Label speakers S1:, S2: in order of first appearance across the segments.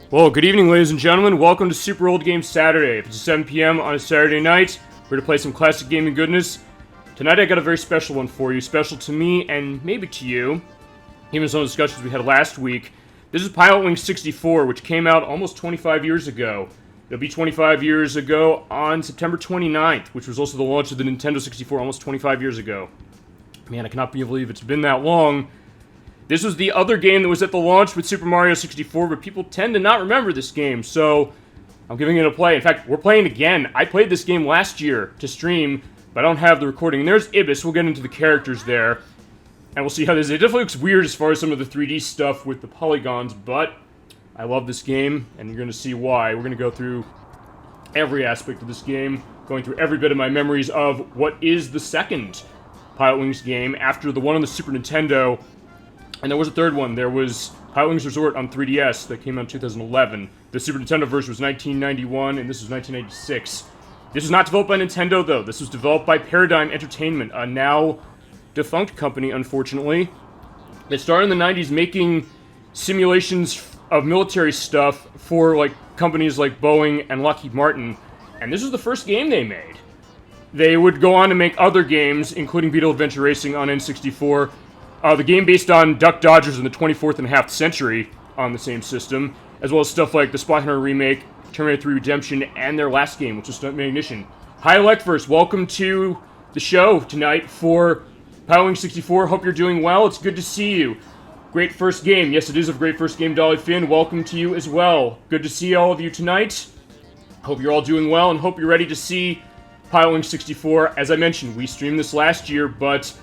S1: Well, good evening, ladies and gentlemen. Welcome to Super Old Games Saturday. If it's 7 p.m. on a Saturday night, we're going to play some classic gaming goodness. Tonight I got a very special one for you, special to me and maybe to you, even some of the discussions we had last week. This is Pilotwings 64, which came out almost 25 years ago. It'll be 25 years ago on September 29th, which was also the launch of the Nintendo 64 almost 25 years ago. Man, I cannot believe it's been that long. This was the other game that was at the launch with Super Mario 64, but people tend to not remember this game, so I'm giving it a play. In fact, we're playing again. I played this game last year to stream, but I don't have the recording. And there's Ibis. We'll get into the characters there, and we'll see how this is. It definitely looks weird as far as some of the 3D stuff with the polygons, but I love this game, and you're going to see why. We're going to go through every aspect of this game, going through every bit of my memories of what is the second Pilotwings game after the one on the Super Nintendo. And there was a third one. There was Pilotwings Resort on 3DS that came out in 2011. The Super Nintendo version was 1991, and this was 1996. This was not developed by Nintendo, though. This was developed by Paradigm Entertainment, a now defunct company, unfortunately. They started in the 90s making simulations of military stuff for companies like Boeing and Lockheed Martin, and this was the first game they made. They would go on to make other games, including Beetle Adventure Racing on N64, the game based on Duck Dodgers in the 24th and a half century on the same system, as well as stuff like the Spy Hunter remake, Terminator 3 Redemption, and their last game, which was Stunt Ignition. Hi, Electverse, welcome to the show tonight for Pilotwings 64. Hope you're doing well. It's good to see you. Great first game. Yes, it is a great first game, Dolly Finn. Welcome to you as well. Good to see all of you tonight. Hope you're all doing well, and hope you're ready to see Pilotwings 64. As I mentioned, we streamed this last year, but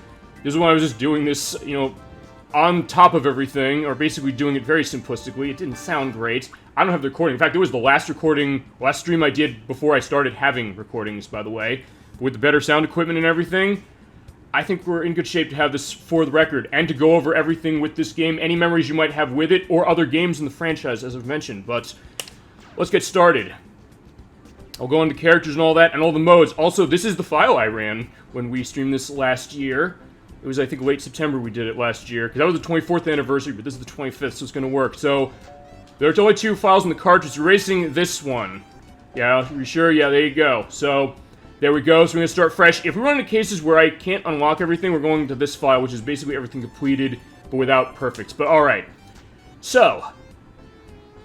S1: this is when I was just doing this, on top of everything, or basically doing it very simplistically. It didn't sound great. I don't have the recording. In fact, it was the last stream I did before I started having recordings, by the way. With the better sound equipment and everything, I think we're in good shape to have this for the record, and to go over everything with this game, any memories you might have with it, or other games in the franchise, as I've mentioned. But let's get started. I'll go into characters and all that, and all the modes. Also, this is the file I ran when we streamed this last year. It was, I think, late September we did it last year, because that was the 24th anniversary, but this is the 25th, so it's going to work. So, there's only two files in the cartridge. We're erasing this one. Yeah, are you sure? Yeah, there you go. So, there we go. So, we're going to start fresh. If we run into cases where I can't unlock everything, we're going to this file, which is basically everything completed, but without perfects. But, alright. So,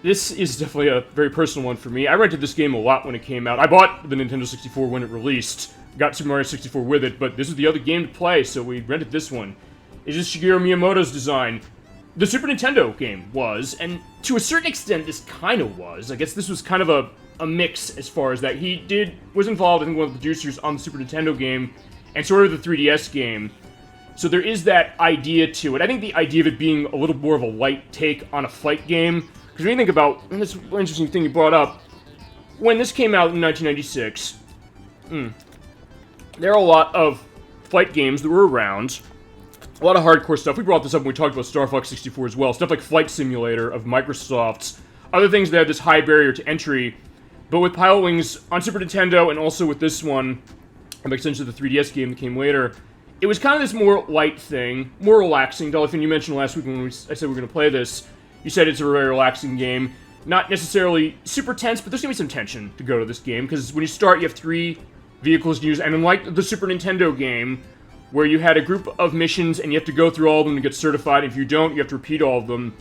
S1: this is definitely a very personal one for me. I rented this game a lot when it came out. I bought the Nintendo 64 when it released. Got Super Mario 64 with it, but this is the other game to play, so we rented this one. Is this Shigeru Miyamoto's design? The Super Nintendo game was, and to a certain extent this kind of was. I guess this was kind of a mix as far as that. He was involved, I think, one of the producers on the Super Nintendo game, and sort of the 3DS game. So there is that idea to it. I think the idea of it being a little more of a light take on a fight game, because when you think about, and this is an interesting thing you brought up, when this came out in 1996, there are a lot of fight games that were around, a lot of hardcore stuff. We brought this up when we talked about Star Fox 64 as well, stuff like Flight Simulator of Microsoft's, other things that had this high barrier to entry. But with Pilotwings on Super Nintendo, and also with this one, an extension of the 3DS game that came later, it was kind of this more light thing, more relaxing. Dolphin, you mentioned last week when I said we were going to play this, you said it's a very relaxing game. Not necessarily super tense, but there's going to be some tension to go to this game, because when you start, you have three vehicles to use, and unlike the Super Nintendo game, where you had a group of missions and you have to go through all of them to get certified. If you don't, you have to repeat all of them.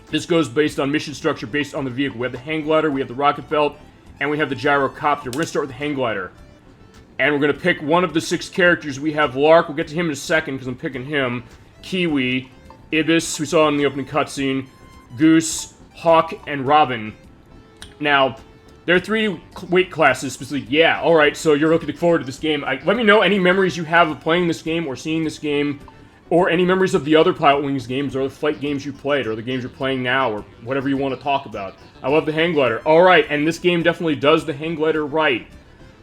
S1: This goes based on mission structure, based on the vehicle. We have the hang glider, we have the rocket belt, and we have the gyrocopter. We're going to start with the hang glider. And we're going to pick one of the 6 characters. We have Lark, we'll get to him in a second because I'm picking him. Kiwi, Ibis, we saw in the opening cutscene, Goose, Hawk, and Robin. Now, there are 3 weight classes specifically. Yeah, alright, so you're looking forward to this game. Let me know any memories you have of playing this game or seeing this game, or any memories of the other Pilotwings games, or the fight games you played, or the games you're playing now, or whatever you want to talk about. I love the hang glider. Alright, and this game definitely does the hang glider right.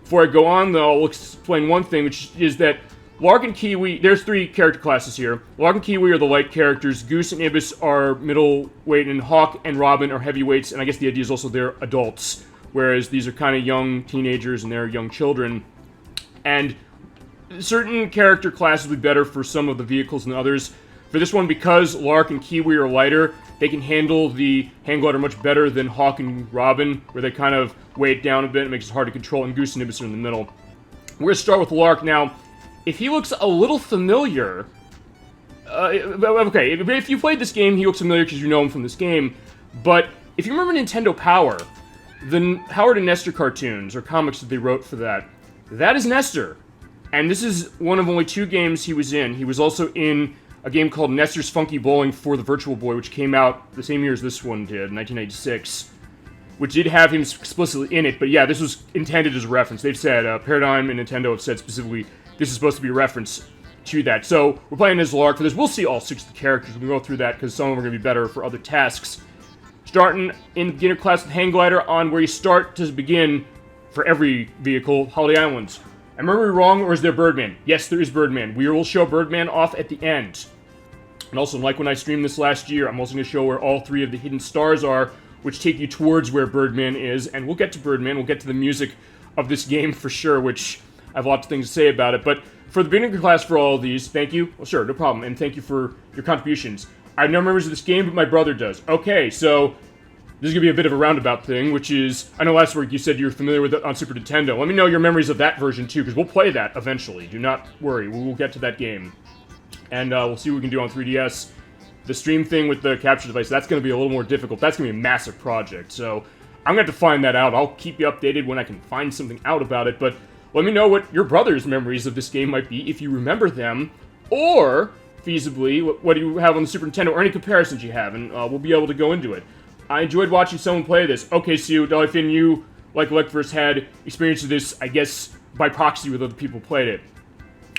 S1: Before I go on, though, I'll explain one thing, which is that Lark and Kiwi, there's 3 character classes here. Lark and Kiwi are the light characters, Goose and Ibis are middleweight, and Hawk and Robin are heavyweights, and I guess the idea is also they're adults. Whereas these are kind of young teenagers and they're young children. And certain character classes would be better for some of the vehicles than others. For this one, because Lark and Kiwi are lighter, they can handle the hang glider much better than Hawk and Robin, where they kind of weigh it down a bit. It makes it hard to control, and Goose and Nimbus are in the middle. We're going to start with Lark. Now, if he looks a little familiar... okay, if you played this game, he looks familiar because you know him from this game. But if you remember Nintendo Power, the Howard and Nestor cartoons, or comics that they wrote for that is Nestor. And this is one of only 2 games he was in. He was also in a game called Nestor's Funky Bowling for the Virtual Boy, which came out the same year as this one did, 1996. Which did have him explicitly in it, but yeah, this was intended as a reference. They've said, Paradigm and Nintendo have said specifically, this is supposed to be a reference to that. So, we're playing as Lark for this. We'll see all 6 of the characters. We'll go through that, because some of them are going to be better for other tasks. Starting in the beginner class with Hang Glider on where you start to begin for every vehicle, Holiday Island. Am I wrong, or is there Birdman? Yes, there is Birdman. We will show Birdman off at the end. And also, like when I streamed this last year, I'm also going to show where all 3 of the hidden stars are, which take you towards where Birdman is, and we'll get to Birdman, we'll get to the music of this game for sure, which I have lots of things to say about it, but for the beginner class for all of these, thank you. Well, sure, no problem, and thank you for your contributions. I have no memories of this game, but my brother does. Okay, so this is going to be a bit of a roundabout thing, which is, I know last week you said you were familiar with it on Super Nintendo. Let me know your memories of that version too, because we'll play that eventually. Do not worry, we will get to that game. And we'll see what we can do on 3DS. The stream thing with the capture device, that's going to be a little more difficult. That's going to be a massive project, so I'm going to have to find that out. I'll keep you updated when I can find something out about it, but let me know what your brother's memories of this game might be, if you remember them, or, feasibly, what do you have on the Super Nintendo, or any comparisons you have, and we'll be able to go into it. I enjoyed watching someone play this. Okay, Sue, Dollyfin, you, like Electverse, had experience of this, I guess, by proxy with other people played it.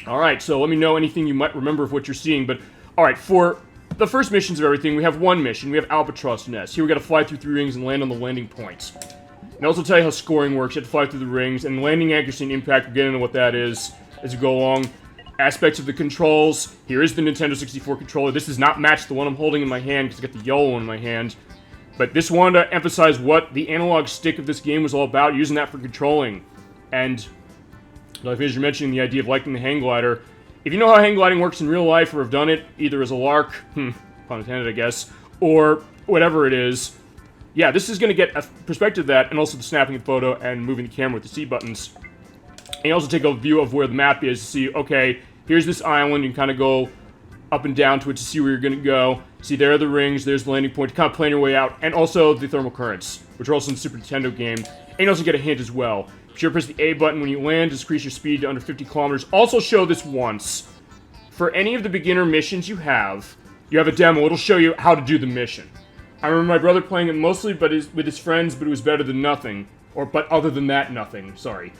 S1: Alright, so let me know anything you might remember of what you're seeing, but, alright, for the first missions of everything, we have one mission. We have Albatross Nest. Here we gotta fly through 3 rings and land on the landing points. And I'll also tell you how scoring works. You have to fly through the rings, and landing accuracy and impact, we'll get into what that is as we go along. Aspects of the controls. Here is the Nintendo 64 controller. This does not match the one I'm holding in my hand, because I got the yellow one in my hand. But this wanted to emphasize what the analog stick of this game was all about, using that for controlling. And, like as you're mentioning the idea of liking the hang glider, if you know how hang gliding works in real life, or have done it, either as a lark, pun intended, I guess, or whatever it is, yeah, this is going to get a perspective of that, and also the snapping of the photo and moving the camera with the C buttons. And you also take a view of where the map is to see, okay, here's this island, you can kind of go up and down to it to see where you're going to go. See, there are the rings, there's the landing point, kind of playing your way out, and also the thermal currents, which are also in the Super Nintendo game. And you also get a hint as well. Be sure to press the A button when you land to increase your speed to under 50 kilometers. Also show this once. For any of the beginner missions you have a demo, it'll show you how to do the mission. I remember my brother playing it mostly with his friends, but it was better than nothing. But other than that, nothing. Sorry.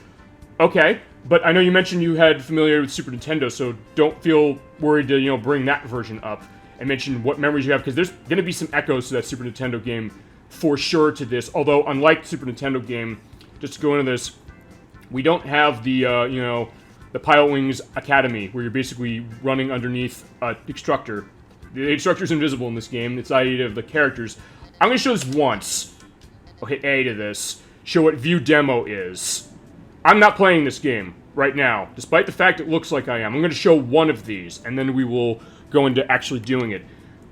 S1: Okay, but I know you mentioned you had familiarity with Super Nintendo, so don't feel worried to, bring that version up and mention what memories you have, because there's going to be some echoes to that Super Nintendo game for sure to this. Although, unlike the Super Nintendo game, just to go into this, we don't have the, the Pilotwings Academy, where you're basically running underneath the instructor. The instructor's invisible in this game. It's the idea of the characters. I'm going to show this once. I'll hit A to this. Show what view demo is. I'm not playing this game right now, despite the fact it looks like I am. I'm going to show one of these, and then we will go into actually doing it.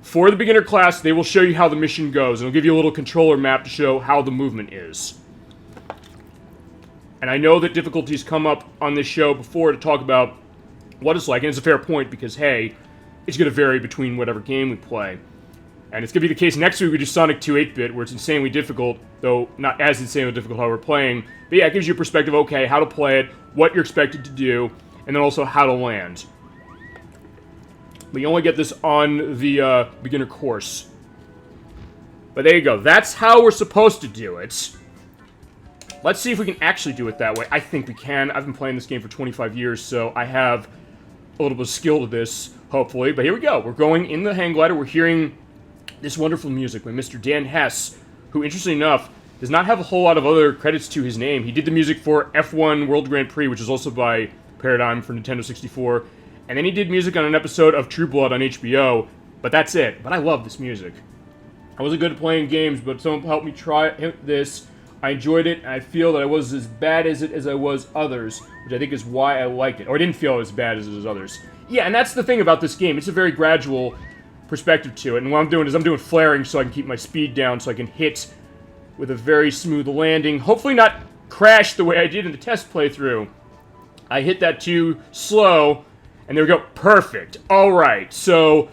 S1: For the beginner class, they will show you how the mission goes, and they'll give you a little controller map to show how the movement is. And I know that difficulties come up on this show before to talk about what it's like, and it's a fair point, because, hey, it's going to vary between whatever game we play. And it's going to be the case next week we do Sonic 2 8-bit, where it's insanely difficult, though not as insanely difficult how we're playing. But yeah, it gives you a perspective, okay, how to play it, what you're expected to do, and then also how to land. But you only get this on the beginner course. But there you go. That's how we're supposed to do it. Let's see if we can actually do it that way. I think we can. I've been playing this game for 25 years, so I have a little bit of skill to this, hopefully. But here we go. We're going in the hang glider. We're hearing this wonderful music by Mr. Dan Hess, who, interestingly enough, does not have a whole lot of other credits to his name. He did the music for F1 World Grand Prix, which is also by Paradigm for Nintendo 64. And then he did music on an episode of True Blood on HBO, but that's it. But I love this music. I wasn't good at playing games, but someone helped me try this. I enjoyed it, and I feel that I was as bad as it as I was others, which I think is why I liked it. Or I didn't feel as bad as others. Yeah, and that's the thing about this game. It's a very gradual perspective to it. And what I'm doing is I'm doing flaring so I can keep my speed down so I can hit with a very smooth landing. Hopefully not crash the way I did in the test playthrough. I hit that too slow, and there we go. Perfect. Alright, so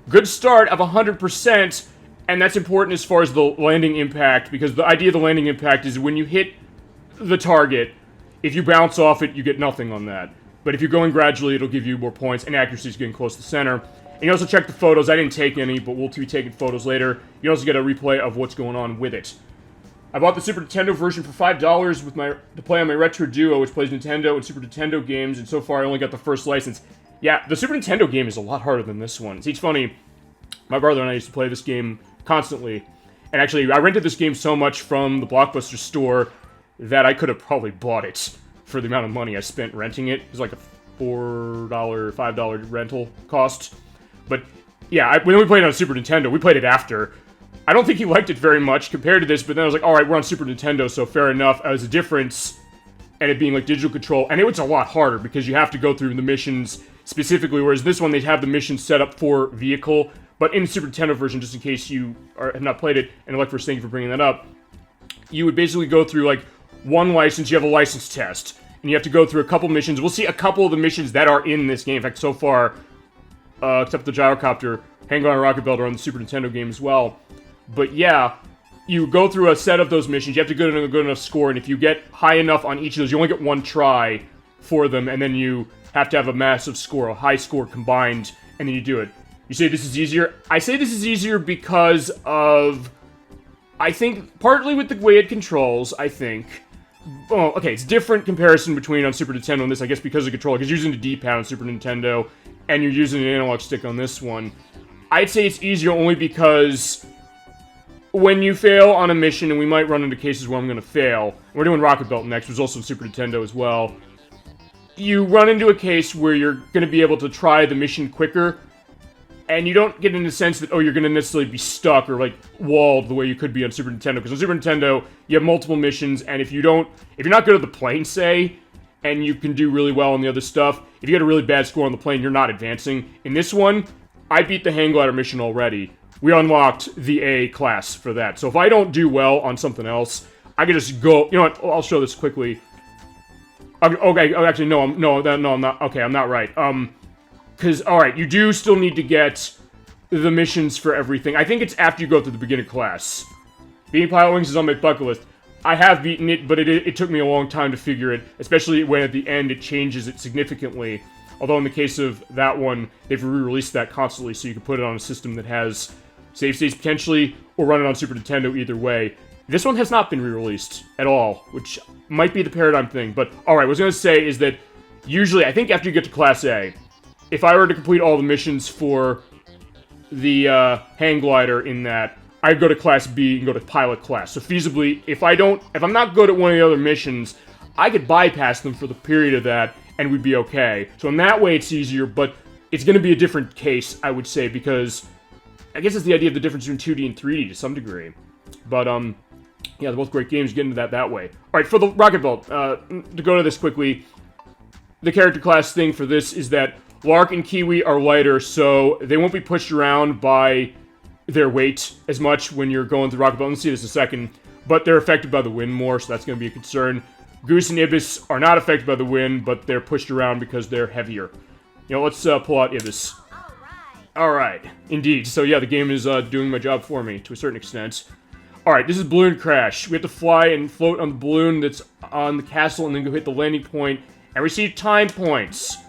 S1: good start of 100%, and that's important as far as the landing impact, because the idea of the landing impact is when you hit the target, if you bounce off it, you get nothing on that. But if you're going gradually, it'll give you more points, and accuracy is getting close to the center. And you also check the photos. I didn't take any, but we'll be taking photos later. You also get a replay of what's going on with it. I bought the Super Nintendo version for $5 to play on my Retro Duo, which plays Nintendo and Super Nintendo games, and so far I only got the first license. Yeah, the Super Nintendo game is a lot harder than this one. It's funny, my brother and I used to play this game constantly, and actually, I rented this game so much from the Blockbuster store that I could have probably bought it for the amount of money I spent renting it. It was like a $4, $5 rental cost. But yeah, when we played it on Super Nintendo, we played it after. I don't think he liked it very much compared to this, but then I was like, alright, we're on Super Nintendo, so fair enough. As a difference, and it being like digital control, and it was a lot harder because you have to go through the missions specifically, whereas this one, they have the missions set up for vehicle. But in the Super Nintendo version, just in case you have not played it, and Electros, thank you for bringing that up, you would basically go through, like, one license, you have a license test, and you have to go through a couple missions. We'll see a couple of the missions that are in this game. In fact, so far, except the gyrocopter, Hang On Rocket Belt are on the Super Nintendo game as well. But yeah, you go through a set of those missions, you have to get a good enough score, and if you get high enough on each of those, you only get one try for them, and then you have to have a massive score, a high score combined, and then you do it. You say this is easier? I say this is easier because of, I think, partly with the way it controls, I think. Well, okay, it's different comparison between on Super Nintendo and this, I guess, because of the controller, because you're using the D-pad on Super Nintendo, and you're using an analog stick on this one. I'd say it's easier only because when you fail on a mission, and we might run into cases where I'm going to fail, we're doing Rocket Belt next, which is also Super Nintendo as well, you run into a case where you're going to be able to try the mission quicker, and you don't get in the sense that, oh, you're going to necessarily be stuck or, like, walled the way you could be on Super Nintendo, because on Super Nintendo, you have multiple missions, and if you're not good at the plane, say, and you can do really well on the other stuff, if you get a really bad score on the plane, you're not advancing. In this one, I beat the hang glider mission already. We unlocked the A class for that. So if I don't do well on something else, I can just go. You know what? I'll show this quickly. Okay. Oh, actually, no. I'm not. Okay, I'm not right. Because all right, you do still need to get the missions for everything. I think it's after you go through the beginner class. Beating Pilotwings is on my bucket list. I have beaten it, but it took me a long time to figure it, especially when at the end it changes it significantly. Although in the case of that one, they've re-released that constantly, so you can put it on a system that has save states potentially, or run it on Super Nintendo either way. This one has not been re-released at all, which might be the paradigm thing. But, alright, what I was going to say is that usually, I think after you get to Class A, if I were to complete all the missions for the hang glider in that, I'd go to Class B and go to Pilot Class. So feasibly, if I'm not good at one of the other missions, I could bypass them for the period of that, and we'd be okay. So in that way, it's easier, but it's going to be a different case, I would say, because I guess it's the idea of the difference between 2D and 3D to some degree. But, yeah, they're both great games. Get into that way. Alright, for the Rocket Belt, to go to this quickly, the character class thing for this is that Lark and Kiwi are lighter, so they won't be pushed around by their weight as much when you're going through Rocket Belt. Let's see this in a second. But they're affected by the wind more, so that's going to be a concern. Goose and Ibis are not affected by the wind, but they're pushed around because they're heavier. You know, let's pull out Ibis. Alright, indeed. So yeah, the game is doing my job for me, to a certain extent. Alright, this is Balloon Crash. We have to fly and float on the balloon that's on the castle and then go hit the landing point and receive time points.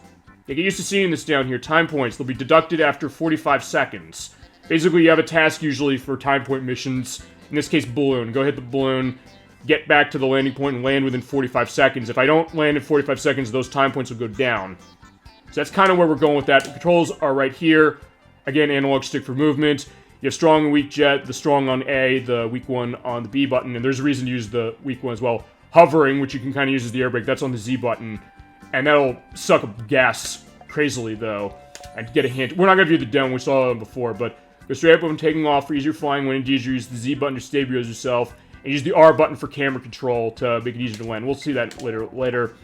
S1: You get used to seeing this down here, time points. They'll be deducted after 45 seconds. Basically, you have a task usually for time point missions. In this case, balloon. Go hit the balloon, get back to the landing point, and land within 45 seconds. If I don't land in 45 seconds, those time points will go down. So that's kind of where we're going with that. The controls are right here. Again, analog stick for movement. You have strong and weak jet, the strong on A, the weak one on the B button, and there's a reason to use the weak one as well. Hovering, which you can kind of use as the air brake, that's on the Z button. And that'll suck up gas crazily, though. And get a hint. We're not going to do the demo, we saw that before, but go straight up when taking off for easier flying. When indeed, you use the Z button to stabilize yourself, and use the R button for camera control to make it easier to land. We'll see that later.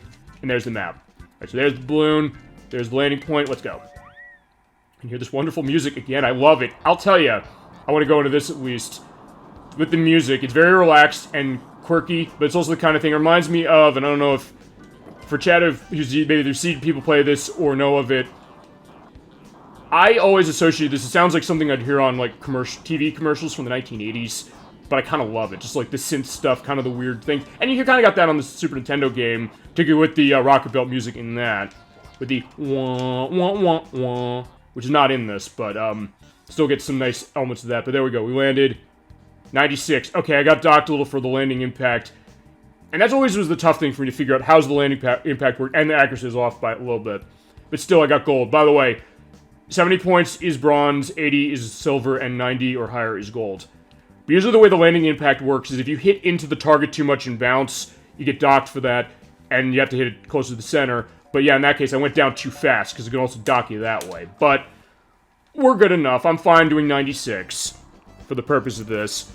S1: And there's the map. Alright, so there's the balloon. There's the landing point. Let's go. And hear this wonderful music again. I love it. I'll tell you, I want to go into this at least. With the music, it's very relaxed and quirky, but it's also the kind of thing it reminds me of, and I don't know if for chat who's maybe they've seen people play this or know of it. I always associate this. It sounds like something I'd hear on like TV commercials from the 1980s, but I kind of love it. Just like the synth stuff, kind of the weird thing, and you kind of got that on the Super Nintendo game, particularly with the rocket belt music in that, with the wah wah wah wah, which is not in this, but still gets some nice elements of that. But there we go. We landed 96. Okay, I got docked a little for the landing impact. And that's always was the tough thing for me to figure out. How's the landing impact work? And the accuracy is off by a little bit. But still, I got gold. By the way, 70 points is bronze, 80 is silver, and 90 or higher is gold. But usually the way the landing impact works is if you hit into the target too much and bounce, you get docked for that, and you have to hit it closer to the center. But yeah, in that case, I went down too fast, because it can also dock you that way. But we're good enough. I'm fine doing 96 for the purpose of this.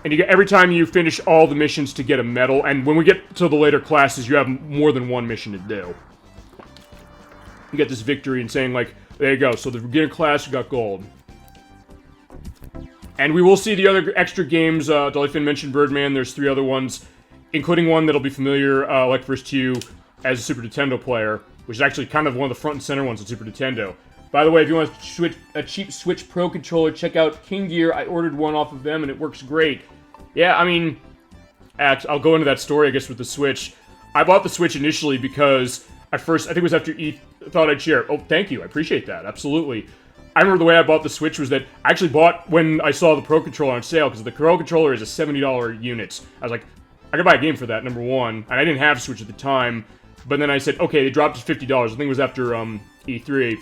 S1: And you get, every time you finish all the missions to get a medal, and when we get to the later classes, you have more than one mission to do. You get this victory and saying, like, there you go, so the beginner class, you got gold. And we will see the other extra games. Dollyfin mentioned Birdman, there's 3 other ones, including one that'll be familiar, like first to you, as a Super Nintendo player, which is actually kind of one of the front and center ones on Super Nintendo. By the way, if you want a cheap Switch Pro controller, check out King Gear. I ordered one off of them, and it works great. Yeah, I mean, I'll go into that story, I guess, with the Switch. I bought the Switch initially because I think it was after E thought I'd share. Oh, thank you, I appreciate that, absolutely. I remember the way I bought the Switch was that I actually bought when I saw the Pro Controller on sale, because the Pro Controller is a $70 unit. I was like, I could buy a game for that, number one, and I didn't have a Switch at the time, but then I said, okay, they dropped to $50, I think it was after E3,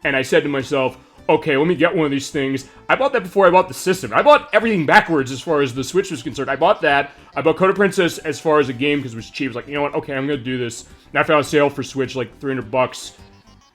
S1: and I said to myself, okay, let me get one of these things. I bought that before I bought the system. I bought everything backwards as far as the Switch was concerned. I bought that. I bought Coda Princess as far as a game because it was cheap. I was like, you know what? Okay, I'm going to do this. And I found a sale for Switch, like $300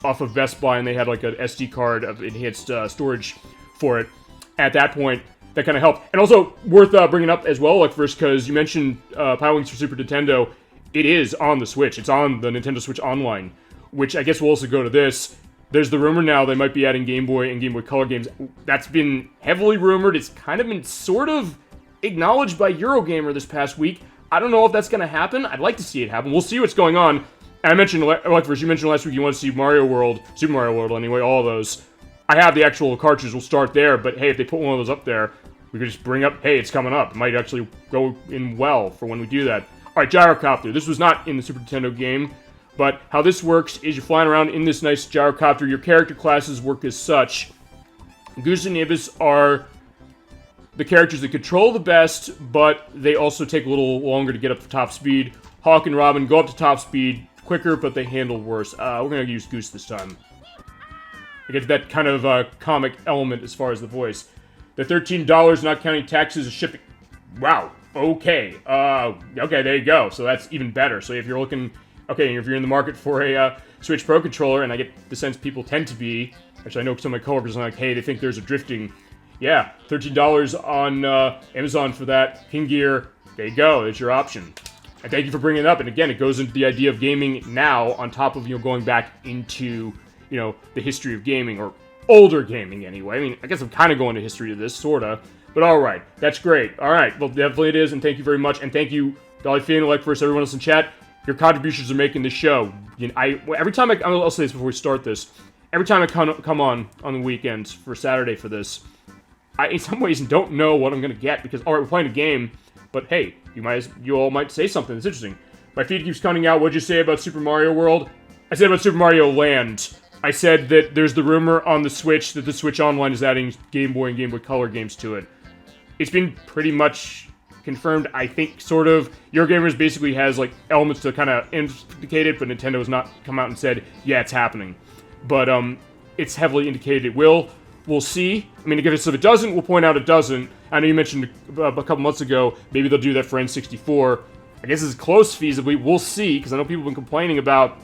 S1: off of Best Buy, and they had like an SD card of enhanced storage for it. At that point, that kind of helped. And also, worth bringing up as well, like first, because you mentioned Pilotwings for Super Nintendo. It is on the Switch. It's on the Nintendo Switch Online, which I guess will also go to this. There's the rumor now they might be adding Game Boy and Game Boy Color games. That's been heavily rumored. It's kind of been sort of acknowledged by Eurogamer this past week. I don't know if that's going to happen. I'd like to see it happen. We'll see what's going on. And I mentioned, like first, you mentioned last week you want to see Mario World, Super Mario World anyway, all of those. I have the actual cartridge. We'll start there. But hey, if they put one of those up there, we could just bring up, hey, it's coming up. It might actually go in well for when we do that. All right, Gyrocopter. This was not in the Super Nintendo game. But how this works is you're flying around in this nice gyrocopter. Your character classes work as such. Goose and Ibis are the characters that control the best, but they also take a little longer to get up to top speed. Hawk and Robin go up to top speed quicker, but they handle worse. We're going to use Goose this time. I get that kind of comic element as far as the voice. The $13, not counting taxes, and shipping. Wow. Okay. Okay, there you go. So that's even better. So if you're looking... Okay, if you're in the market for a Switch Pro controller, and I get the sense people tend to be, actually I know some of my coworkers are like, hey, they think there's a drifting. Yeah, $13 on Amazon for that. King Gear, there you go, there's your option. And thank you for bringing it up, and again, it goes into the idea of gaming now, on top of, going back into, the history of gaming, or older gaming anyway. I mean, I guess I'm kind of going to history to this, sorta. But alright, that's great. Alright, well, definitely it is, and thank you very much, and thank you, Dolly Finn, Electverse, everyone else in chat. Your contributions are making the show. Every time I'll say this before we start this. Every time I come on the weekends for Saturday for this, I in some ways don't know what I'm gonna get because alright, we're playing a game, but hey, you all might say something that's interesting. My feed keeps cutting out. What'd you say about Super Mario World? I said about Super Mario Land. I said that there's the rumor on the Switch that the Switch Online is adding Game Boy and Game Boy Color games to it. It's been pretty much confirmed, I think, sort of. Eurogamers basically has, like, elements to kind of indicate it, but Nintendo has not come out and said, yeah, it's happening. But, it's heavily indicated it will. We'll see. I mean, if it doesn't, we'll point out it doesn't. I know you mentioned a couple months ago, maybe they'll do that for N64. I guess it's close feasibly. We'll see, because I know people have been complaining about,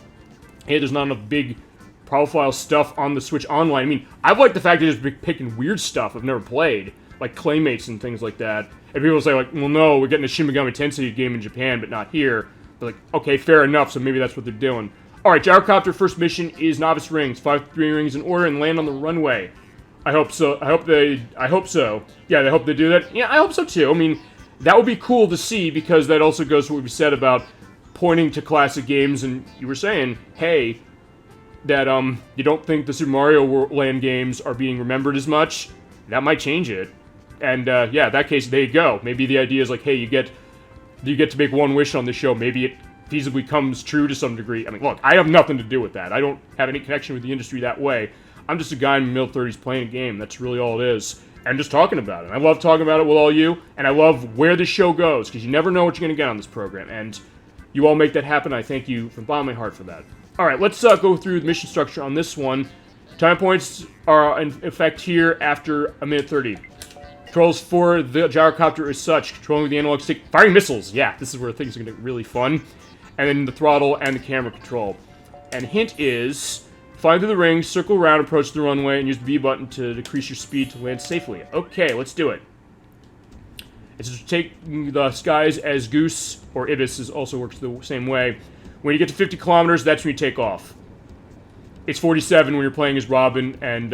S1: hey, there's not enough big profile stuff on the Switch Online. I mean, I've liked the fact that they're just picking weird stuff I've never played, like Claymates and things like that. And people say, like, well, no, we're getting a Shin Megami Tensei game in Japan, but not here. They're like, okay, fair enough, so maybe that's what they're doing. Alright, gyrocopter first mission is novice rings. 5-3 rings in order and land on the runway. I hope so. I hope so. Yeah, they hope they do that. Yeah, I hope so too. I mean, that would be cool to see because that also goes to what we said about pointing to classic games, and you were saying, hey, that, you don't think the Super Mario Land games are being remembered as much. That might change it. And, yeah, in that case, there you go. Maybe the idea is like, hey, you get to make one wish on the show. Maybe it feasibly comes true to some degree. I mean, look, I have nothing to do with that. I don't have any connection with the industry that way. I'm just a guy in my middle 30s playing a game. That's really all it is. And just talking about it. I love talking about it with all you, and I love where the show goes, because you never know what you're going to get on this program. And you all make that happen. I thank you from the bottom of my heart for that. Alright, let's go through the mission structure on this one. Time points are in effect here after a minute 30. Controls for the gyrocopter is such. Controlling the analog stick. Firing missiles! Yeah, this is where things are going to get really fun. And then the throttle and the camera control. And hint is, fly through the rings, circle around, approach the runway, and use the B button to decrease your speed to land safely. Okay, let's do it. It's just take the skies as goose, or ibis also works the same way. When you get to 50 kilometers, that's when you take off. It's 47 when you're playing as Robin and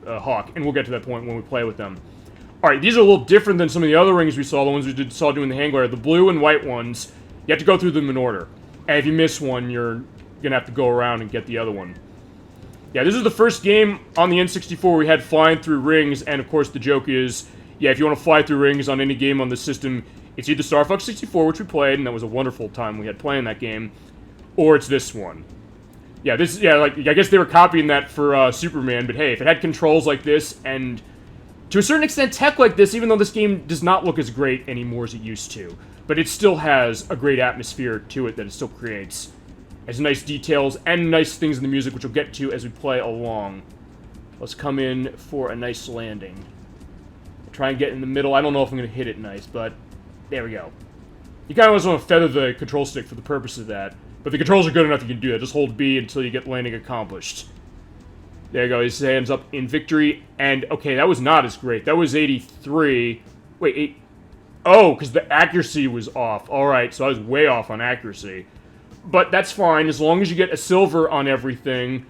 S1: Hawk, and we'll get to that point when we play with them. Alright, these are a little different than some of the other rings we saw, the ones we saw doing the hang glider. The blue and white ones, you have to go through them in order. And if you miss one, you're gonna have to go around and get the other one. Yeah, this is the first game on the N64 where we had flying through rings, and of course the joke is, yeah, if you want to fly through rings on any game on the system, it's either Star Fox 64, which we played, and that was a wonderful time we had playing that game, or it's this one. Yeah, like, I guess they were copying that for Superman, but hey, if it had controls like this, and to a certain extent tech like this, even though this game does not look as great anymore as it used to, but it still has a great atmosphere to it that it still creates. It has nice details and nice things in the music, which we'll get to as we play along. Let's come in for a nice landing. Try and get in the middle. I don't know if I'm going to hit it nice, but there we go. You kind of just want to feather the control stick for the purpose of that. But the controls are good enough you can do that. Just hold B until you get landing accomplished. There you go. His hands up in victory. And, okay, that was not as great. That was 83. Wait, 8... Oh, because the accuracy was off. Alright, so I was way off on accuracy. But that's fine. As long as you get a silver on everything,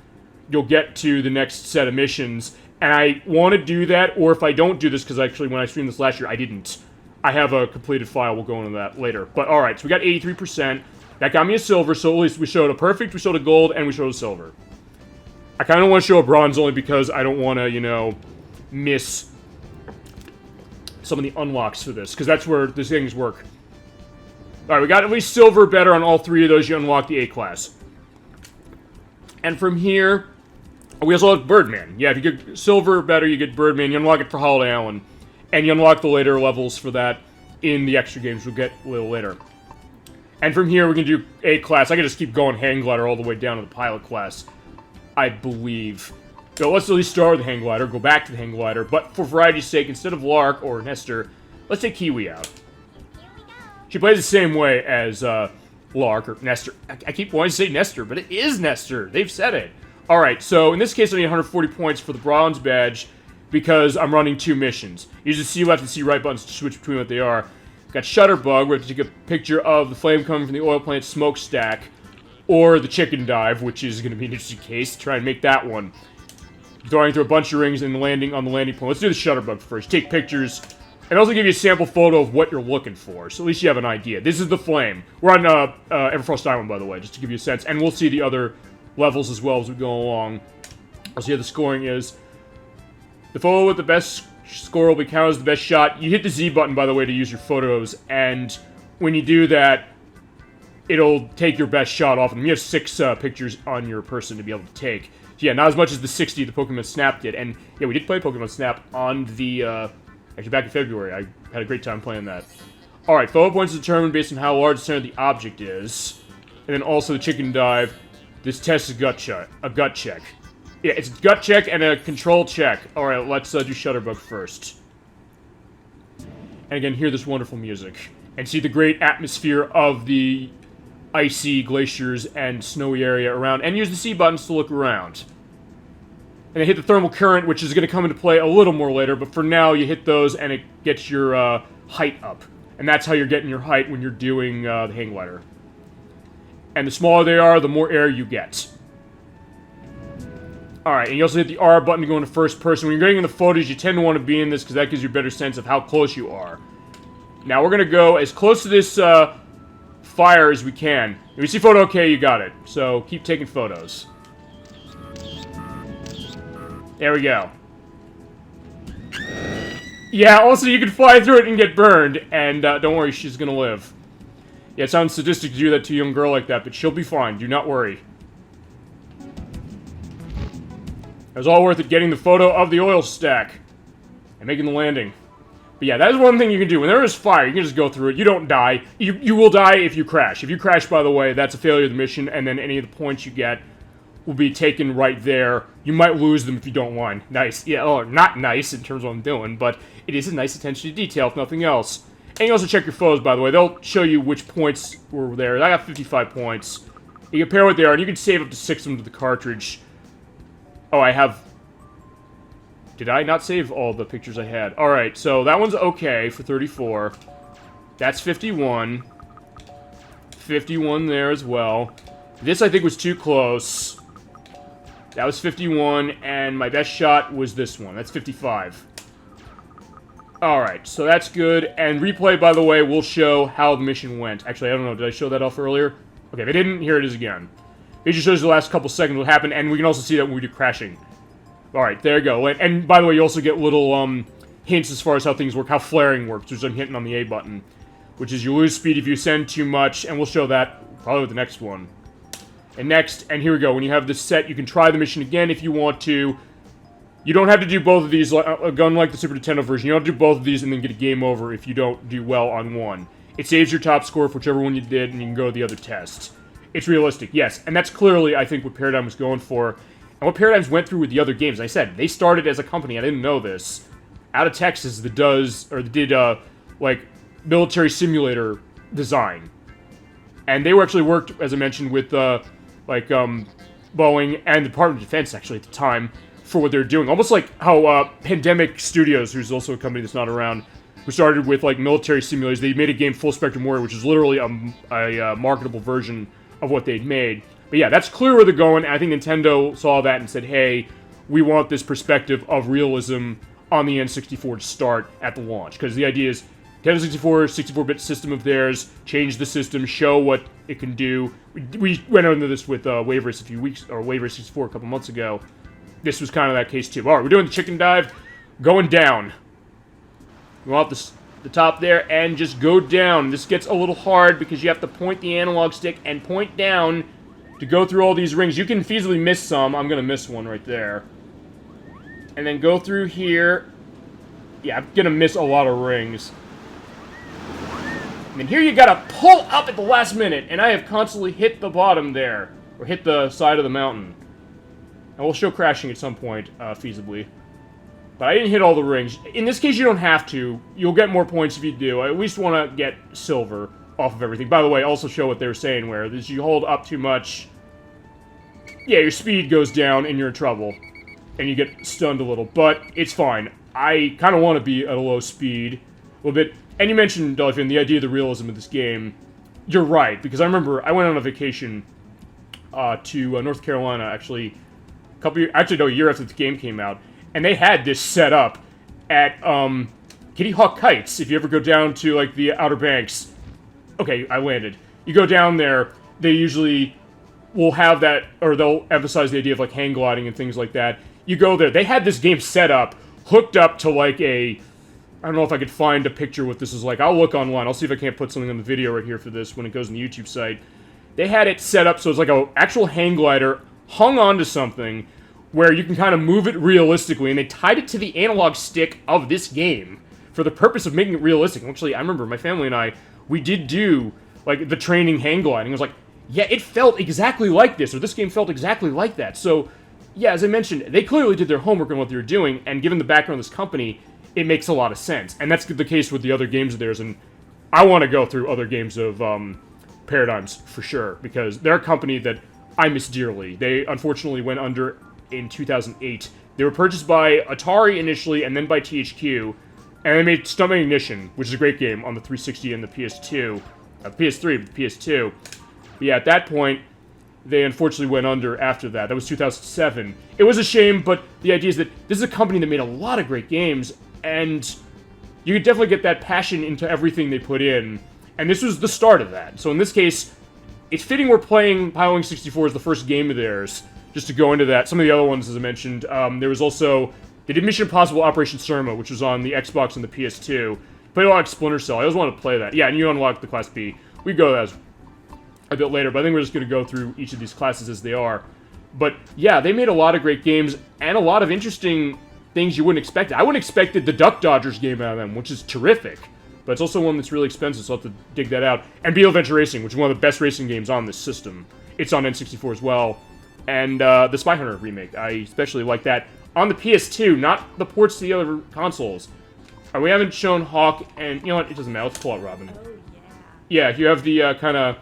S1: you'll get to the next set of missions. And I want to do that, or if I don't do this, because actually when I streamed this last year, I didn't. I have a completed file, we'll go into that later. But alright, so we got 83%. That got me a silver, so at least we showed a perfect, we showed a gold, and we showed a silver. I kind of want to show a bronze only because I don't want to, you know, miss some of the unlocks for this, because that's where these things work. Alright, we got at least silver better on all three of those, you unlock the A-class. And from here, we also have Birdman. Yeah, if you get silver better, you get Birdman. You unlock it for Holiday Island. And you unlock the later levels for that in the extra games we'll get a little later. And from here, we can do A-class. I can just keep going hang glider all the way down to the pilot class, I believe. So let's at least start with the hang glider, go back to the hang glider. But for variety's sake, instead of Lark or Nestor, let's take Kiwi out. She plays the same way as Lark or Nestor. I keep wanting to say Nestor, but it is Nestor. They've said it. Alright, so in this case I need 140 points for the bronze badge because I'm running two missions. Use the C left and C right buttons to switch between what they are. Got Shutterbug, where I have to take a picture of the flame coming from the oil plant smokestack, or the chicken dive, which is going to be an interesting case. Try and make that one. Throwing through a bunch of rings and landing on the landing point. Let's do the Shutterbug first. Take pictures, and also give you a sample photo of what you're looking for, so at least you have an idea. This is the flame. We're on Everfrost Island, by the way, just to give you a sense, and we'll see the other levels as well as we go along. I'll see how the scoring is. The photo with the best score will be counted as the best shot. You hit the Z button, by the way, to use your photos, and when you do that, it'll take your best shot off them. You have 6 pictures on your person to be able to take. So yeah, not as much as the 60 the Pokemon Snap did, and yeah, we did play Pokemon Snap on the, actually back in February. I had a great time playing that. Alright, photo points are determined based on how large the center of the object is, and then also the chicken dive. This test is a gut check. Yeah, it's a gut check and a control check. Alright, let's do Shutterbug first. And again, hear this wonderful music. And see the great atmosphere of the icy glaciers and snowy area around. And use the C buttons to look around. And then hit the thermal current, which is going to come into play a little more later. But for now, you hit those and it gets your height up. And that's how you're getting your height when you're doing the hang glider. And the smaller they are, the more air you get. Alright, and you also hit the R button to go into first person. When you're getting in the photos, you tend to want to be in this because that gives you a better sense of how close you are. Now, we're going to go as close to this fire as we can. If you see photo okay, you got it. So, keep taking photos. There we go. Yeah, also you can fly through it and get burned, and don't worry, she's gonna live. Yeah, it sounds sadistic to do that to a young girl like that, but she'll be fine, do not worry. It was all worth it getting the photo of the oil stack and making the landing. But yeah, that is one thing you can do. When there is fire, you can just go through it. You don't die. You will die if you crash. If you crash, by the way, that's a failure of the mission, and then any of the points you get will be taken right there. You might lose them if you don't win. Nice. Yeah, or not nice in terms of what I'm doing, but it is a nice attention to detail, if nothing else. And you also check your photos, by the way. They'll show you which points were there. I got 55 points. You compare what they are, and you can save up to 6 of them to the cartridge. Oh, I have... Did I not save all the pictures I had? Alright, so that one's okay for 34. That's 51. 51 there as well. This, I think, was too close. That was 51, and my best shot was this one. That's 55. Alright, so that's good. And replay, by the way, will show how the mission went. Actually, I don't know. Did I show that off earlier? Okay, if I didn't, here it is again. It just shows the last couple seconds what happened, and we can also see that when we do crashing. Alright, there you go. And by the way, you also get little hints as far as how things work, how flaring works, which I'm hitting on the A button. Which is you lose speed if you send too much, and we'll show that probably with the next one. And next, and here we go, when you have this set, you can try the mission again if you want to. You don't have to do both of these, a gun like the Super Nintendo version. You don't have to do both of these and then get a game over if you don't do well on one. It saves your top score for whichever one you did, and you can go to the other tests. It's realistic, yes. And that's clearly, I think, what Paradigm was going for. And what Paradigms went through with the other games. I said, they started as a company, I didn't know this, out of Texas that did, like, military simulator design. And they were actually worked, as I mentioned, with, Boeing and the Department of Defense, actually, at the time, for what they're doing. Almost like how, Pandemic Studios, who's also a company that's not around, who started with, like, military simulators. They made a game, Full Spectrum Warrior, which is literally a marketable version of what they'd made. But yeah, that's clear where they're going. I think Nintendo saw that and said, hey, we want this perspective of realism on the N64 to start at the launch. Because the idea is, Nintendo 64, 64-bit system of theirs, change the system, show what it can do. We went into this with Wave Race a few weeks, or Wave Race 64 a couple months ago. This was kind of that case too. Alright, we're doing the chicken dive, going down. Go off the top there and just go down. This gets a little hard because you have to point the analog stick and point down to go through all these rings. You can feasibly miss some. I'm going to miss one right there. And then go through here. Yeah, I'm going to miss a lot of rings. And here you got to pull up at the last minute. And I have constantly hit the bottom there. Or hit the side of the mountain. And we'll show crashing at some point, feasibly. But I didn't hit all the rings. In this case, you don't have to. You'll get more points if you do. I at least want to get silver off of everything. By the way, also show what they were saying, where as you hold up too much, yeah, your speed goes down and you're in trouble. And you get stunned a little. But it's fine. I kind of want to be at a low speed. A little bit. And you mentioned, Dolphin, the idea of the realism of this game. You're right, because I remember I went on a vacation to North Carolina, actually, a year after the game came out, and they had this set up at Kitty Hawk Kites. If you ever go down to like the Outer Banks, okay, I landed. You go down there, they usually will have that, or they'll emphasize the idea of like hang gliding and things like that. You go there, they had this game set up, hooked up to like I don't know if I could find a picture what this is like. I'll look online. I'll see if I can't put something on the video right here for this when it goes on the YouTube site. They had it set up so it's like an actual hang glider hung onto something where you can kind of move it realistically, and they tied it to the analog stick of this game for the purpose of making it realistic. Actually, I remember my family and I, we did do, like, the training hang gliding. It was like, yeah, it felt exactly like this, or this game felt exactly like that. So, yeah, as I mentioned, they clearly did their homework on what they were doing, and given the background of this company, it makes a lot of sense. And that's the case with the other games of theirs, and I want to go through other games of Paradigms, for sure, because they're a company that I miss dearly. They, unfortunately, went under in 2008. They were purchased by Atari initially, and then by THQ, and they made Stomach Ignition, which is a great game on the 360 and the PS2, PS3, but PS2. But yeah, at that point, they unfortunately went under after that. That was 2007. It was a shame, but the idea is that this is a company that made a lot of great games, and you could definitely get that passion into everything they put in. And this was the start of that. So in this case, it's fitting we're playing Pilotwings 64 as the first game of theirs, just to go into that. Some of the other ones, as I mentioned, there was also... They did Mission Impossible Operation Surma, which was on the Xbox and the PS2. Played a lot of Splinter Cell. I always wanted to play that. Yeah, and you unlock the Class B. We go to that a bit later, but I think we're just going to go through each of these classes as they are. But yeah, they made a lot of great games and a lot of interesting things you wouldn't expect. I wouldn't expect the Duck Dodgers game out of them, which is terrific. But it's also one that's really expensive, so I'll have to dig that out. And Beetle Adventure Racing, which is one of the best racing games on this system. It's on N64 as well. And the Spy Hunter remake, I especially like that. On the PS2, not the ports to the other consoles. We haven't shown Hawk, and you know what? It doesn't matter. Let's pull out Robin.
S2: Oh, yeah.
S1: Yeah, you have the kind of...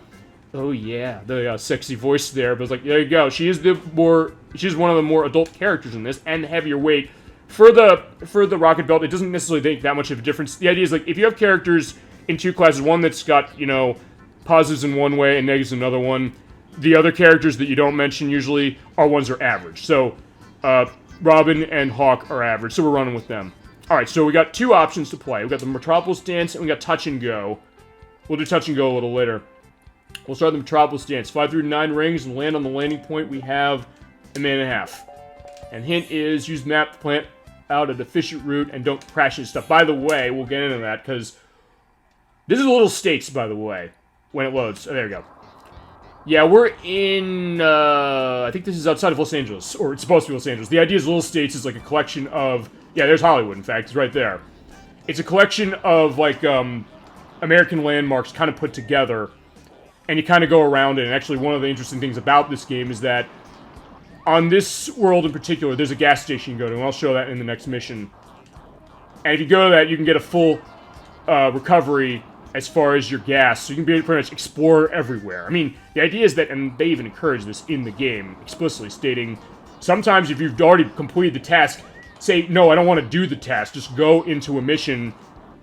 S1: Oh yeah, the sexy voice there, but it's like, there you go. She's one of the more adult characters in this, and heavier weight. For the Rocket Belt, it doesn't necessarily make that much of a difference. The idea is, like, if you have characters in two classes, one that's got, you know, positives in one way and negatives in another one, the other characters that you don't mention usually are ones that are average. So, Robin and Hawk are average, so we're running with them. Alright, so we got two options to play. We got the Metropolis Dance, and we got Touch and Go. We'll do Touch and Go a little later. We'll start the Metropolis Dance. 5 through 9 rings and land on the landing point. We have a minute and a half. And hint is, use map to plant out a deficient route and don't crash into stuff. By the way, we'll get into that, because this is a little states, by the way, when it loads. Oh, there we go. Yeah, we're in, I think this is outside of Los Angeles, or it's supposed to be Los Angeles. The idea is Little States is like a collection of, yeah, there's Hollywood, in fact, it's right there. It's a collection of, like, American landmarks kind of put together, and you kind of go around it. And actually, one of the interesting things about this game is that on this world in particular, there's a gas station you can go to, and I'll show that in the next mission. And if you go to that, you can get a full recovery as far as your gas, so you can be able to pretty much explore everywhere. I mean, the idea is that, and they even encourage this in the game, explicitly stating, sometimes if you've already completed the task, say, no, I don't want to do the task, just go into a mission,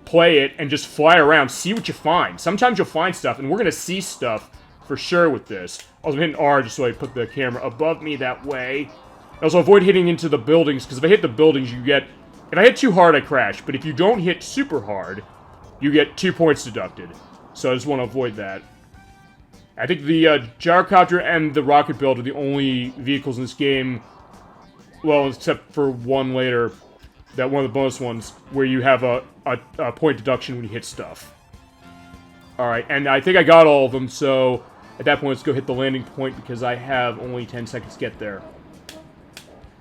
S1: play it, and just fly around, see what you find. Sometimes you'll find stuff, and we're going to see stuff for sure with this. Also, I'm hitting R just so I put the camera above me that way. Also, avoid hitting into the buildings, because if I hit the buildings, you get... If I hit too hard, I crash, but if you don't hit super hard, you get 2 points deducted. So I just want to avoid that. I think the gyrocopter and the rocket build are the only vehicles in this game, well, except for one later, that one of the bonus ones, where you have a point deduction when you hit stuff. Alright, and I think I got all of them, so at that point, let's go hit the landing point, because I have only 10 seconds to get there.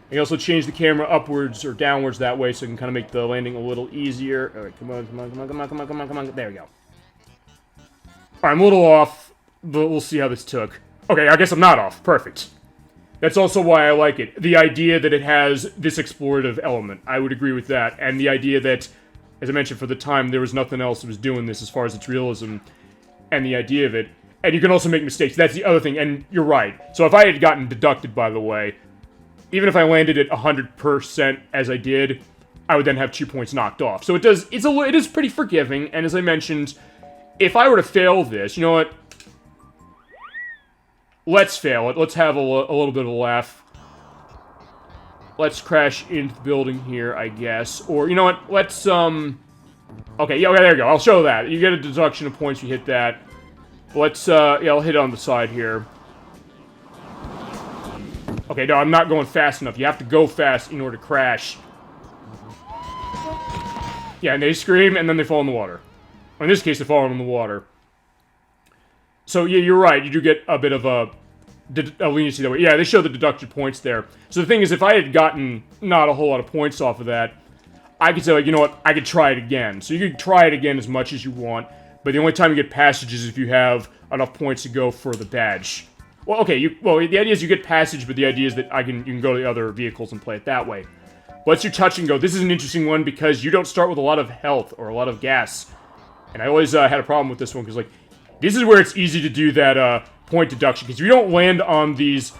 S1: I can also change the camera upwards or downwards that way, so I can kind of make the landing a little easier. Alright, come on, come on, come on, come on, come on, come on, come on. There we go. Alright, I'm a little off, but we'll see how this took. Okay, I guess I'm not off. Perfect. That's also why I like it. The idea that it has this explorative element. I would agree with that. And the idea that, as I mentioned, for the time, there was nothing else that was doing this as far as its realism and the idea of it. And you can also make mistakes. That's the other thing, and you're right. So if I had gotten deducted, by the way, even if I landed at 100% as I did, I would then have 2 points knocked off. So it is pretty forgiving, and as I mentioned, if I were to fail this, you know what? Let's fail it. Let's have a little bit of a laugh. Let's crash into the building here, I guess. Or, you know what? Let's, okay, yeah, there you go. I'll show that. You get a deduction of points if you hit that. Let's, yeah, I'll hit it on the side here. Okay, no, I'm not going fast enough. You have to go fast in order to crash. Yeah, and they scream, and then they fall in the water. Or in this case, they fall in the water. So, yeah, you're right. You do get a bit of a leniency that way. Yeah, they show the deducted points there. So the thing is, if I had gotten not a whole lot of points off of that, I could say, like, you know what, I could try it again. So you could try it again as much as you want, but the only time you get passage is if you have enough points to go for the badge. Well, okay, well, the idea is you get passage, but the idea is that you can go to the other vehicles and play it that way. Let's do Touch and Go. This is an interesting one because you don't start with a lot of health or a lot of gas. And I always had a problem with this one because, like, this is where it's easy to do that point deduction. Because if you don't land on these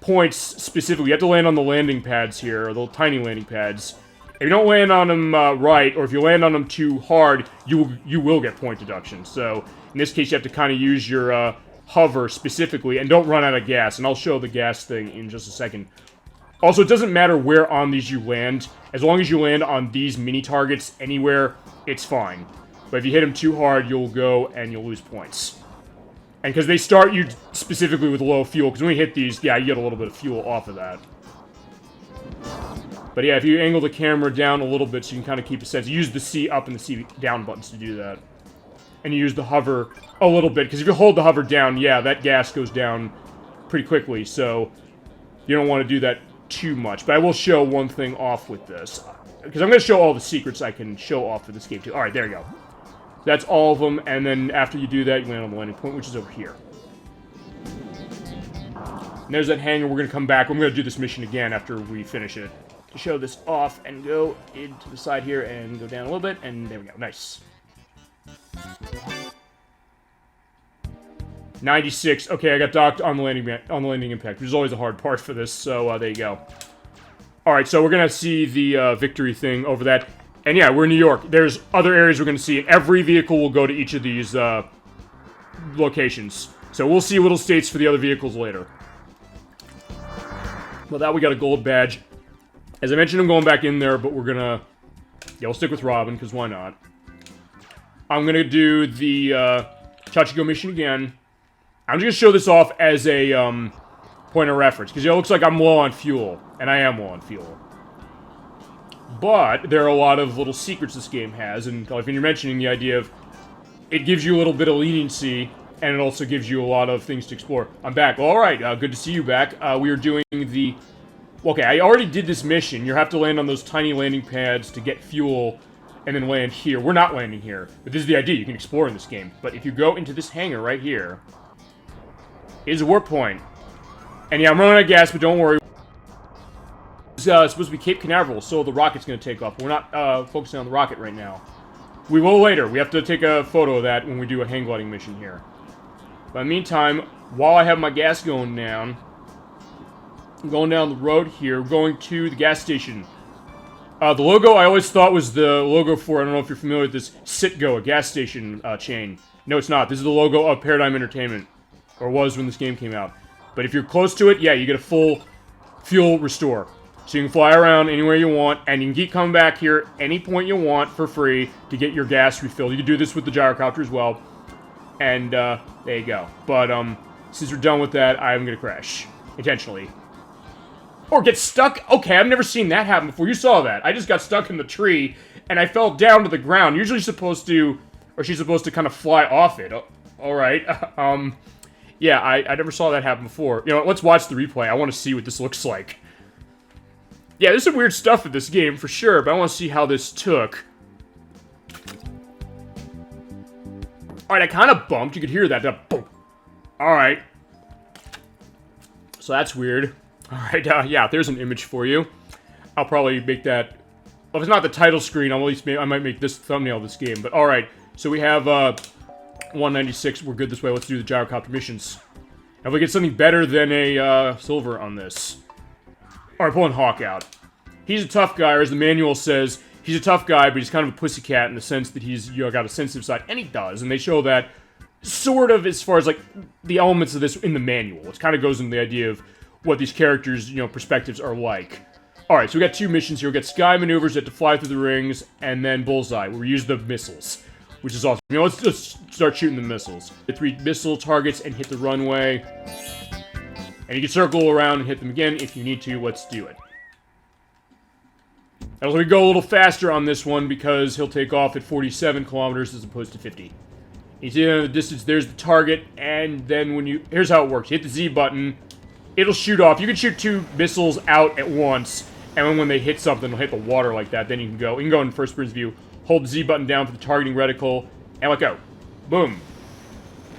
S1: points specifically, you have to land on the landing pads here, or the little tiny landing pads. If you don't land on them right, or if you land on them too hard, you will get point deduction. So, in this case, you have to kind of use your hover specifically, and don't run out of gas, and I'll show the gas thing in just a second. Also, it doesn't matter where on these you land. As long as you land on these mini targets anywhere, it's fine. But if you hit them too hard, you'll go and you'll lose points. And because they start you specifically with low fuel, because when you hit these, yeah, you get a little bit of fuel off of that. But yeah, if you angle the camera down a little bit so you can kind of keep a sense, use the C up and the C down buttons to do that. And you use the hover a little bit, because if you hold the hover down, yeah, that gas goes down pretty quickly, so you don't want to do that too much. But I will show one thing off with this, because I'm going to show all the secrets I can show off for this game too. Alright, there you go. That's all of them, and then after you do that, you land on the landing point, which is over here. And there's that hangar. We're going to come back. We're going to do this mission again after we finish it. To show this off and go into the side here and go down a little bit, and there we go. Nice. 96. Okay, I got docked on the landing impact, which is always a hard part for this, so there you go. Alright, so we're going to see the victory thing over that. And yeah, we're in New York. There's other areas we're going to see, and every vehicle will go to each of these locations. So we'll see little states for the other vehicles later. Well, that we got a gold badge. As I mentioned, I'm going back in there, but we're going to... Yeah, we'll stick with Robin, because why not? I'm going to do the Chachiko mission again. I'm just going to show this off as a point of reference, because it looks like I'm low on fuel, and I am low on fuel. But there are a lot of little secrets this game has, and like when you're mentioning the idea of it gives you a little bit of leniency, and it also gives you a lot of things to explore. I'm back. Alright, good to see you back. We are doing the... Okay, I already did this mission. You have to land on those tiny landing pads to get fuel, and then land here. We're not landing here, but this is the idea. You can explore in this game. But if you go into this hangar right here, is a warp point. And yeah, I'm running out of gas, but don't worry. It's supposed to be Cape Canaveral, so the rocket's going to take off. We're not focusing on the rocket right now. We will later. We have to take a photo of that when we do a hang gliding mission here. But in the meantime, while I have my gas going down, I'm going down the road here, going to the gas station. The logo I always thought was the logo for, I don't know if you're familiar with this, Citgo, a gas station chain. No, it's not. This is the logo of Paradigm Entertainment. Or was when this game came out. But if you're close to it, yeah, you get a full fuel restore. So you can fly around anywhere you want, and you can keep coming back here any point you want for free to get your gas refilled. You can do this with the gyrocopter as well. And, there you go. But, since we're done with that, I'm gonna crash. Intentionally. Or get stuck? Okay, I've never seen that happen before. You saw that. I just got stuck in the tree, and I fell down to the ground. Usually supposed to... Or she's supposed to kind of fly off it. Oh, alright. Yeah, I never saw that happen before. You know, let's watch the replay. I want to see what this looks like. Yeah, there's some weird stuff in this game, for sure, but I want to see how this took. Alright, I kind of bumped. You could hear that. Boom. Alright. So that's weird. Alright, yeah, there's an image for you. I'll probably make that... Well, if it's not the title screen, I'll at least I might make this thumbnail of this game. But alright, so we have 196. We're good this way. Let's do the gyrocopter missions. And if we get something better than a silver on this. Alright, pulling Hawk out. He's a tough guy, or as the manual says, he's a tough guy, but he's kind of a pussycat in the sense that he's, you know, got a sensitive side. And he does, and they show that sort of as far as, like, the elements of this in the manual. It kind of goes into the idea of what these characters, you know, perspectives are like. Alright, so we got two missions here. We got Sky Maneuvers that to fly through the rings, and then Bullseye, where we use the missiles, which is awesome. You know, let's just start shooting the missiles. The 3 missile targets and hit the runway. And you can circle around and hit them again if you need to. Let's do it. And we go a little faster on this one because he'll take off at 47 kilometers as opposed to 50. You see the distance, there's the target, and then when you... Here's how it works. You hit the Z button, it'll shoot off. You can shoot 2 missiles out at once, and then when they hit something, they'll hit the water like that. Then you can go. You can go in first person view, hold the Z button down for the targeting reticle, and let go. Boom.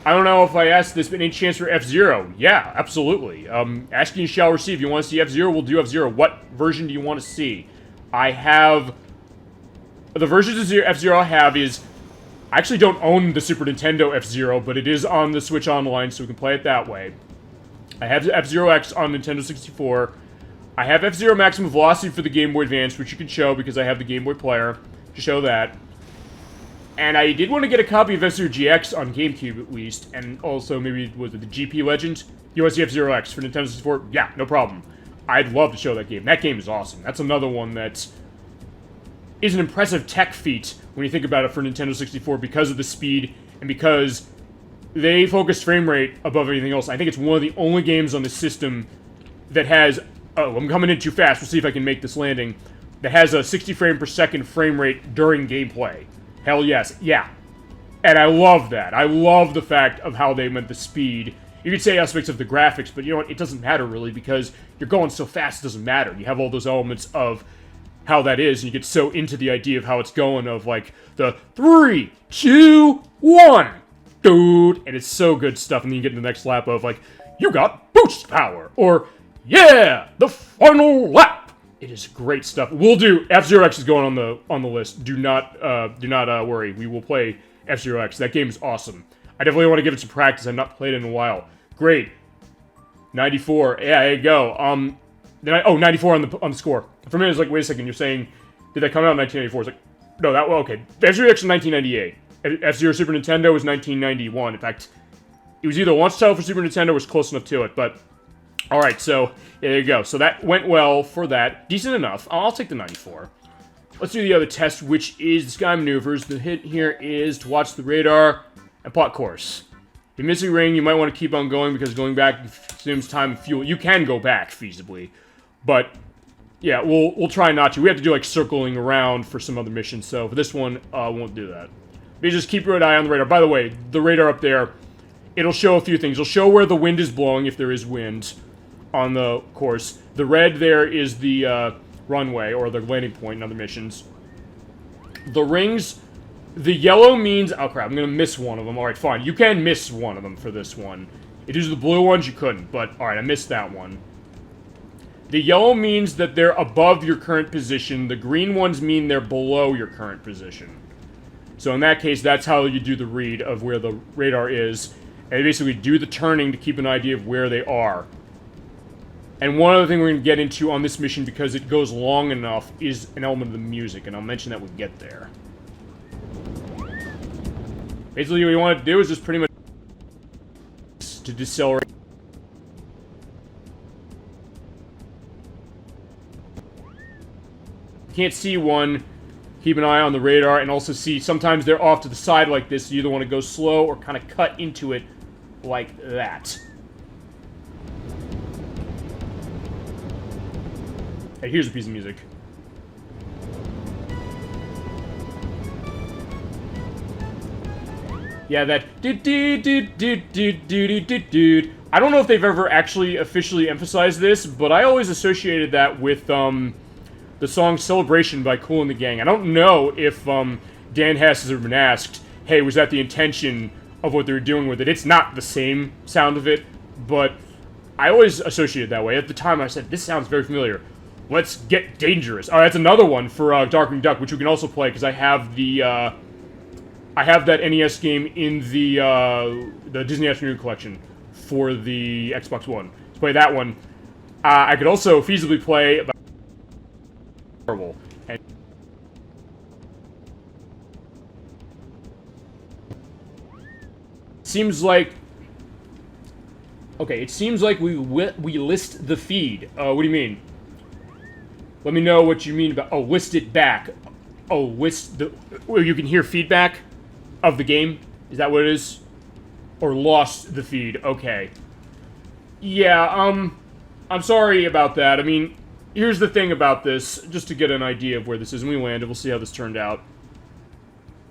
S1: I don't know if I asked this, but any chance for F-Zero? Yeah, absolutely. Asking you shall receive. You want to see F-Zero? We'll do F-Zero. What version do you want to see? I have... The versions of F-Zero I have is... I actually don't own the Super Nintendo F-Zero, but it is on the Switch Online, so we can play it that way. I have F-Zero X on Nintendo 64. I have F-Zero Maximum Velocity for the Game Boy Advance, which you can show because I have the Game Boy Player to show that. And I did want to get a copy of F-Zero GX on GameCube, at least, and also maybe, was it the GP Legend? You want to see F-Zero X for Nintendo 64? Yeah, no problem. I'd love to show that game. That game is awesome. That's another one that is an impressive tech feat when you think about it for Nintendo 64 because of the speed and because they focus frame rate above everything else. I think it's one of the only games on the system that has... Oh, I'm coming in too fast. We'll see if I can make this landing. That has a 60 frame per second frame rate during gameplay. Hell yes. Yeah. And I love that. I love the fact of how they meant the speed. You could say aspects of the graphics, but you know what? It doesn't matter, really, because you're going so fast, it doesn't matter. You have all those elements of how that is, and you get so into the idea of how it's going, of, like, the 3, 2, 1, dude, and it's so good stuff, and then you get in the next lap of, like, you got boost power, or, yeah, the final lap. It is great stuff. We'll do, F-Zero X is going on the list. Do not worry. We will play F-Zero X. That game is awesome. I definitely want to give it some practice. I've not played it in a while. Great. 94. Yeah, there you go. 94 on the score. For a minute, I was like, wait a second, you're saying, did that come out in 1994? It's like, no, okay. F-Zero X in 1998. F-Zero Super Nintendo was 1991. In fact, it was either a launch title for Super Nintendo or was close enough to it, but... Alright, so, yeah, there you go. So that went well for that. Decent enough. I'll take the 94. Let's do the other test, which is the Sky Maneuvers. The hint here is to watch the radar and plot course. If you miss a ring, you might want to keep on going because going back consumes time and fuel. You can go back, feasibly. But, yeah, we'll try not to. We have to do, like, circling around for some other missions, so for this one, won't do that. But just keep your eye on the radar. By the way, the radar up there, it'll show a few things. It'll show where the wind is blowing, if there is wind on the course. The red there is the runway, or the landing point in other missions. The rings, the yellow means... Oh, crap, I'm going to miss one of them. Alright, fine. You can miss one of them for this one. If these are the blue ones, you couldn't, but alright, I missed that one. The yellow means that they're above your current position. The green ones mean they're below your current position. So in that case, that's how you do the read of where the radar is. And you basically do the turning to keep an idea of where they are. And one other thing we're going to get into on this mission, because it goes long enough, is an element of the music, and I'll mention that when we get there. Basically, what you want to do is just pretty much to decelerate. You can't see one, keep an eye on the radar, and also see sometimes they're off to the side like this, so you either want to go slow or kind of cut into it like that. Hey, here's a piece of music. Yeah, that do-do-do-do-do-do-do-do. I don't know if they've ever actually officially emphasized this, but I always associated that with the song Celebration by Kool and the Gang. I don't know if Dan Hess has ever been asked, hey, was that the intention of what they were doing with it? It's not the same sound of it, but I always associated it that way. At the time, I said, this sounds very familiar. Let's get dangerous. Alright, that's another one for Darkwing Duck, which we can also play, because I have the, I have that NES game in the Disney Afternoon Collection for the Xbox One. Let's play that one. I could also feasibly play... Horrible. And seems like... Okay, it seems like we list the feed. What do you mean? Let me know what you mean about... Oh, list it back. Oh, list the... Well, you can hear feedback of the game? Is that what it is? Or lost the feed. Okay. Yeah, I'm sorry about that. I mean, here's the thing about this, just to get an idea of where this is. And we landed. We'll see how this turned out.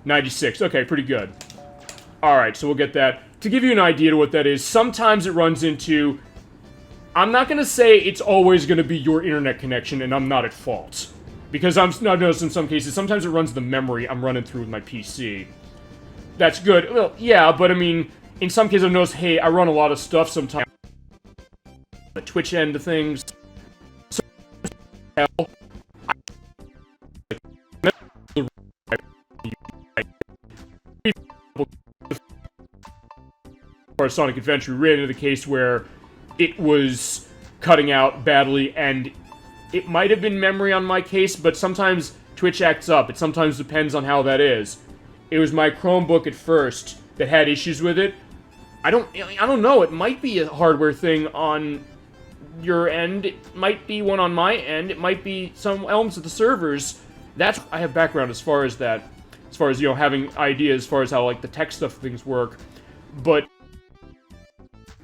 S1: 96. Okay, pretty good. Alright, so we'll get that. To give you an idea to what that is, sometimes it runs into... I'm not going to say it's always going to be your internet connection and I'm not at fault. Because I've noticed in some cases, sometimes it runs the memory I'm running through with my PC. That's good. Well, yeah, but I mean, in some cases I've noticed, hey, I run a lot of stuff sometimes. The Twitch end of things. So, or Sonic Adventure, we ran into the case where it was cutting out badly, and it might have been memory on my case, but sometimes Twitch acts up. It sometimes depends on how that is. it was my Chromebook at first that had issues with it. I don't know. It might be a hardware thing on your end. It might be one on my end. It might be some elements of the servers. I have background as far as that. As far as, having ideas as far as how, like, the tech stuff things work. But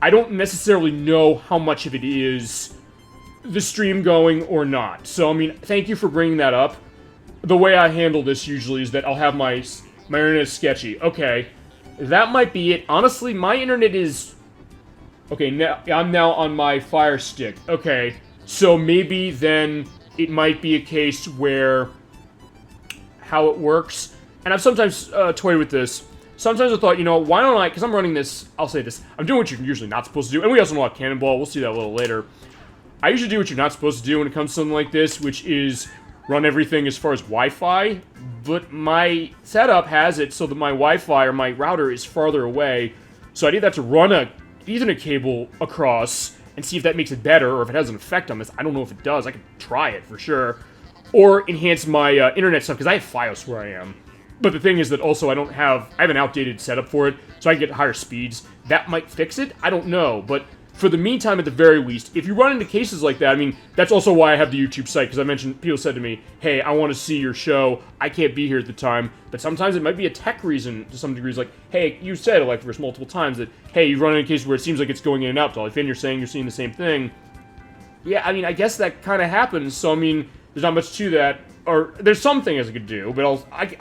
S1: I don't necessarily know how much of it is the stream going or not. So, I mean, thank you for bringing that up. The way I handle this usually is that I'll have my internet is sketchy. Okay, that might be it. Honestly, my internet is... Okay, now I'm now on my Fire Stick. Okay, so maybe then it might be a case where how it works. And I've sometimes toyed with this. Sometimes I thought, why don't I... Because I'm running this... I'll say this. I'm doing what you're usually not supposed to do. And we also know about Cannonball. We'll see that a little later. I usually do what you're not supposed to do when it comes to something like this, which is run everything as far as Wi-Fi. But my setup has it so that my Wi-Fi or my router is farther away. So I need that to run a Ethernet cable across and see if that makes it better or if it has an effect on this. I don't know if it does. I could try it for sure. Or enhance my internet stuff, because I have Fios where I am. But the thing is that also I have an outdated setup for it, so I can get higher speeds. That might fix it? I don't know, but for the meantime, at the very least, if you run into cases like that, I mean, that's also why I have the YouTube site, because I mentioned, people said to me, hey, I want to see your show, I can't be here at the time, but sometimes it might be a tech reason, to some degrees, like, hey, you said, Electriverse, multiple times, that, hey, you run into cases where it seems like it's going in and out, Dollyfin, you're saying you're seeing the same thing. Yeah, I mean, I guess that kind of happens, so, I mean, there's not much to that. Or, there's some things I could do, but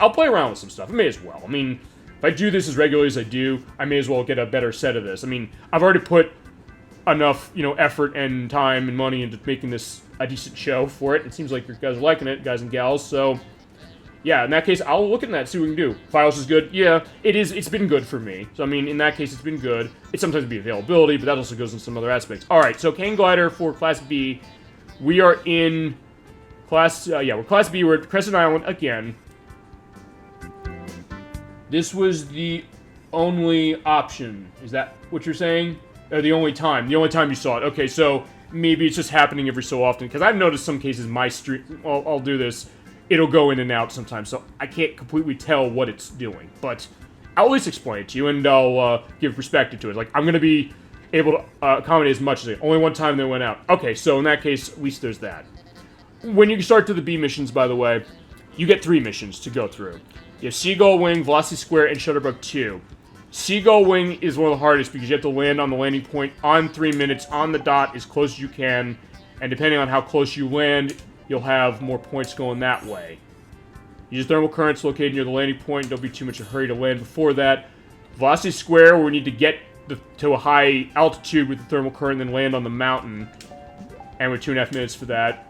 S1: I'll play around with some stuff. I may as well. I mean, if I do this as regularly as I do, I may as well get a better set of this. I mean, I've already put enough, effort and time and money into making this a decent show for it. It seems like you guys are liking it, guys and gals, so... Yeah, in that case, I'll look at that, see what we can do. Files is good? Yeah, it is. It's been good for me. So, I mean, in that case, it's been good. It sometimes be availability, but that also goes in some other aspects. Alright, so Cane Glider for Class B. We are in... we're Class B, we're at Crescent Island again. This was the only option. Is that what you're saying? Or the only time you saw it. Okay, so maybe it's just happening every so often, because I've noticed some cases my stream, I'll do this, it'll go in and out sometimes, so I can't completely tell what it's doing, but I'll at least explain it to you, and I'll give perspective to it. Like, I'm going to be able to accommodate as much as it. Only one time they went out. Okay, so in that case, at least there's that. When you start to the B missions, by the way, you get 3 missions to go through. You have Seagull Wing, Velocity Square, and Shutterbug 2. Seagull Wing is one of the hardest because you have to land on the landing point on 3 minutes, on the dot, as close as you can, and depending on how close you land, you'll have more points going that way. Use thermal currents located near the landing point. Don't be too much in a hurry to land before that. Velocity Square, where we need to get to a high altitude with the thermal current and then land on the mountain. And we're 2.5 minutes for that.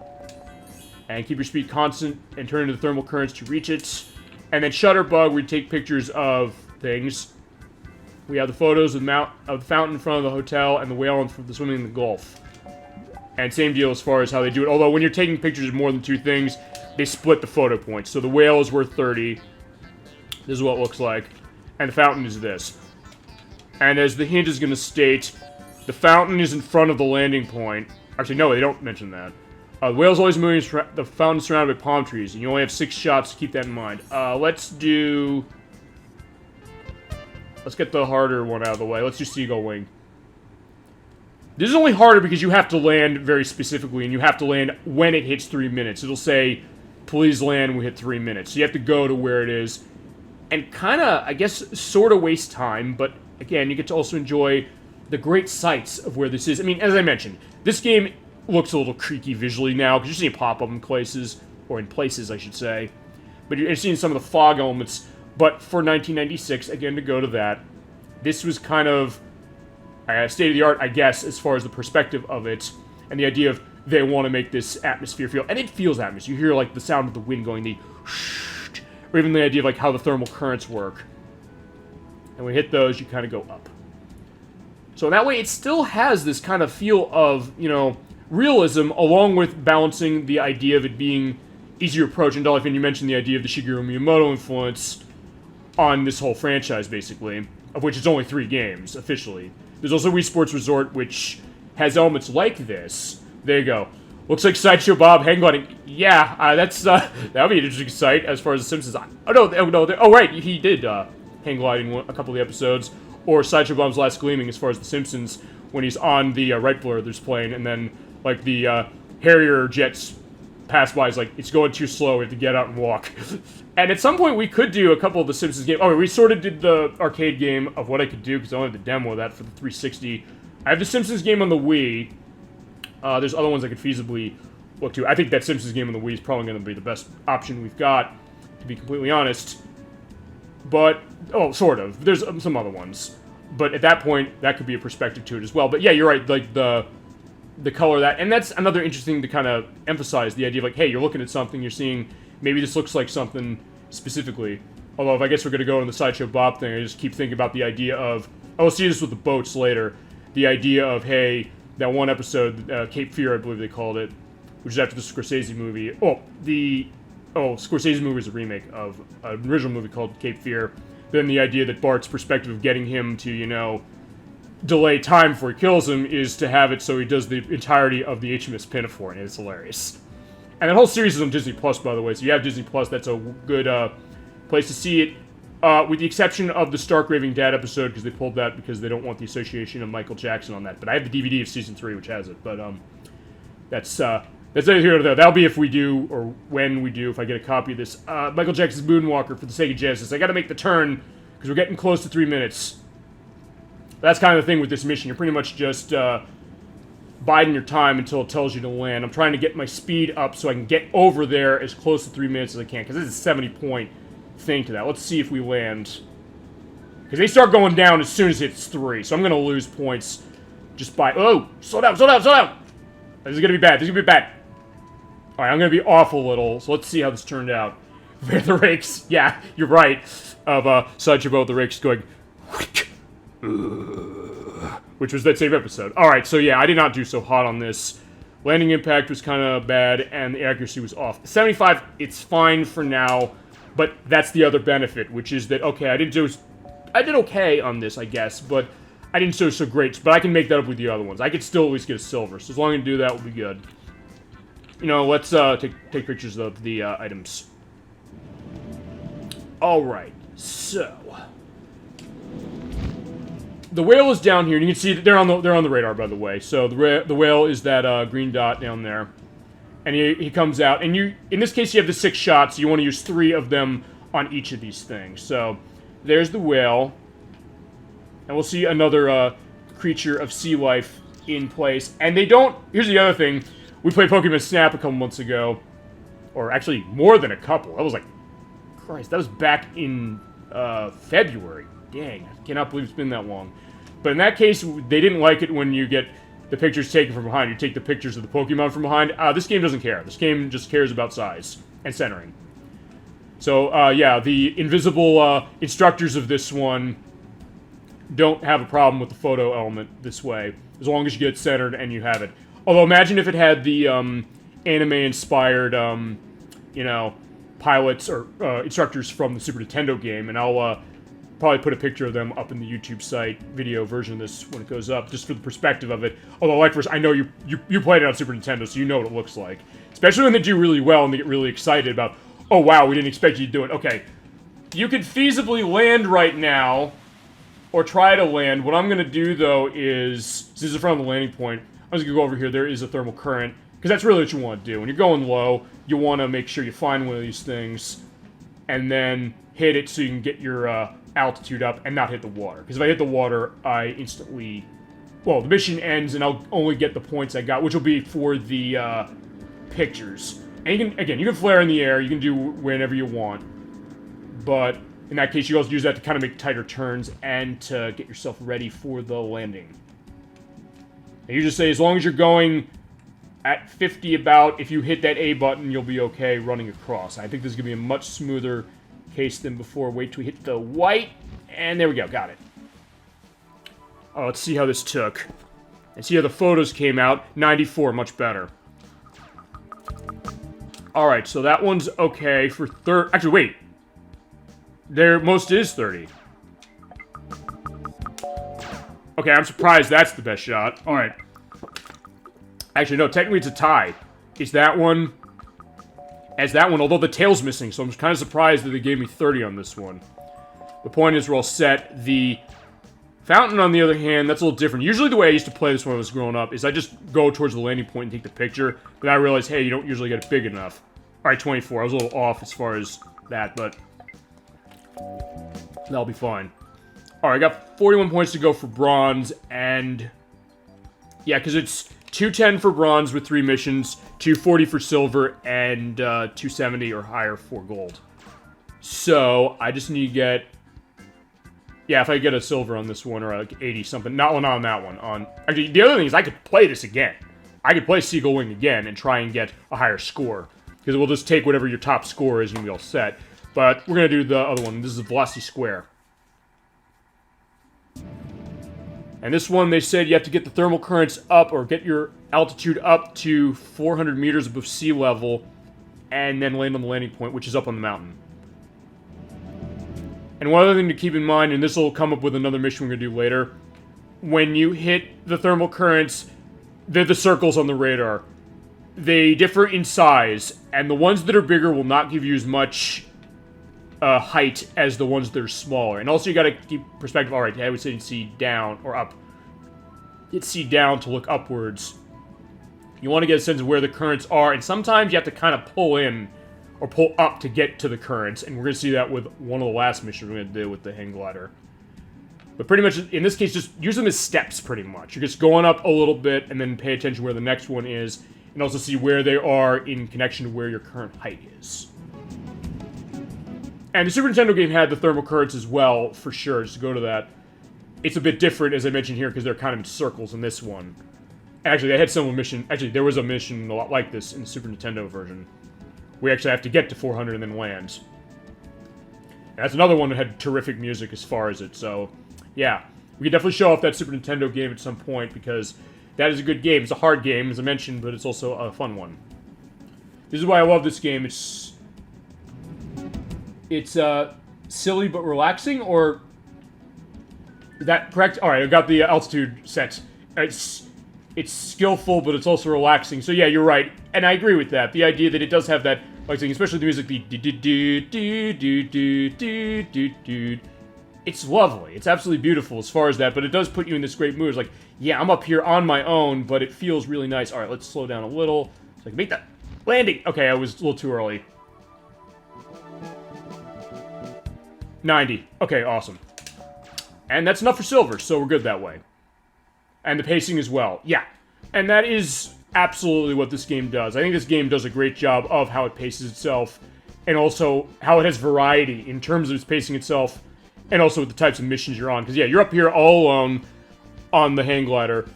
S1: And keep your speed constant and turn into the thermal currents to reach it. And then Shutterbug, we take pictures of things. We have the photos of the fountain in front of the hotel and the whale and the swimming in the Gulf. And same deal as far as how they do it. Although when you're taking pictures of more than 2 things, they split the photo points. So the whale is worth 30. This is what it looks like. And the fountain is this. And as the hint is going to state, the fountain is in front of the landing point. Actually, no, they don't mention that. The whale's always moving, the fountain's surrounded by palm trees, and you only have 6 shots, keep that in mind. Let's get the harder one out of the way. Let's do Seagull Wing. This is only harder because you have to land very specifically, and you have to land when it hits 3 minutes. It'll say, please land when we hit 3 minutes. So you have to go to where it is. And kinda, I guess, sorta waste time, but again, you get to also enjoy the great sights of where this is. I mean, as I mentioned, this game looks a little creaky visually now, because you're seeing pop-up in places, or in places, I should say. But you're seeing some of the fog elements. But for 1996, again, to go to that, this was kind of state-of-the-art, I guess, as far as the perspective of it, and the idea of they want to make this atmosphere feel, and it feels atmosphere. You hear, like, the sound of the wind going, the or even the idea of, like, how the thermal currents work. And when you hit those, you kind of go up. So that way, it still has this kind of feel of, realism, along with balancing the idea of it being easier approach. And Dollyfin, you mentioned the idea of the Shigeru Miyamoto influence on this whole franchise, basically, of which it's only 3 games, officially. There's also Wii Sports Resort, which has elements like this. There you go. Looks like Sideshow Bob hang gliding. Yeah, that's that would be an interesting sight as far as The Simpsons. Oh no, oh right, he did hang gliding a couple of the episodes, or Sideshow Bob's Last Gleaming as far as The Simpsons when he's on the Wright brothers plane, and then like the Harrier jets pass by. It's like it's going too slow. We have to get out and walk. And at some point we could do a couple of The Simpsons games. Oh, we sort of did the arcade game of what I could do because I only have the demo of that for the 360. I have the Simpsons game on the Wii. There's other ones I could feasibly look to. I think that Simpsons game on the Wii is probably going to be the best option we've got, to be completely honest. But, oh, sort of. There's some other ones. But at that point, that could be a perspective to it as well. But yeah, you're right, like the color of that. And that's another interesting to kind of emphasize, the idea of like, hey, you're looking at something, you're seeing, maybe this looks like something specifically. Although, if I guess we're going to go on the Sideshow Bob thing, I just keep thinking about the idea of, oh, we'll see this with the boats later, the idea of, hey, that one episode, Cape Fear, I believe they called it, which is after the Scorsese movie. Scorsese movie is a remake of an original movie called Cape Fear. Then the idea that Bart's perspective of getting him to, you know, delay time before he kills him is to have it so he does the entirety of the HMS Pinafore, and it's hilarious. And that whole series is on Disney Plus, by the way, so you have Disney Plus, that's a good place to see it. With the exception of the Stark Raving Dad episode, because they pulled that because they don't want the association of Michael Jackson on that. But I have the DVD of Season 3, which has it. But that's neither here nor there. That'll be if we do, or when we do, if I get a copy of this. Michael Jackson's Moonwalker for the Sega Genesis. I gotta make the turn, because we're getting close to 3 minutes. That's kind of the thing with this mission. You're pretty much just biding your time until it tells you to land. I'm trying to get my speed up so I can get over there as close to 3 minutes as I can, because this is a 70-point thing to that. Let's see if we land. Because they start going down as soon as it's 3, so I'm going to lose points just by... Oh! Slow down, slow down, slow down! This is going to be bad, this is going to be bad. Alright, I'm going to be off a little, so let's see how this turned out. The rakes, yeah, you're right, of Sideshow Bob the rakes going... Which was that same episode. Alright, so yeah, I did not do so hot on this. Landing impact was kind of bad, and the accuracy was off. 75, it's fine for now. But that's the other benefit, which is that, okay, I did okay on this, I guess, but I didn't do so great. But I can make that up with the other ones. I could still at least get a silver, so as long as I do that, we'll be good. You know, let's take pictures of the items. Alright, so... The whale is down here, and you can see that they're on the radar, by the way. So the whale is that green dot down there. And he comes out, and in this case, you have the 6 shots, so you want to use 3 of them on each of these things. So, there's the whale. And we'll see another creature of sea life in place. And they don't... Here's the other thing. We played Pokemon Snap a couple months ago. Or actually, more than a couple. That was like... Christ, that was back in February. Dang, I cannot believe it's been that long. But in that case, they didn't like it when you get... the pictures taken from behind. You take the pictures of the Pokemon from behind. This game doesn't care. This game just cares about size and centering. So, yeah, the invisible instructors of this one don't have a problem with the photo element this way, as long as you get it centered and you have it. Although, imagine if it had the anime-inspired, you know, pilots or instructors from the Super Nintendo game, and I'll probably put a picture of them up in the YouTube site, video version of this when it goes up, just for the perspective of it. Although, like, I know you played it on Super Nintendo, so you know what it looks like. Especially when they do really well and they get really excited about, oh wow, we didn't expect you to do it. Okay, you could feasibly land right now, or try to land. What I'm going to do, though, is, since it's in front of the landing point, I'm just going to go over here. There is a thermal current, because that's really what you want to do. When you're going low, you want to make sure you find one of these things, and then hit it so you can get your altitude up and not hit the water. Because if I hit the water, I instantly... Well, the mission ends, and I'll only get the points I got, which will be for the pictures. And you can, again, you can flare in the air, you can do whenever you want. But in that case, you also use that to kind of make tighter turns and to get yourself ready for the landing. And you just say, as long as you're going at 50 about, if you hit that A button, you'll be okay running across. I think this is going to be a much smoother case than before. Wait till we hit the white, and there we go, got it. Oh, let's see how this took. And see how the photos came out. 94, much better. Alright, so that one's okay for actually, wait. Their most is 30. Okay, I'm surprised that's the best shot. Alright. Actually, no, technically it's a tie. is that one. As that one, although the tail's missing, so I'm kind of surprised that they gave me 30 on this one. The point is we're all set. The fountain, on the other hand, that's a little different. Usually the way I used to play this when I was growing up is I just go towards the landing point and take the picture, but I realized, hey, you don't usually get it big enough. Alright, 24. I was a little off as far as that, but that'll be fine. Alright, I got 41 points to go for bronze, and yeah, because it's 210 for bronze with 3 missions, 240 for silver, and 270 or higher for gold. So, I just need to get... Yeah, if I get a silver on this one, or like 80 something. Not on that one. Actually, the other thing is I could play this again. I could play Seagull Wing again and try and get a higher score. Because we'll just take whatever your top score is and we'll be all set. But we're going to do the other one. This is the Velocity Square. And this one, they said you have to get the thermal currents up, or get your altitude up to 400 meters above sea level, and then land on the landing point, which is up on the mountain. And one other thing to keep in mind, and this will come up with another mission we're going to do later, when you hit the thermal currents, they're the circles on the radar. They differ in size, and the ones that are bigger will not give you as much height as the ones that are smaller. And also you gotta keep perspective. Alright, I would say C down, or up. Hit C down to look upwards. You want to get a sense of where the currents are, and sometimes you have to kind of pull in, or pull up to get to the currents, and we're going to see that with one of the last missions we're going to do with the hang glider. But pretty much, in this case, just use them as steps, pretty much. You're just going up a little bit, and then pay attention where the next one is, and also see where they are in connection to where your current height is. And the Super Nintendo game had the thermal currents as well, for sure, just to go to that. It's a bit different, as I mentioned here, because they're kind of in circles in this one. Actually, they had some mission... Actually, there was a mission a lot like this in the Super Nintendo version. We actually have to get to 400 and then land. And that's another one that had terrific music as far as it, so... Yeah, we could definitely show off that Super Nintendo game at some point, because that is a good game. It's a hard game, as I mentioned, but it's also a fun one. This is why I love this game. It's silly but relaxing, or... Is that correct? Alright, I got the altitude set. It's skillful, but it's also relaxing. So yeah, you're right. And I agree with that. The idea that it does have that, like saying, especially the music, the it's lovely. It's absolutely beautiful as far as that, but it does put you in this great mood. It's like, yeah, I'm up here on my own, but it feels really nice. Alright, let's slow down a little so I can make that landing. Okay, I was a little too early. 90. Okay, awesome. And that's enough for silver, so we're good that way. And the pacing as well. Yeah. And that is absolutely what this game does. I think this game does a great job of how it paces itself, and also how it has variety in terms of its pacing itself, and also with the types of missions you're on. Because, yeah, you're up here all alone on the hang glider,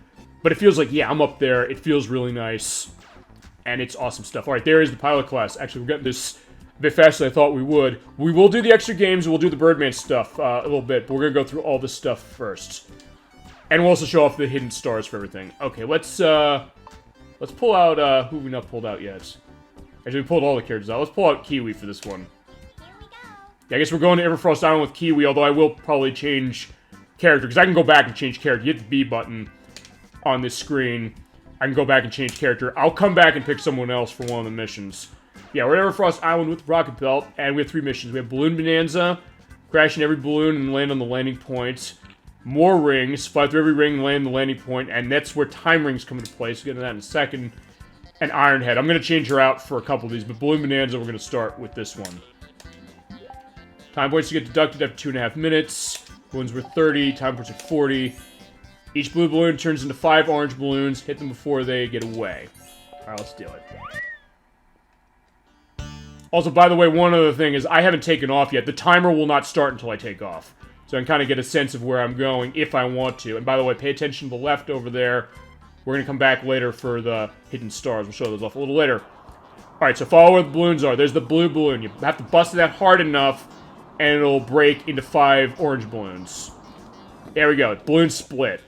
S1: but it feels like, yeah, I'm up there. It feels really nice, and it's awesome stuff. Alright, there is the pilot class. Actually, we're getting this a bit faster than I thought we would. We will do the extra games, and we'll do the Birdman stuff a little bit, but we're going to go through all this stuff first. And we'll also show off the hidden stars for everything. Okay, let's pull out, who have we not pulled out yet? Actually, we pulled all the characters out. Let's pull out Kiwi for this one. Yeah, I guess we're going to Everfrost Island with Kiwi, although I will probably change character, because I can go back and change character. You hit the B button on this screen. I can go back and change character. I'll come back and pick someone else for one of the missions. Yeah, we're at Everfrost Island with Rocket Belt, and we have 3 missions. We have Balloon Bonanza, crash in every balloon and land on the landing point. More rings, fly through every ring and land on the landing point, and that's where time rings come into play, so we'll get into that in a second. And Ironhead. I'm going to change her out for a couple of these, but Balloon Bonanza, we're going to start with this one. Time points to get deducted after 2.5 minutes. Balloons were 30, time points are 40. Each blue balloon turns into 5 orange balloons. Hit them before they get away. Alright, let's do it. Also, by the way, one other thing is I haven't taken off yet. The timer will not start until I take off. So I can kind of get a sense of where I'm going if I want to. And by the way, pay attention to the left over there. We're going to come back later for the hidden stars. We'll show those off a little later. Alright, so follow where the balloons are. There's the blue balloon. You have to bust that hard enough, and it'll break into 5 orange balloons. There we go. Balloons split.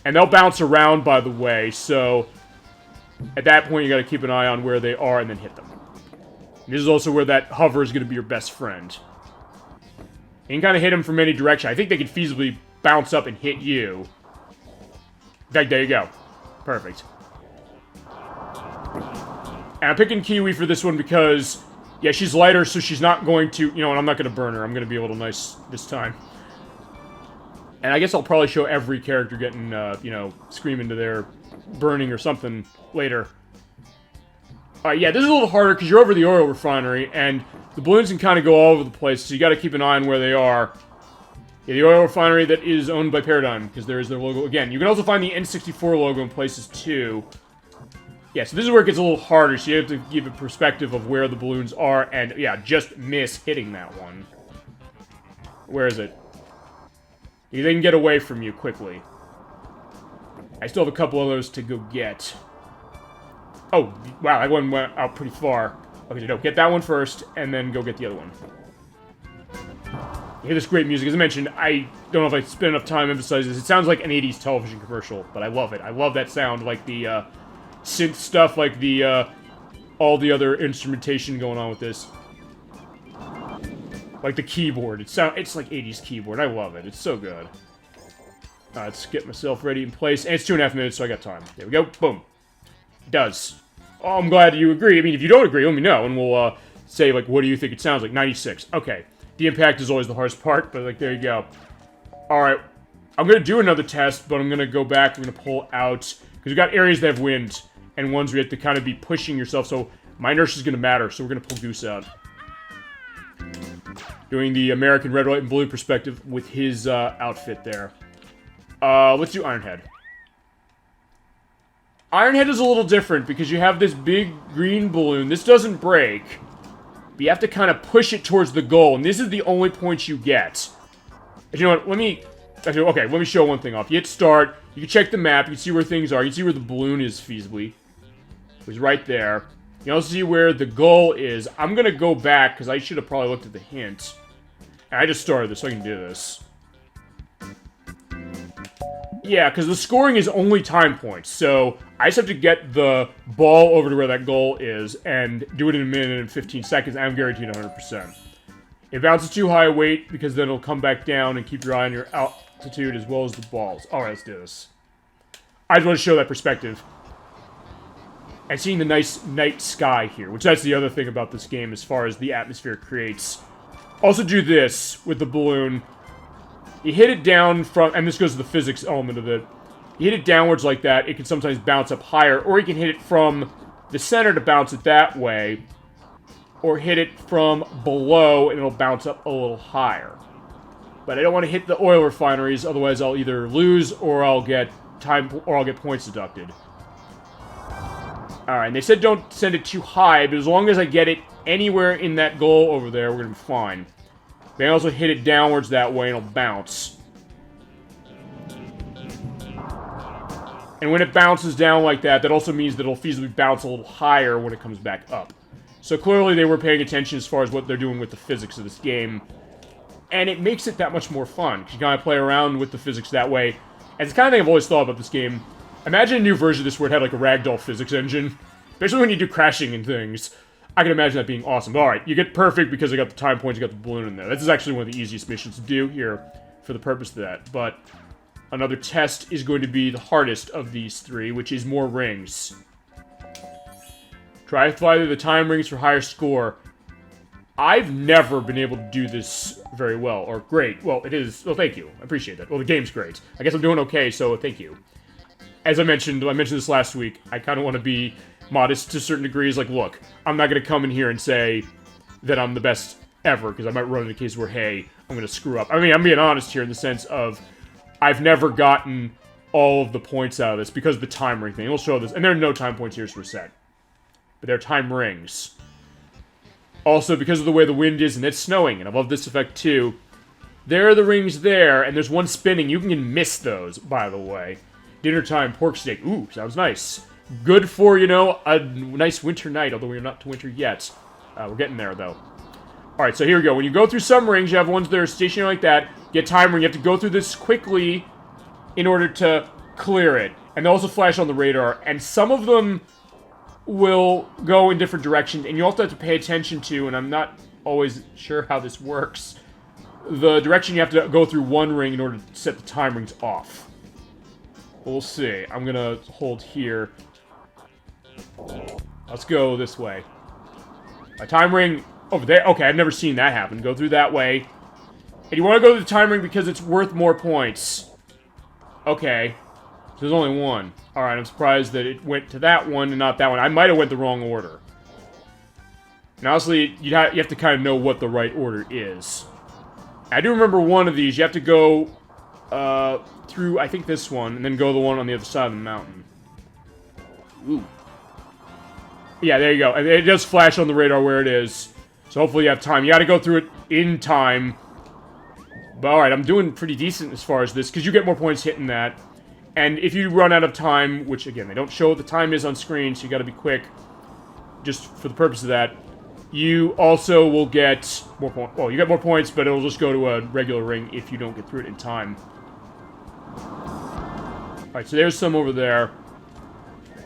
S1: And they'll bounce around, by the way, so at that point you got to keep an eye on where they are and then hit them. And this is also where that hover is going to be your best friend. You can kind of hit them from any direction. I think they could feasibly bounce up and hit you. In fact, there you go. Perfect. And I'm picking Kiwi for this one because, yeah, she's lighter, so she's not going to, you know, and I'm not going to burn her. I'm going to be a little nice this time. And I guess I'll probably show every character getting, you know, screaming to their burning or something later. Alright, yeah, this is a little harder because you're over the oil refinery, and the balloons can kind of go all over the place, so you got to keep an eye on where they are. Yeah, the oil refinery that is owned by Paradigm, because there is their logo again. You can also find the N64 logo in places too. Yeah, so this is where it gets a little harder, so you have to give a perspective of where the balloons are, and yeah, just miss hitting that one. Where is it? They can get away from you quickly. I still have a couple of those to go get. Oh, wow, that one went out pretty far. Okay, no, get that one first, and then go get the other one. You hear this great music. As I mentioned, I don't know if I spent enough time emphasizing this. It sounds like an 80s television commercial, but I love it. I love that sound, like the synth stuff, like the all the other instrumentation going on with this. Like the keyboard. It's like 80s keyboard. I love it. It's so good. Let's get myself ready in place. And it's 2.5 minutes, so I got time. There we go. Boom. It does. Oh, I'm glad you agree. I mean, if you don't agree, let me know, and we'll say, like, what do you think it sounds like? 96. Okay. The impact is always the hardest part, but, like, there you go. Alright. I'm going to do another test, but I'm going to go back. I'm going to pull out, because we've got areas that have wind, and ones where you have to kind of be pushing yourself, so my inertia is going to matter, so we're going to pull Goose out. Doing the American red, white, and blue perspective with his outfit there. Let's do Ironhead. Ironhead is a little different because you have this big green balloon. This doesn't break, but you have to kind of push it towards the goal, and this is the only point you get. And you know what? Let me show one thing off. You hit start. You can check the map. You can see where things are. You can see where the balloon is feasibly. It was right there. You can also see where the goal is. I'm gonna go back because I should have probably looked at the hint. And I just started this, so I can do this. Yeah, because the scoring is only time points, so I just have to get the ball over to where that goal is and do it in a minute and 15 seconds, and I'm guaranteed 100%. If it bounces too high, wait, because then it'll come back down and keep your eye on your altitude as well as the balls. Alright, let's do this. I just want to show that perspective. And seeing the nice night sky here, which that's the other thing about this game as far as the atmosphere it creates. Also do this with the balloon. You hit it down from, and this goes to the physics element of it. You hit it downwards like that, it can sometimes bounce up higher, or you can hit it from the center to bounce it that way, or hit it from below and it'll bounce up a little higher. But I don't want to hit the oil refineries, otherwise I'll either lose or I'll get points deducted. Alright, and they said don't send it too high, but as long as I get it anywhere in that goal over there, we're gonna be fine. They also hit it downwards that way and it'll bounce. And when it bounces down like that, that also means that it'll feasibly bounce a little higher when it comes back up. So clearly they were paying attention as far as what they're doing with the physics of this game. And it makes it that much more fun. You kind of play around with the physics that way. And it's the kind of thing I've always thought about this game. Imagine a new version of this where it had like a ragdoll physics engine. Especially when you do crashing and things. I can imagine that being awesome. But alright, you get perfect because I got the time points, you got the balloon in there. This is actually one of the easiest missions to do here for the purpose of that. But another test is going to be the hardest of these three, which is more rings. Try to fly through the time rings for higher score. I've never been able to do this very well, or great. Well, it is. Well, thank you. I appreciate that. Well, the game's great. I guess I'm doing okay, so thank you. As I mentioned this last week, I kind of want to be modest to certain degrees. Like, look, I'm not going to come in here and say that I'm the best ever, because I might run into a case where, hey, I'm going to screw up. I mean, I'm being honest here in the sense of I've never gotten all of the points out of this because of the time ring thing. We'll show this. And there are no time points here for set. But they're time rings. Also, because of the way the wind is, and it's snowing, and I love this effect too, there are the rings there, and there's one spinning. You can miss those, by the way. Dinner time pork steak. Ooh, sounds nice. Good for, you know, a nice winter night, although we're not to winter yet. We're getting there, though. Alright, so here we go. When you go through some rings, you have ones that are stationary like that. You get time ring. You have to go through this quickly in order to clear it. And they also flash on the radar. And some of them will go in different directions, and you also have to pay attention to, and I'm not always sure how this works, the direction you have to go through one ring in order to set the time rings off. We'll see. I'm gonna hold here. Let's go this way. A time ring over there. Okay, I've never seen that happen. Go through that way. And you want to go to the time ring because it's worth more points. Okay. So there's only one. Alright, I'm surprised that it went to that one and not that one. I might have went the wrong order. And honestly, you have to kind of know what the right order is. I do remember one of these. You have to go through, I think, this one, and then go the one on the other side of the mountain. Ooh. Yeah, there you go. And it does flash on the radar where it is. So hopefully you have time. You gotta go through it in time. But alright, I'm doing pretty decent as far as this, because you get more points hitting that. And if you run out of time, which, again, they don't show what the time is on screen, so you gotta be quick, just for the purpose of that, you also will get more points. Well, you get more points, but it'll just go to a regular ring if you don't get through it in time. Alright, so there's some over there.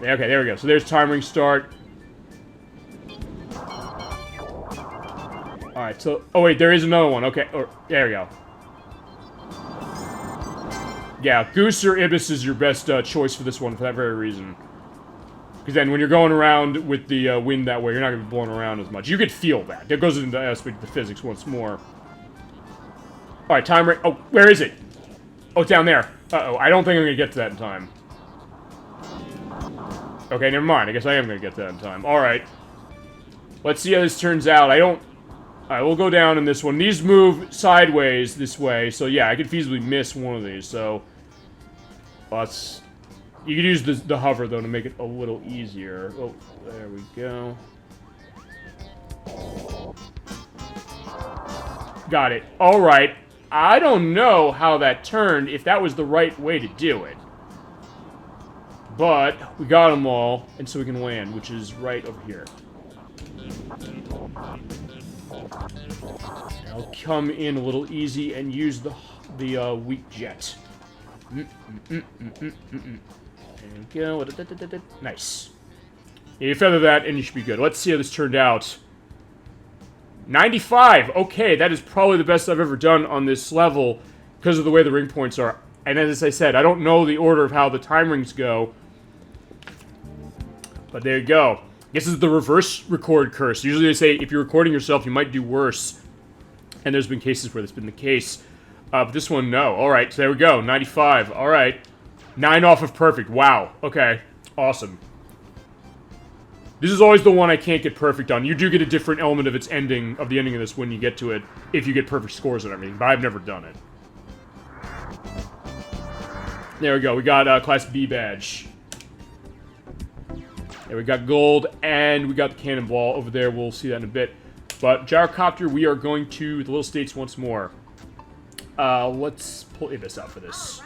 S1: Okay, there we go. So there's time ring start. Alright, so... Oh, wait, there is another one. Okay, there we go. Yeah, Goose or Ibis is your best choice for this one for that very reason. Because then when you're going around with the wind that way, you're not going to be blown around as much. You could feel that. That goes into the aspect of the physics once more. Alright, time ring... Oh, where is it? Oh, it's down there. Uh-oh, I don't think I'm going to get to that in time. Okay, never mind. I guess I am going to get to that in time. Alright. Let's see how this turns out. Alright, we'll go down in this one. These move sideways this way, so yeah, I could feasibly miss one of these, so... Let's... You could use the hover, though, to make it a little easier. Oh, there we go. Got it. Alright. I don't know how that turned, if that was the right way to do it. But, we got them all, and so we can land, which is right over here. I'll come in a little easy and use the weak jet. There we go. Nice. Yeah, you feather that, and you should be good. Let's see how this turned out. 95! Okay, that is probably the best I've ever done on this level because of the way the ring points are. And as I said, I don't know the order of how the time rings go. But there you go. This is the reverse record curse. Usually they say if you're recording yourself, you might do worse. And there's been cases where that's been the case. But this one, no. Alright, so there we go. 95. Alright. 9 off of perfect. Wow. Okay. Awesome. This is always the one I can't get perfect on. You do get a different element of the ending of this when you get to it, if you get perfect scores and everything, but I've never done it. There we go. We got Class B badge. There we got gold, and we got the cannonball over there. We'll see that in a bit. But gyrocopter, we are going to the little states once more. Let's pull Ibis out for this.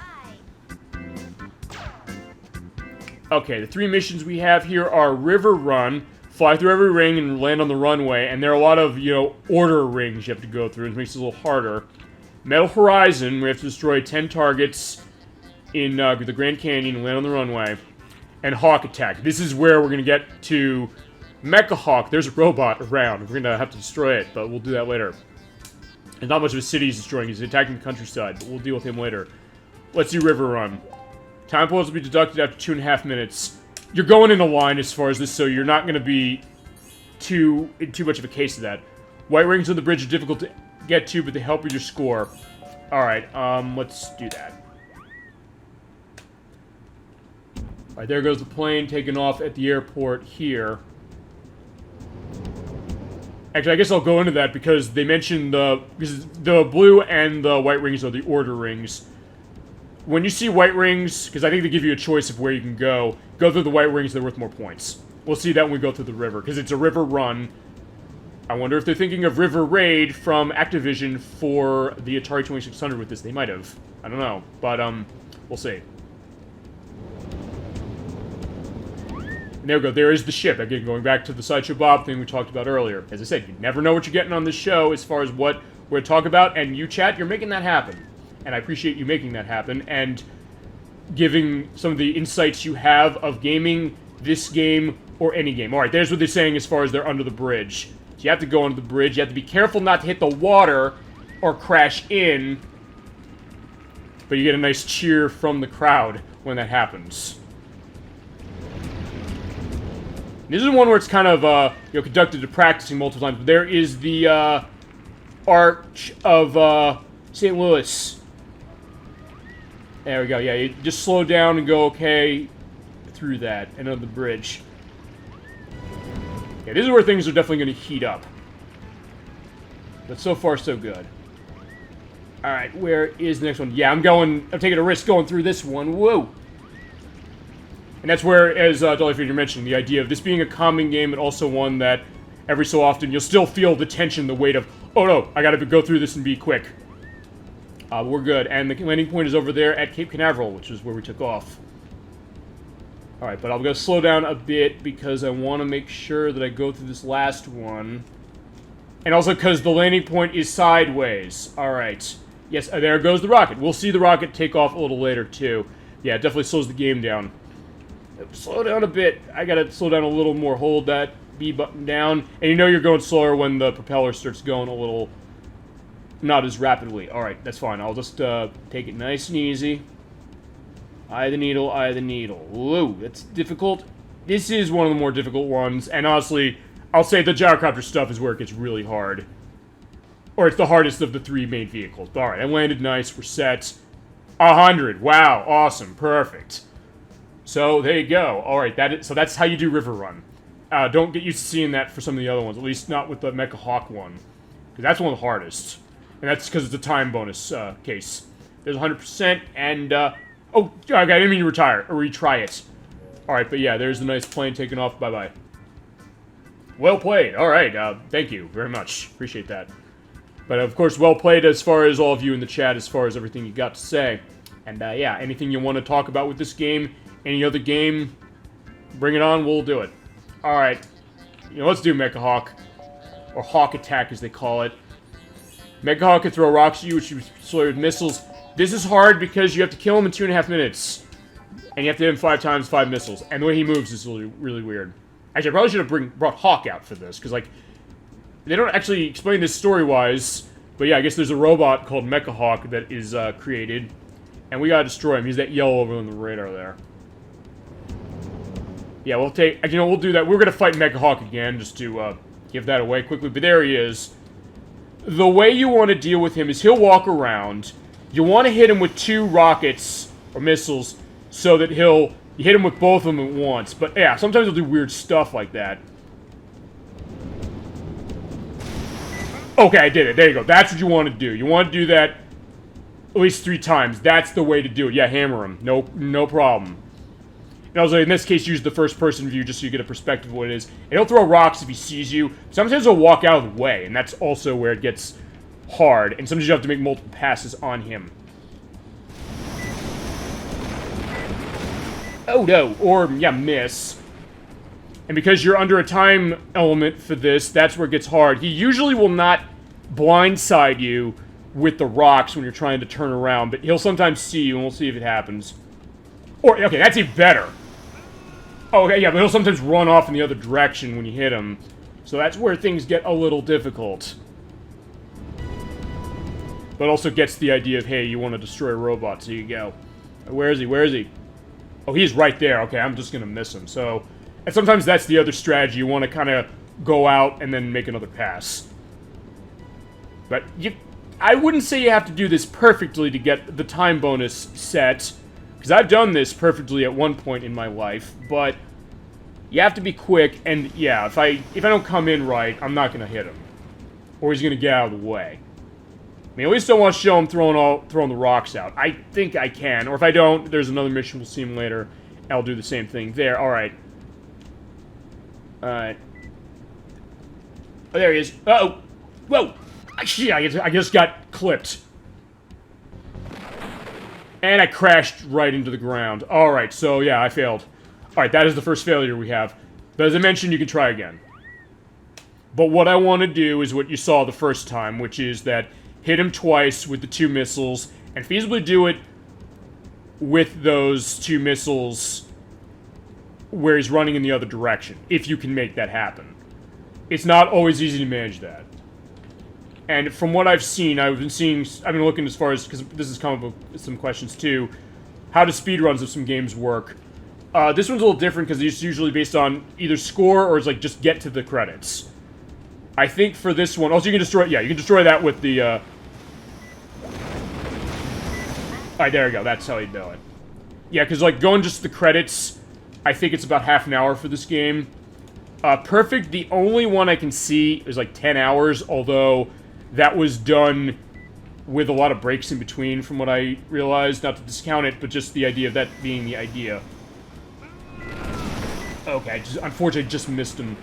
S1: Okay, the 3 missions we have here are River Run, fly through every ring and land on the runway, and there are a lot of, order rings you have to go through, which makes it a little harder. Metal Horizon, we have to destroy 10 targets in the Grand Canyon and land on the runway. And Hawk Attack. This is where we're going to get to Mecha Hawk. There's a robot around. We're going to have to destroy it, but we'll do that later. And not much of a city he's destroying. He's attacking the countryside, but we'll deal with him later. Let's do River Run. Time points will be deducted after 2.5 minutes. You're going in a line as far as this, so you're not going to be too much of a case of that. White rings on the bridge are difficult to get to, but they help with your score. Alright, let's do that. Alright, there goes the plane taking off at the airport here. Actually, I guess I'll go into that because they mentioned because the blue and the white rings are the order rings. When you see white rings, because I think they give you a choice of where you can go through the white rings, they're worth more points. We'll see that when we go through the river, because it's a river run. I wonder if they're thinking of River Raid from Activision for the Atari 2600 with this. They might have. I don't know. But, we'll see. And there we go. There is the ship. Again, going back to the Sideshow Bob thing we talked about earlier. As I said, you never know what you're getting on this show as far as what we're talking about. And you, chat, you're making that happen. And I appreciate you making that happen. And giving some of the insights you have of gaming, this game, or any game. Alright, there's what they're saying as far as they're under the bridge. So you have to go under the bridge. You have to be careful not to hit the water or crash in. But you get a nice cheer from the crowd when that happens. This is one where it's kind of, conducted to practicing multiple times. But there is the, Arch of, St. Louis. There we go, yeah, you just slow down and go okay through that, and on the bridge. Yeah, this is where things are definitely going to heat up. But so far, so good. Alright, where is the next one? Yeah, I'm taking a risk going through this one. Whoa! And that's where, as Dollyfeeder mentioned, the idea of this being a calming game, and also one that every so often you'll still feel the tension, the weight of, oh no, I gotta go through this and be quick. We're good, and the landing point is over there at Cape Canaveral, which is where we took off. Alright, but I'm gonna slow down a bit because I want to make sure that I go through this last one. And also because the landing point is sideways. Alright. Yes, there goes the rocket. We'll see the rocket take off a little later, too. Yeah, it definitely slows the game down. Slow down a bit. I gotta slow down a little more. Hold that B button down. And you know you're going slower when the propeller starts going a little... not as rapidly. Alright, that's fine. I'll just take it nice and easy. Eye of the needle, eye of the needle. Whoa, that's difficult. This is one of the more difficult ones. And honestly, I'll say the gyrocopter stuff is where it gets really hard. Or it's the hardest of the three main vehicles. Alright, I landed nice. We're set. 100. Wow, awesome. Perfect. So, there you go. Alright, so that's how you do River Run. Don't get used to seeing that for some of the other ones. At least not with the Mecha Hawk one. Because that's one of the hardest. And that's because it's a time bonus case. There's 100%, and, oh, okay, I didn't mean to retry it. Alright, but yeah, there's the nice plane taking off. Bye-bye. Well played. Alright, thank you very much. Appreciate that. But, of course, well played as far as all of you in the chat, as far as everything you got to say. And, yeah, anything you want to talk about with this game, any other game, bring it on, we'll do it. Alright. Let's do Mecha Hawk. Or Hawk Attack, as they call it. Mecha Hawk can throw rocks at you, which you destroy with missiles. This is hard because you have to kill him in 2.5 minutes. And you have to hit him 5 times, 5 missiles. And the way he moves is really, really weird. Actually, I probably should have brought Hawk out for this, because, like, they don't actually explain this story-wise, but yeah, I guess there's a robot called Mecha Hawk that is created, and we gotta destroy him. He's that yellow over on the radar there. Yeah, we'll do that. We're gonna fight Mecha Hawk again, just to give that away quickly, but there he is. The way you want to deal with him is he'll walk around. You want to hit him with 2 rockets, or missiles, so that you hit him with both of them at once. But yeah, sometimes he'll do weird stuff like that. Okay, I did it. There you go. That's what you want to do. You want to do that at least 3 times. That's the way to do it. Yeah, hammer him. No problem. And also, in this case, use the first-person view just so you get a perspective of what it is. And he'll throw rocks if he sees you. Sometimes he'll walk out of the way, and that's also where it gets hard. And sometimes you have to make multiple passes on him. Oh, no. Or, yeah, miss. And because you're under a time element for this, that's where it gets hard. He usually will not blindside you with the rocks when you're trying to turn around, but he'll sometimes see you, and we'll see if it happens. Or, okay, that's even better. Oh, okay, yeah, but he'll sometimes run off in the other direction when you hit him. So that's where things get a little difficult. But also gets the idea of, hey, you want to destroy a robot, so you go. Where is he? Where is he? Oh, he's right there. Okay, I'm just gonna miss him. So, and sometimes that's the other strategy. You want to kind of go out and then make another pass. But I wouldn't say you have to do this perfectly to get the time bonus set, because I've done this perfectly at one point in my life, but you have to be quick, and yeah, if I don't come in right, I'm not going to hit him. Or he's going to get out of the way. I mean, at least I want to show him throwing the rocks out. I think I can, or if I don't, there's another mission, we'll see him later, and I'll do the same thing there. Alright. Alright. Oh, there he is. Uh-oh! Whoa! Shit, I just got clipped. And I crashed right into the ground. Alright, so yeah, I failed. Alright, that is the first failure we have. But as I mentioned, you can try again. But what I want to do is what you saw the first time, which is that hit him twice with the 2 missiles, and feasibly do it with those 2 missiles where he's running in the other direction, if you can make that happen. It's not always easy to manage that. And from what I've seen, I've been looking as far as, because this has come up with some questions too, how do speedruns of some games work? This one's a little different because it's usually based on either score or it's like just get to the credits. I think for this one, also you can destroy, yeah, you can destroy that with the, Alright, there we go, that's how you do it. Yeah, because like going just to the credits, I think it's about half an hour for this game. Perfect, the only one I can see is like 10 hours, although that was done with a lot of breaks in between from what I realized. Not to discount it, but just the idea of that being the idea. Okay, unfortunately just missed him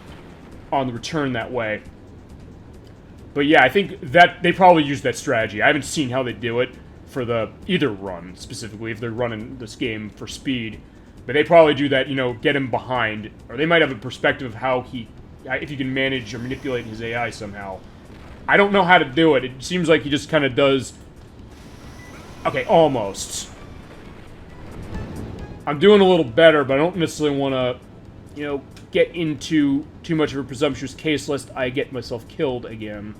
S1: on the return that way. But yeah, I think that they probably use that strategy. I haven't seen how they do it for the either run, specifically, if they're running this game for speed. But they probably do that, you know, get him behind. Or they might have a perspective of how if you can manage or manipulate his AI somehow. I don't know how to do it. It seems like he just kind of does... Okay, almost. I'm doing a little better, but I don't necessarily want to, you know, get into too much of a presumptuous case lest I get myself killed again.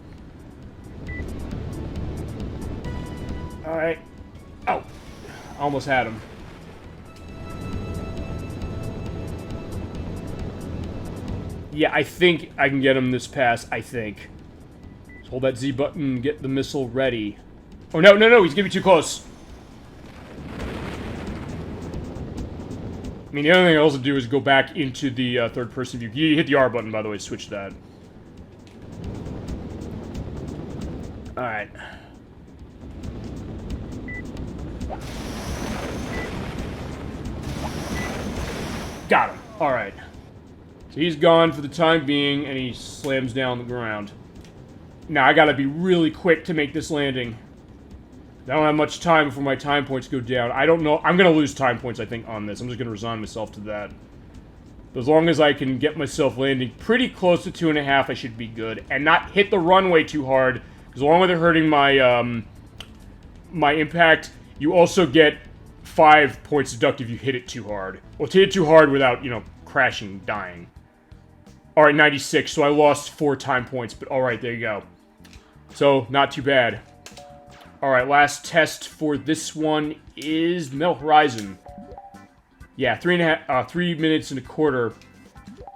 S1: Alright. Oh! Almost had him. Yeah, I think I can get him this pass, I think. Just hold that Z button, get the missile ready. Oh, no, no, no, he's gonna be too close. I mean, the other thing I also do is go back into the third-person view. You hit the R button, by the way, to switch that. Alright. Got him. Alright. So he's gone for the time being, and he slams down the ground. Now, I gotta be really quick to make this landing. I don't have much time before my time points go down. I don't know. I'm going to lose time points, I think, on this. I'm just going to resign myself to that. But as long as I can get myself landing pretty close to 2.5, I should be good. And not hit the runway too hard. Because along with it hurting my, my impact, you also get 5 points deducted if you hit it too hard. Well, to hit it too hard without, you know, crashing, dying. Alright, 96. So I lost 4 time points. But alright, there you go. So, not too bad. Alright, last test for this one is Metal Horizon. Yeah, 3 minutes and a quarter.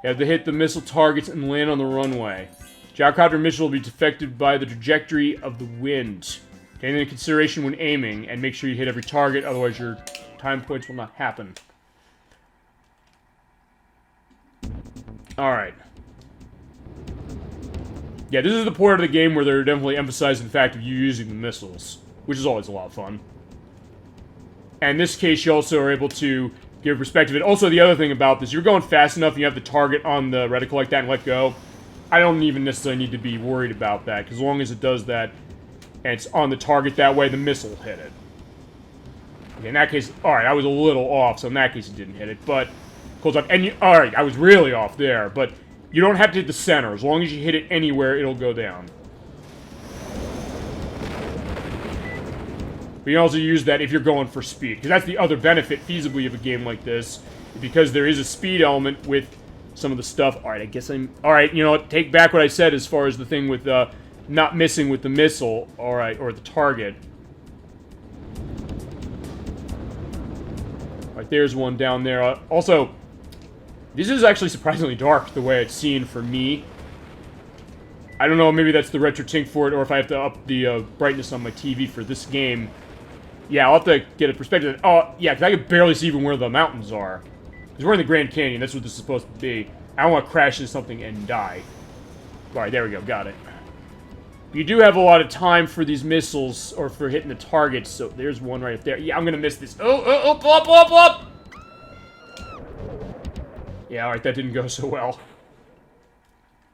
S1: You have to hit the missile targets and land on the runway. Gyrocopter missile will be affected by the trajectory of the wind. Take into consideration when aiming, and make sure you hit every target, otherwise your time points will not happen. Alright. Yeah, this is the part of the game where they're definitely emphasizing the fact of you using the missiles, which is always a lot of fun. And in this case, you also are able to give perspective. And also, the other thing about this, you're going fast enough, and you have the target on the reticle like that and let go. I don't even necessarily need to be worried about that, because as long as it does that, and it's on the target that way, the missile will hit it. Okay, in that case, alright, I was a little off, so in that case it didn't hit it, but close up. And alright, I was really off there, but you don't have to hit the center. As long as you hit it anywhere, it'll go down. But you can also use that if you're going for speed, because that's the other benefit, feasibly, of a game like this, because there is a speed element with some of the stuff. Alright, I guess I'm... Alright, you know what, take back what I said as far as the thing with, not missing with the missile, alright, or the target. Alright, there's one down there. Also, this is actually surprisingly dark, the way it's seen for me. I don't know, maybe that's the retro tink for it, or if I have to up the brightness on my TV for this game. Yeah, I'll have to get a perspective. Oh, yeah, because I can barely see even where the mountains are. Because we're in the Grand Canyon, that's what this is supposed to be. I don't want to crash into something and die. Alright, there we go, got it. You do have a lot of time for these missiles, or for hitting the targets, so there's one right up there. Yeah, I'm gonna miss this. Oh, pull up, pull up, pull up! Yeah, alright, that didn't go so well.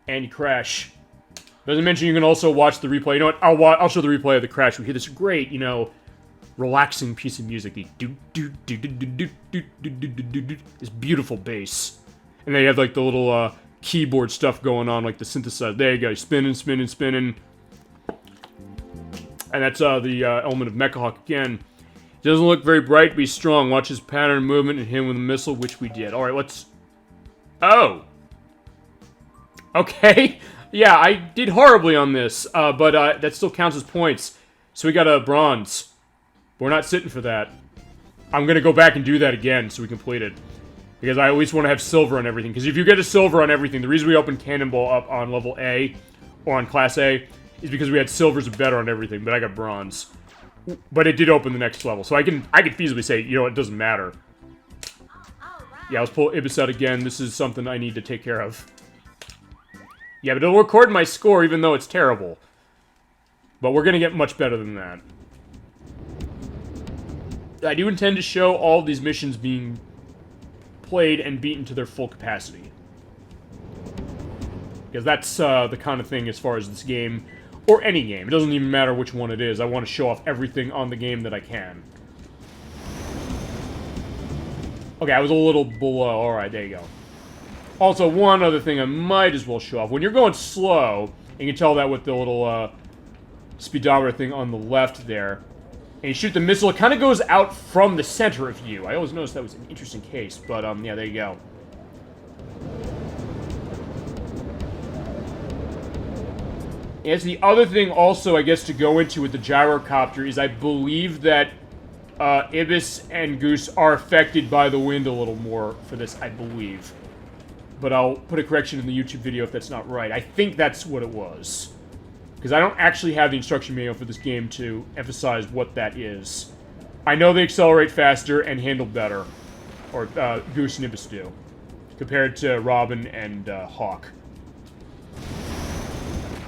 S1: And you crash. Doesn't mention you can also watch the replay. You know what? I'll show the replay of the crash. We hear this great, you know, relaxing piece of music. The this beautiful bass. And then you have like the little keyboard stuff going on, like the synthesizer. There you go, spinning, spinning, spinning. And that's the element of Mechahawk again. He doesn't look very bright, but he's strong. Watch his pattern of movement and hit him with a missile, which we did. Alright, let's... Oh! Okay. Yeah, I did horribly on this, but that still counts as points. So we got a bronze. We're not sitting for that. I'm gonna go back and do that again, so we complete it. Because I at least want to have silver on everything. Because if you get a silver on everything, the reason we opened Cannonball up on level A, or on Class A, is because we had silvers better on everything, but I got bronze. But it did open the next level, so I could feasibly say, you know, it doesn't matter. Yeah, let's pull Ibis out again. This is something I need to take care of. Yeah, but it'll record my score even though it's terrible. But we're gonna get much better than that. I do intend to show all these missions being played and beaten to their full capacity. Because that's the kind of thing as far as this game, or any game. It doesn't even matter which one it is. I want to show off everything on the game that I can. Okay, I was a little below. Alright, there you go. Also, one other thing I might as well show off. When you're going slow, you can tell that with the little speedometer thing on the left there, and you shoot the missile, it kind of goes out from the center of you. I always noticed that was an interesting case, but yeah, there you go. As the other thing also, I guess, to go into with the gyrocopter is I believe that Ibis and Goose are affected by the wind a little more for this, I believe. But I'll put a correction in the YouTube video if that's not right. I think that's what it was. Because I don't actually have the instruction manual for this game to emphasize what that is. I know they accelerate faster and handle better. Or Goose and Ibis do. Compared to Robin and Hawk.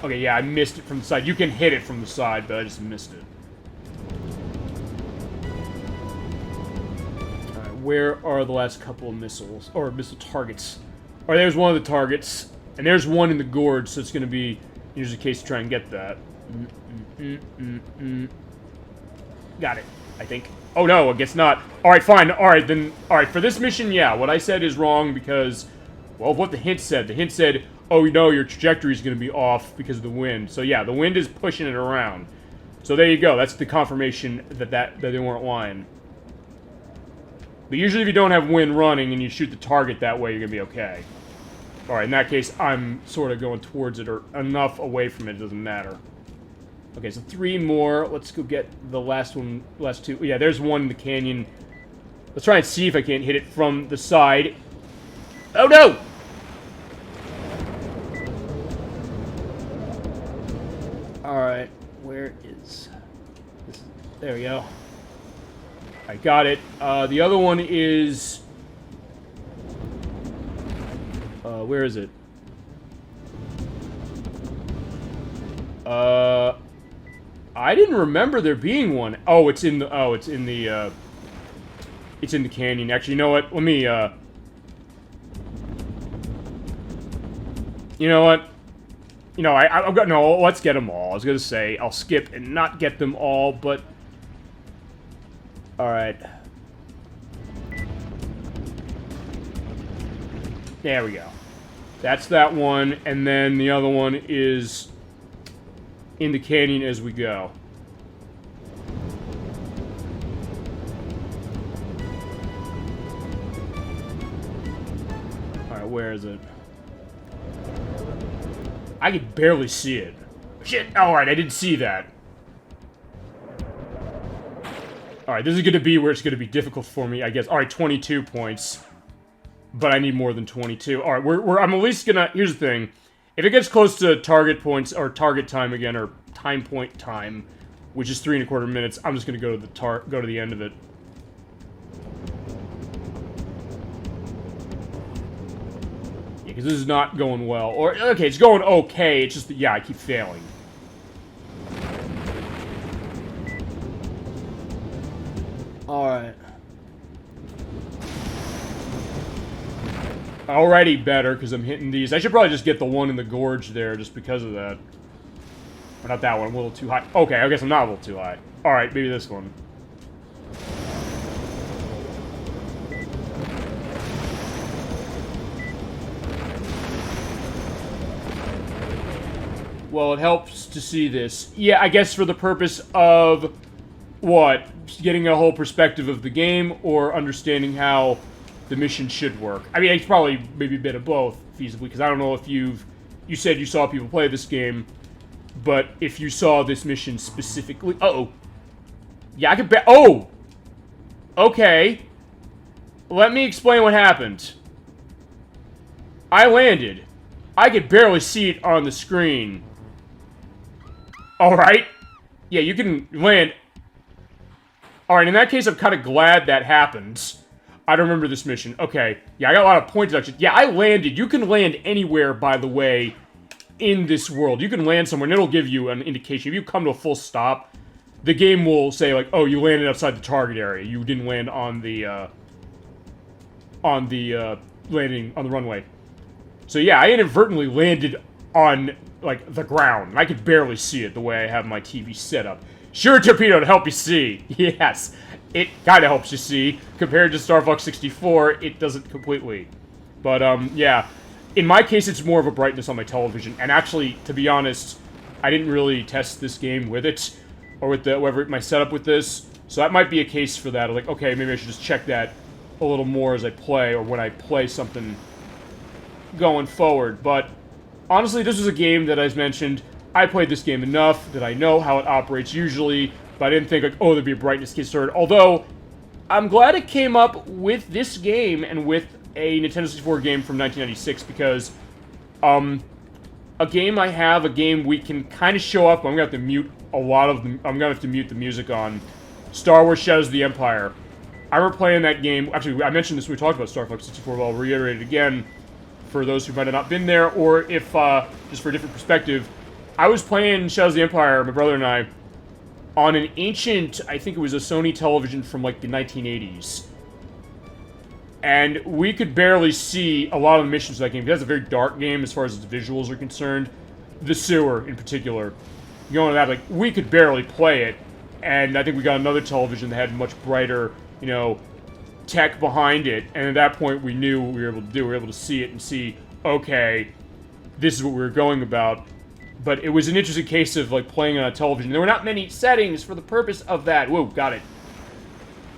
S1: Okay, yeah, I missed it from the side. You can hit it from the side, but I just missed it. Alright, where are the last couple of missiles? Or missile targets? Alright, there's one of the targets. And there's one in the gorge, so it's going to be... Here's a case to try and get that. Got it, I think. Oh no, I guess not. Alright, fine. Alright, then... Alright, for this mission, yeah, what I said is wrong because... Well, what the hint said. The hint said, oh, you know, your trajectory is going to be off because of the wind. So yeah, the wind is pushing it around. So there you go. That's the confirmation that they weren't lying. But usually if you don't have wind running and you shoot the target that way, you're going to be okay. Alright, in that case, I'm sort of going towards it, or enough away from it, it doesn't matter. Okay, so 3 more. Let's go get the last one, last 2. Yeah, there's one in the canyon. Let's try and see if I can't hit it from the side. Oh, no! Alright, where is... There we go. I got it. The other one is... where is it? I didn't remember there being one. Oh, it's in the... Oh, it's in the canyon. Actually, you know what? Let me, You know what? You know, I've got... No, let's get them all. I was gonna say, I'll skip and not get them all, but... Alright. There we go. That's that one, and then the other one is in the canyon as we go. Alright, where is it? I could barely see it. Shit! Alright, I didn't see that. Alright, this is gonna be where it's gonna be difficult for me, I guess. Alright, 22 points. But I need more than 22. Alright, I'm at least gonna... Here's the thing. If it gets close to target points, or target time again, or time point time, which is 3¼ minutes, I'm just gonna go to the end of it. Yeah, because this is not going well. Or, okay, it's going okay, it's just that, yeah, I keep failing. Alright. Already better, because I'm hitting these. I should probably just get the one in the gorge there, just because of that. Or not that one, I'm a little too high. Okay, I guess I'm not a little too high. Alright, maybe this one. Well, it helps to see this. Yeah, I guess for the purpose of... What? Getting a whole perspective of the game, or understanding how the mission should work. I mean, it's probably maybe a bit of both, feasibly, because I don't know if you said you saw people play this game, but if you saw this mission specifically... Uh-oh. Yeah, I could bet... Oh! Okay. let me explain what happened. I landed. I could barely see it on the screen. Alright. Yeah, you can land. Alright, in that case, I'm kind of glad that happened. I don't remember this mission. Okay. Yeah, I got a lot of point deductions. Yeah, I landed. You can land anywhere, by the way, in this world. You can land somewhere, and it'll give you an indication. If you come to a full stop, the game will say, like, oh, you landed outside the target area. You didn't land on the landing on the runway. So yeah, I inadvertently landed on, like, the ground. I could barely see it the way I have my TV set up. Sure, torpedo to help you see. Yes, it kind of helps you see. Compared to Star Fox 64, it doesn't completely. But, yeah. In my case, it's more of a brightness on my television. And actually, to be honest, I didn't really test this game with it. Or with my setup with this. So that might be a case for that. Like, okay, maybe I should just check that a little more as I play. Or when I play something going forward. But, honestly, this was a game that, as mentioned, I played this game enough that I know how it operates usually. But I didn't think, like, oh, there'd be a brightness case for it. Although, I'm glad it came up with this game and with a Nintendo 64 game from 1996 because, a game we can kind of show up. I'm gonna have to mute a lot of them. I'm gonna have to mute the music on Star Wars Shadows of the Empire. I remember playing that game. Actually, I mentioned this when we talked about Star Fox 64, but I'll reiterate it again for those who might have not been there, or if, just for a different perspective. I was playing Shadows of the Empire, my brother and I, on an ancient, I think it was a Sony television from, like, the 1980s. And we could barely see a lot of the missions of that game. That's a very dark game as far as its visuals are concerned. The sewer, in particular. Going to that, like, we could barely play it. And I think we got another television that had much brighter, you know, tech behind it. And at that point, we knew what we were able to do. We were able to see it and see, okay, this is what we were going about. But it was an interesting case of, like, playing on a television. There were not many settings for the purpose of that. Whoa, got it.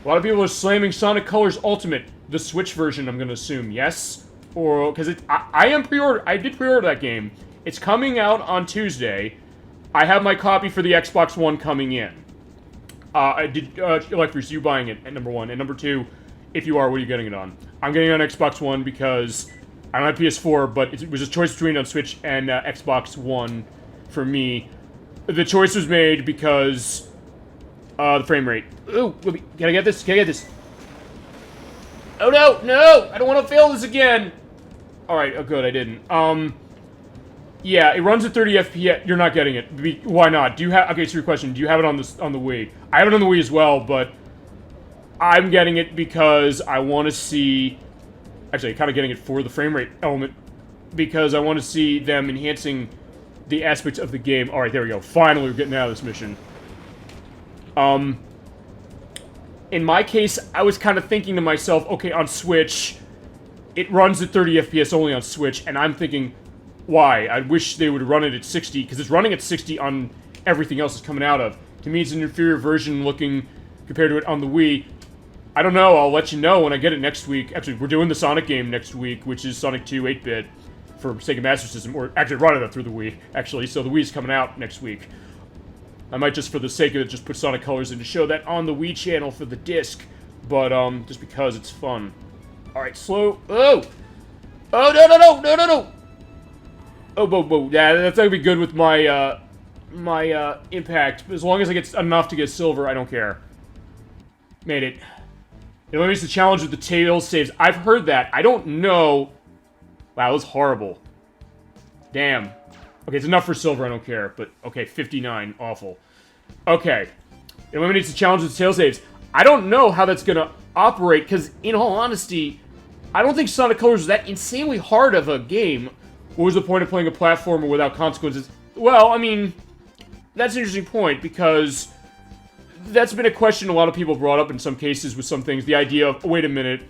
S1: A lot of people are slamming Sonic Colors Ultimate. The Switch version, I'm gonna assume, yes? Or, because I did pre-order that game. It's coming out on Tuesday. I have my copy for the Xbox One coming in. Electris, you buying it, at number one. And number two, if you are, what are you getting it on? I'm getting it on Xbox One because I don't have PS4, but it was a choice between on Switch and Xbox One for me. The choice was made because the frame rate. Ooh, can I get this? Can I get this? Oh no, no! I don't want to fail this again! Alright, oh good, I didn't. Yeah, it runs at 30 FPS. You're not getting it. Why not? Do you have... Okay, so your question, do you have it on the Wii? I have it on the Wii as well, but I'm getting it because I want to see... Actually, kind of getting it for the frame rate element because I want to see them enhancing the aspects of the game. Alright, there we go. Finally, we're getting out of this mission. In my case, I was kind of thinking to myself, okay, on Switch, it runs at 30 FPS only on Switch, and I'm thinking, why? I wish they would run it at 60, because it's running at 60 on everything else it's coming out of. To me, it's an inferior version looking compared to it on the Wii. I don't know, I'll let you know when I get it next week. Actually, we're doing the Sonic game next week, which is Sonic 2 8-bit for Sega Master System, or actually running it through the Wii, actually, so the Wii's coming out next week. I might just, for the sake of it, just put Sonic Colors in to show that on the Wii channel for the disc. But, just because it's fun. Alright, slow. Oh! Oh, no, no, no! No, no, no! Oh, whoa, whoa. Yeah, that's not gonna be good with my, impact. As long as I get enough to get silver, I don't care. Made it. It limits the challenge with the tail saves. I've heard that. I don't know. Wow, that was horrible. Damn. Okay, it's enough for silver, I don't care. But, okay, 59. Awful. Okay. It eliminates the challenge with tail saves. I don't know how that's gonna operate, because, in all honesty, I don't think Sonic Colors was that insanely hard of a game. What was the point of playing a platformer without consequences? Well, I mean, that's an interesting point, because that's been a question a lot of people brought up in some cases with some things. The idea of, wait a minute,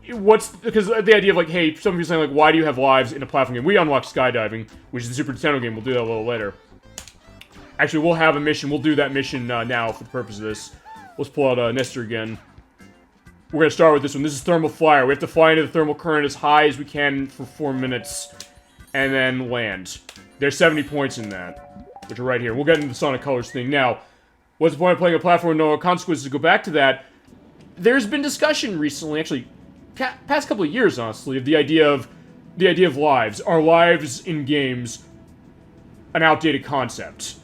S1: because the idea of, like, hey, some people saying, like, why do you have lives in a platform game? We unlock skydiving, which is the Super Nintendo game. We'll do that a little later. Actually, we'll have a mission. We'll do that mission now for the purpose of this. Let's pull out Nestor again. We're going to start with this one. This is Thermal Flyer. We have to fly into the thermal current as high as we can for 4 minutes, and then land. There's 70 points in that, which are right here. We'll get into the Sonic Colors thing. Now, what's the point of playing a platform with no consequences? To go back to that, there's been discussion recently, actually, past couple of years, honestly, of the idea of lives. Are lives in games an outdated concept?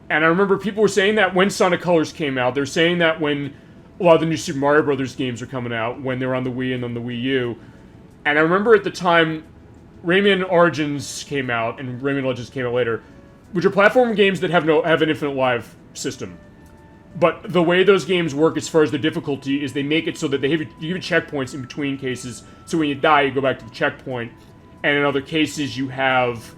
S1: And I remember people were saying that when Sonic Colors came out. They're saying that when a lot of the new Super Mario Brothers games are coming out, when they were on the Wii and on the Wii U. And I remember at the time, Rayman Origins came out, and Rayman Legends came out later, which are platform games that have an infinite life system. But the way those games work as far as the difficulty is they make it so that you give you checkpoints in between cases, so when you die, you go back to the checkpoint. And in other cases, you have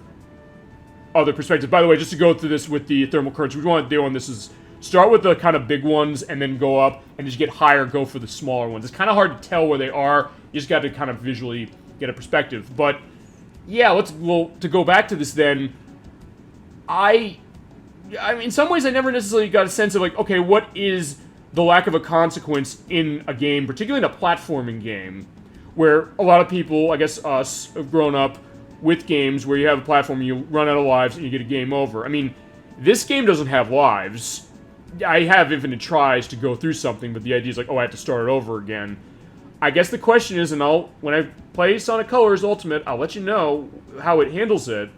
S1: other perspectives. By the way, just to go through this with the thermal currents, what we want to do on this is start with the kind of big ones and then go up, and as you get higher, go for the smaller ones. It's kind of hard to tell where they are. You just got to kind of visually get a perspective. But yeah, to go back to this then, I mean, in some ways, I never necessarily got a sense of, like, okay, what is the lack of a consequence in a game, particularly in a platforming game, where a lot of people, I guess us, have grown up with games where you have a platform, you run out of lives, and you get a game over. I mean, this game doesn't have lives. I have infinite tries to go through something, but the idea is like, oh, I have to start it over again. I guess the question is, and when I play Sonic Colors Ultimate, I'll let you know how it handles it.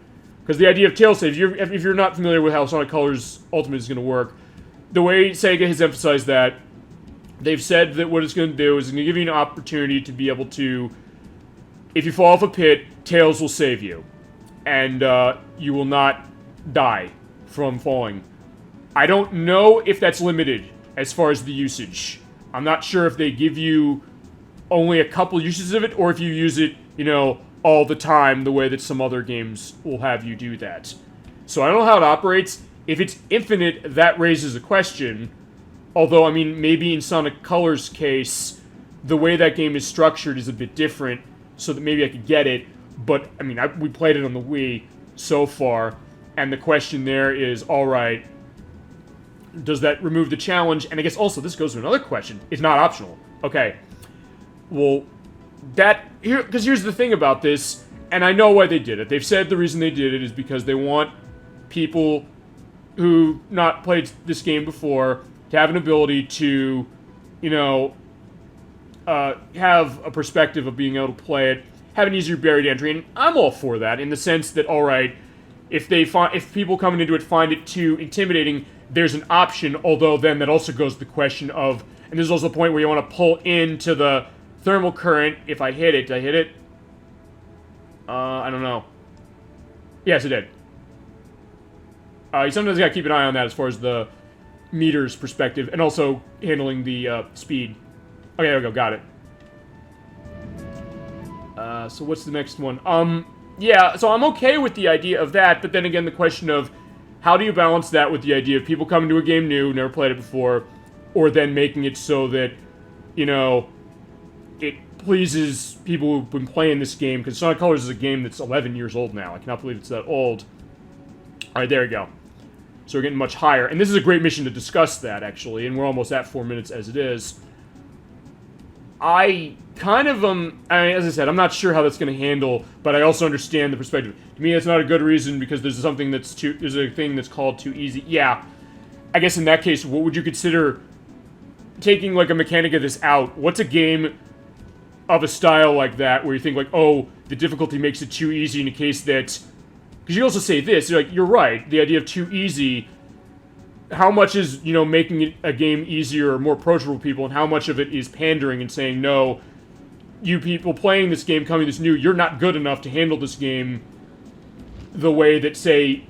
S1: Because the idea of tail saves, if you're not familiar with how Sonic Colors Ultimate is going to work, the way Sega has emphasized that, they've said that what it's going to do is it's going to give you an opportunity to be able to, if you fall off a pit, Tails will save you. And you will not die from falling. I don't know if that's limited as far as the usage. I'm not sure if they give you only a couple uses of it, or if you use it, all the time, the way that some other games will have you do that. So I don't know how it operates. If it's infinite, that raises a question. Although, I mean, maybe in Sonic Colors' case, the way that game is structured is a bit different, so that maybe I could get it. But, I mean, we played it on the Wii so far, and the question there is, alright, does that remove the challenge? And I guess also, this goes to another question. It's not optional. Okay. Well, because here's the thing about this, and I know why they did it. They've said the reason they did it is because they want people who not played this game before to have an ability to, have a perspective of being able to play it, have an easier barrier to entry, and I'm all for that in the sense that, alright, if people coming into it find it too intimidating, there's an option, although then that also goes to the question of, and there's also a point where you want to pull into the thermal current. If I hit it, did I hit it? I don't know. Yes, it did. You sometimes gotta keep an eye on that as far as the meter's perspective, and also handling the speed. Okay, there we go, got it. So what's the next one? Yeah, so I'm okay with the idea of that, but then again, the question of how do you balance that with the idea of people coming to a game new, never played it before, or then making it so that, it pleases people who've been playing this game, because Sonic Colors is a game that's 11 years old now. I cannot believe it's that old. Alright, there we go. So we're getting much higher. And this is a great mission to discuss that, actually, and we're almost at 4 minutes as it is. I kind of, I mean, as I said, I'm not sure how that's going to handle, but I also understand the perspective. To me, that's not a good reason, because there's a thing that's called too easy. Yeah, I guess in that case, what would you consider taking, like, a mechanic of this out? What's a game of a style like that, where you think, like, oh, the difficulty makes it too easy in a case that... Because you also say this, you're right, the idea of too easy, how much is, making it a game easier or more approachable to people, and how much of it is pandering and saying, no, you people playing this game, coming this new, you're not good enough to handle this game the way that, say,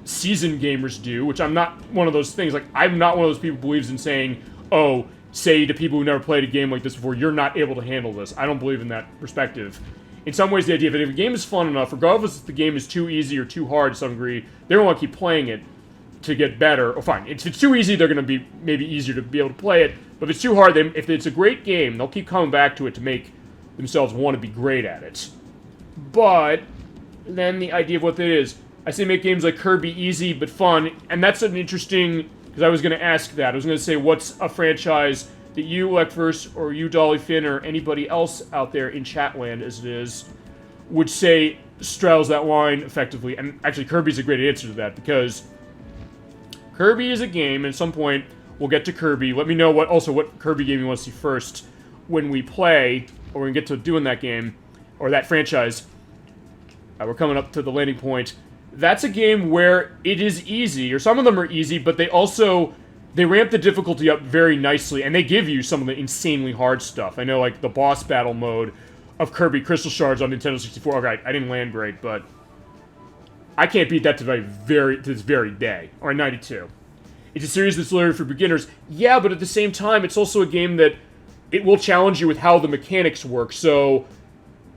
S1: seasoned gamers do, which I'm not one of those things, like, I'm not one of those people who believes in saying, oh, say to people who never played a game like this before, you're not able to handle this. I don't believe in that perspective. In some ways, the idea of if a game is fun enough, regardless if the game is too easy or too hard to some degree, they don't want to keep playing it to get better. Or fine, if it's too easy, they're going to be maybe easier to be able to play it. But if it's too hard, if it's a great game, they'll keep coming back to it to make themselves want to be great at it. But then the idea of what that is, I say make games like Kirby easy but fun, and that's an interesting... Because I was going to ask that. I was going to say, what's a franchise that you, Lekverse, or you, Dolly Finn, or anybody else out there in Chatland, as it is, would say straddles that line effectively? And actually, Kirby's a great answer to that, because Kirby is a game, at some point, We'll get to Kirby. Let me know what Kirby game you want to see first when we play, or when we get to doing that game, or that franchise. We're coming up to the landing point. That's a game where it is easy, or some of them are easy, but they ramp the difficulty up very nicely, and they give you some of the insanely hard stuff. I know, like, the boss battle mode of Kirby Crystal Shards on Nintendo 64. Okay, I didn't land great, but I can't beat that to this very day. Or 92. It's a series that's literally for beginners. Yeah, but at the same time, it's also a game that it will challenge you with how the mechanics work, so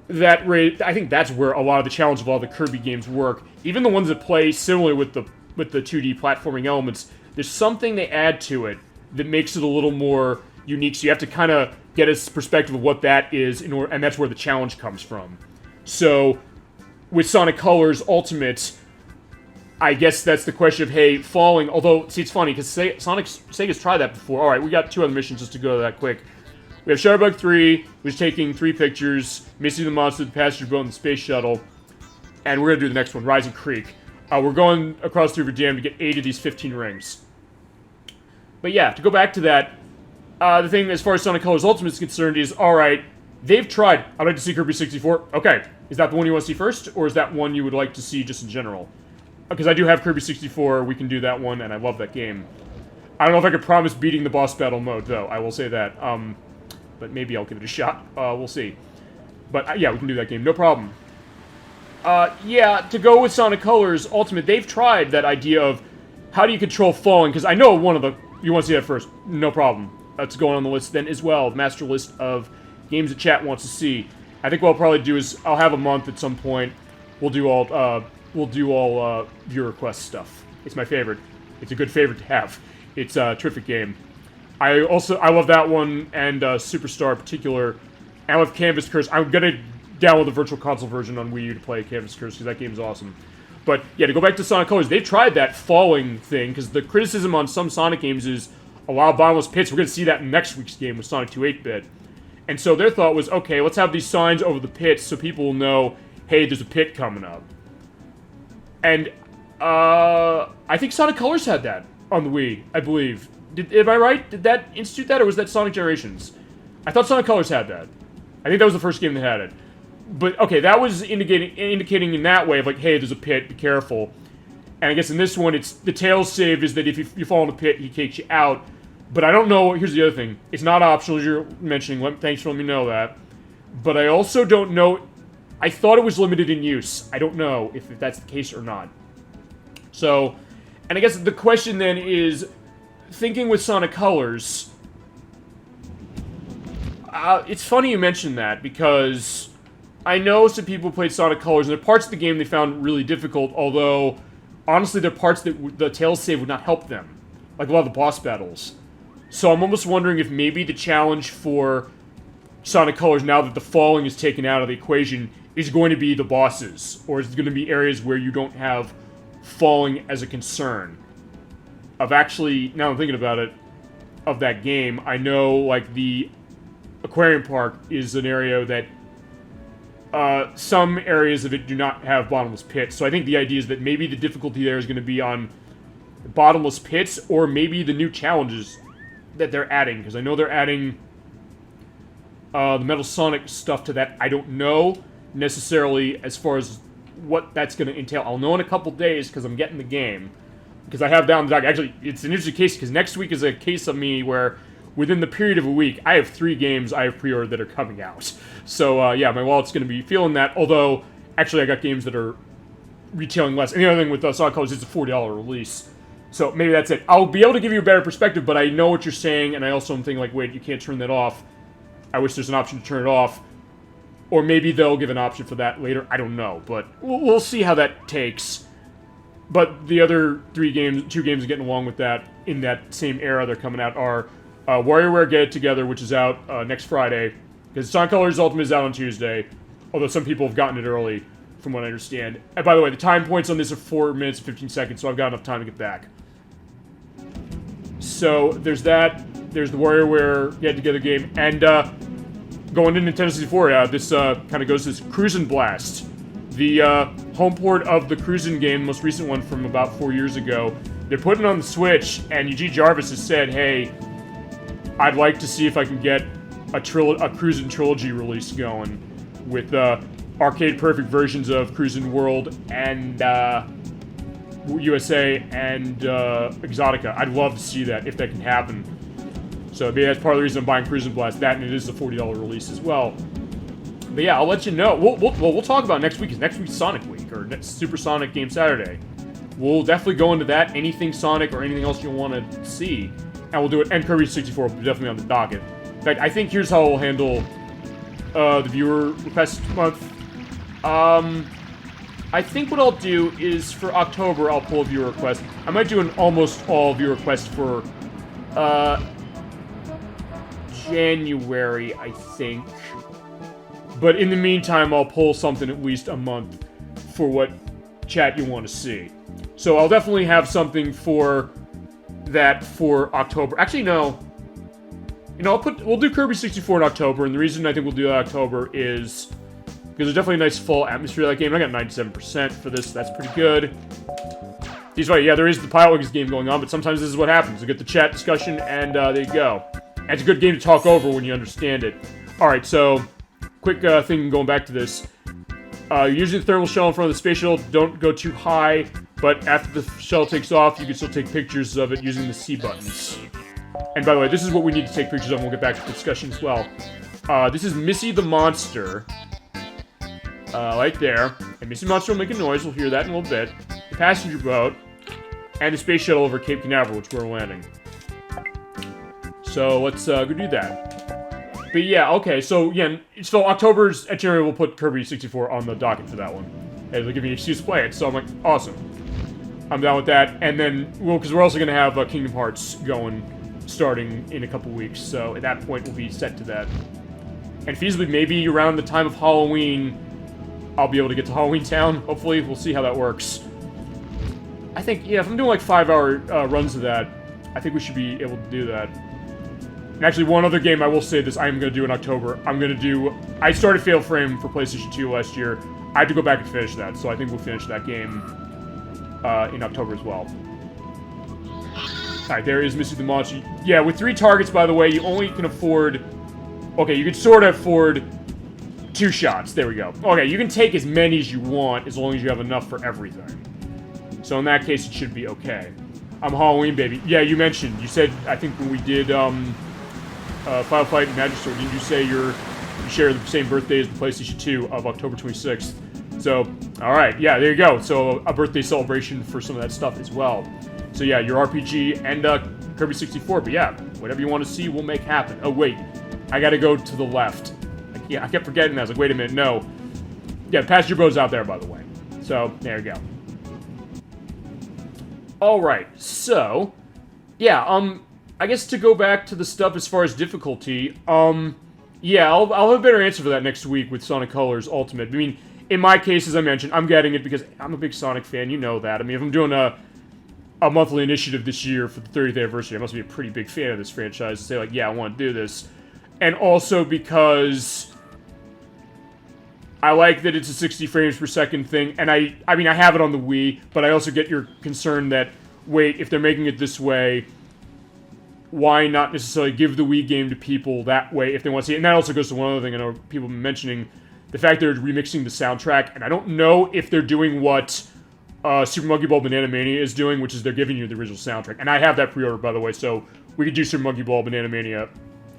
S1: I think that's where a lot of the challenge of all the Kirby games work. Even the ones that play similarly with the 2D platforming elements, there's something they add to it that makes it a little more unique, so you have to kind of get a perspective of what that is, and that's where the challenge comes from. So, with Sonic Colors Ultimate, I guess that's the question of, hey, falling, although, see, it's funny, because Sega's tried that before. Alright, we got 2 other missions just to go to that quick. We have Shutterbug 3, which is taking 3 pictures, Missy the Monster, the passenger boat, and the space shuttle. And we're going to do the next one, Rising Creek. We're going across the River Dam to get 8 of these 15 rings. But yeah, to go back to that, the thing as far as Sonic Colors Ultimate is concerned is, alright, they've tried, I'd like to see Kirby 64. Okay, is that the one you want to see first, or is that one you would like to see just in general? Because I do have Kirby 64, we can do that one, and I love that game. I don't know if I could promise beating the boss battle mode, though, I will say that. But maybe I'll give it a shot. We'll see. But, yeah, we can do that game. No problem. Yeah, to go with Sonic Colors Ultimate, they've tried that idea of how do you control falling, because I know one of the... You want to see that first? No problem. That's going on the list then as well. The master list of games that chat wants to see. I think what I'll probably do is I'll have a month at some point. We'll do all viewer request stuff. It's my favorite. It's a good favorite to have. It's a terrific game. I love that one, and Superstar in particular. And I love Canvas Curse. I'm gonna download the Virtual Console version on Wii U to play Canvas Curse, because that game's awesome. But, yeah, to go back to Sonic Colors, they've tried that falling thing, because the criticism on some Sonic games is a lot of bottomless pits. We're gonna see that in next week's game with Sonic 2 8-bit. And so their thought was, okay, let's have these signs over the pits so people will know, hey, there's a pit coming up. And, I think Sonic Colors had that on the Wii, I believe. Am I right? Did that institute that, or was that Sonic Generations? I thought Sonic Colors had that. I think that was the first game that had it. But, okay, that was indicating in that way of, like, hey, there's a pit, be careful. And I guess in this one, it's the tail save is that if you fall in a pit, he takes you out. But I don't know, here's the other thing. It's not optional, as you're mentioning. Thanks for letting me know that. But I also don't know... I thought it was limited in use. I don't know if that's the case or not. So, and I guess the question then is... Thinking with Sonic Colors, it's funny you mentioned that, because I know some people played Sonic Colors, and there are parts of the game they found really difficult, although, honestly, there are parts that the tail save would not help them, like a lot of the boss battles. So I'm almost wondering if maybe the challenge for Sonic Colors, now that the falling is taken out of the equation, is going to be the bosses, or is it going to be areas where you don't have falling as a concern. Of actually, now I'm thinking about it, of that game, I know, like, the Aquarium Park is an area that some areas of it do not have bottomless pits, so I think the idea is that maybe the difficulty there is going to be on bottomless pits, or maybe the new challenges that they're adding, because I know they're adding the Metal Sonic stuff to that. I don't know necessarily as far as what that's going to entail. I'll know in a couple days, because I'm getting the game. Because I have down the dock. Actually, it's an interesting case, because next week is a case of me where, within the period of a week, I have 3 games I have pre-ordered that are coming out. So, yeah, my wallet's going to be feeling that, although, actually, I got games that are retailing less. And the other thing with Sonic Colors, it's a $40 release. So, maybe that's it. I'll be able to give you a better perspective, but I know what you're saying, and I also am thinking, like, wait, you can't turn that off. I wish there's an option to turn it off. Or maybe they'll give an option for that later. I don't know, but we'll see how that takes. But the other 2 games getting along with that, in that same era they're coming out, are WarioWare Get It Together, which is out next Friday, because Sonic Colors Ultimate is out on Tuesday, although some people have gotten it early, from what I understand. And by the way, the time points on this are 4 minutes and 15 seconds, so I've got enough time to get back. So, there's that, there's the WarioWare Get It Together game, and going to Nintendo 64, this kind of goes to this Cruisin' Blast. The home port of the Cruisin' game, the most recent one from about 4 years ago, they're putting it on the Switch, and Eugene Jarvis has said, hey, I'd like to see if I can get a Cruisin' Trilogy release going with arcade perfect versions of Cruisin' World and USA and Exotica. I'd love to see that if that can happen. So maybe that's part of the reason I'm buying Cruisin' Blast. That, and it is a $40 release as well. But yeah, I'll let you know. We'll talk about next week. Is next week's Sonic Week, or Super Sonic Game Saturday. We'll definitely go into that. Anything Sonic or anything else you want to see. And we'll do it. And Kirby 64 will be definitely on the docket. In fact, I think here's how we'll handle the viewer request month. I think what I'll do is for October, I'll pull a viewer request. I might do an almost all viewer request for January, I think. But in the meantime, I'll pull something at least a month for what chat you want to see. So I'll definitely have something for that for October. Actually, no. You know, we'll do Kirby 64 in October, and the reason I think we'll do that in October is because there's definitely a nice fall atmosphere to that game. I got 97% for this. That's pretty good. He's right. Yeah, there is the Pilotwings game going on, but sometimes this is what happens. You get the chat discussion, and there you go. And it's a good game to talk over when you understand it. All right, so quick thing going back to this. Using the thermal shell in front of the space shuttle, don't go too high, but after the shuttle takes off, you can still take pictures of it using the C buttons. And by the way, this is what we need to take pictures of, and we'll get back to the discussion as well. This is Missy the Monster. Right there. And Missy the Monster will make a noise, we'll hear that in a little bit. The passenger boat, and the space shuttle over Cape Canaveral, which we're landing. So let's go do that. But yeah, okay, so yeah, so October's itinerary will put Kirby 64 on the docket for that one. And it'll give me an excuse to play it, so I'm like, awesome. I'm down with that, and then, well, because we're also going to have Kingdom Hearts going, starting in a couple weeks, so at that point we'll be set to that. And feasibly, maybe around the time of Halloween, I'll be able to get to Halloween Town, hopefully, we'll see how that works. I think, yeah, if I'm doing like 5-hour runs of that, I think we should be able to do that. And actually, one other game I will say this I am going to do in October. I started Fatal Frame for PlayStation 2 last year. I had to go back and finish that, so I think we'll finish that game in October as well. Alright, there is Missy the Monster. Yeah, with 3 targets, by the way, you only can afford... Okay, you can sort of afford 2 shots. There we go. Okay, you can take as many as you want, as long as you have enough for everything. So in that case, it should be okay. I'm Halloween, baby. Yeah, you said, I think when we did, Final Fight and Magic Sword, didn't you say you share the same birthday as the PlayStation 2 of October 26th? So, alright, yeah, there you go. So, a birthday celebration for some of that stuff as well. So yeah, your RPG and Kirby 64, but yeah, whatever you want to see, we'll make happen. Oh wait, I gotta go to the left. I kept forgetting that. I was like, wait a minute, no. Yeah, passenger boat's out there, by the way. So, there you go. Alright, so, yeah, I guess to go back to the stuff as far as difficulty, yeah, I'll have a better answer for that next week with Sonic Colors Ultimate. I mean, in my case, as I mentioned, I'm getting it because I'm a big Sonic fan, you know that. I mean, if I'm doing a monthly initiative this year for the 30th anniversary, I must be a pretty big fan of this franchise to say, like, yeah, I want to do this. And also because I like that it's a 60 frames per second thing, and I mean, I have it on the Wii, but I also get your concern that, wait, if they're making it this way, why not necessarily give the Wii game to people that way if they want to see it? And that also goes to one other thing I know people have been mentioning, the fact they're remixing the soundtrack, and I don't know if they're doing what Super Monkey Ball Banana Mania is doing, which is they're giving you the original soundtrack. And I have that pre-ordered, by the way, so we could do Super Monkey Ball Banana Mania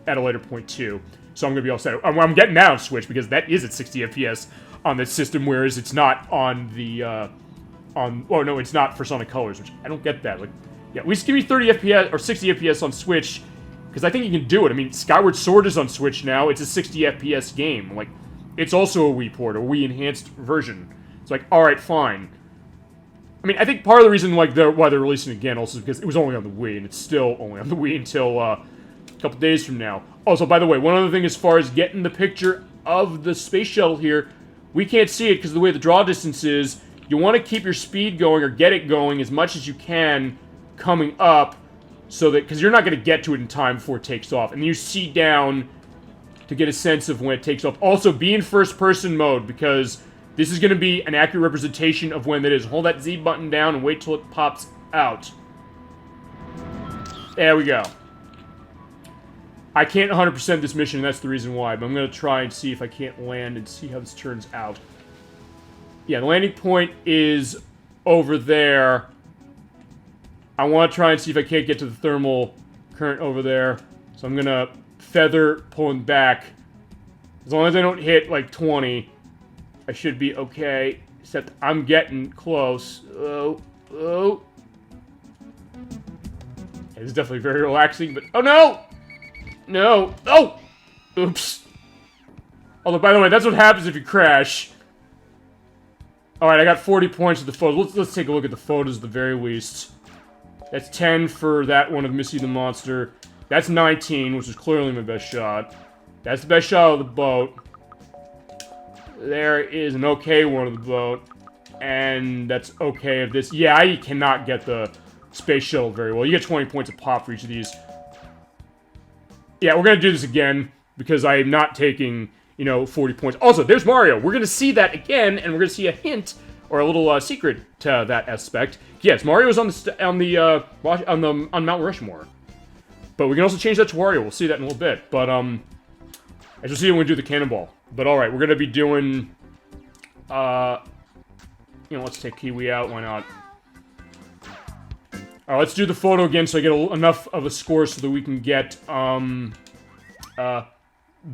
S1: at a later point, too. So I'm going to be all set. I'm getting that on Switch, because that is at 60 FPS on this system, whereas it's not on the, oh, no, it's not for Sonic Colors, which I don't get that. Like, yeah, at least give me 30 FPS, or 60 FPS on Switch, because I think you can do it. I mean, Skyward Sword is on Switch now. It's a 60 FPS game. Like, it's also a Wii port, a Wii enhanced version. It's like, alright, fine. I mean, I think part of the reason why they're releasing it again also is because it was only on the Wii, and it's still only on the Wii until a couple days from now. Also, by the way, one other thing as far as getting the picture of the space shuttle here, we can't see it because of the way the draw distance is. You want to keep your speed going or get it going as much as you can coming up, so that, because you're not going to get to it in time before it takes off. And you see down to get a sense of when it takes off. Also, be in first-person mode, because this is going to be an accurate representation of when it is. Hold that Z button down and wait till it pops out. There we go. I can't 100% this mission, and that's the reason why. But I'm going to try and see if I can't land and see how this turns out. Yeah, the landing point is over there. I want to try and see if I can't get to the thermal current over there. So I'm going to feather pulling back. As long as I don't hit, like, 20, I should be okay. Except I'm getting close. Oh. Yeah, this is definitely very relaxing, but... Oh, no! No! Oh! Oops. Although, by the way, that's what happens if you crash. Alright, I got 40 points of the photos. Let's take a look at the photos at the very least. That's 10 for that one of Missy the Monster. That's 19, which is clearly my best shot. That's the best shot of the boat. There is an okay one of the boat. And that's okay of this. Yeah, I cannot get the space shuttle very well. You get 20 points a pop for each of these. Yeah, we're going to do this again, because I am not taking, 40 points. Also, there's Mario. We're going to see that again, and we're going to see a hint, or a little secret to that aspect. Yes, Mario's on Mount Rushmore. But we can also change that to Wario. We'll see that in a little bit. But, as you'll see when we do the cannonball. But, alright, we're going to be doing, let's take Kiwi out. Why not? Alright, let's do the photo again so I get enough of a score so that we can get, the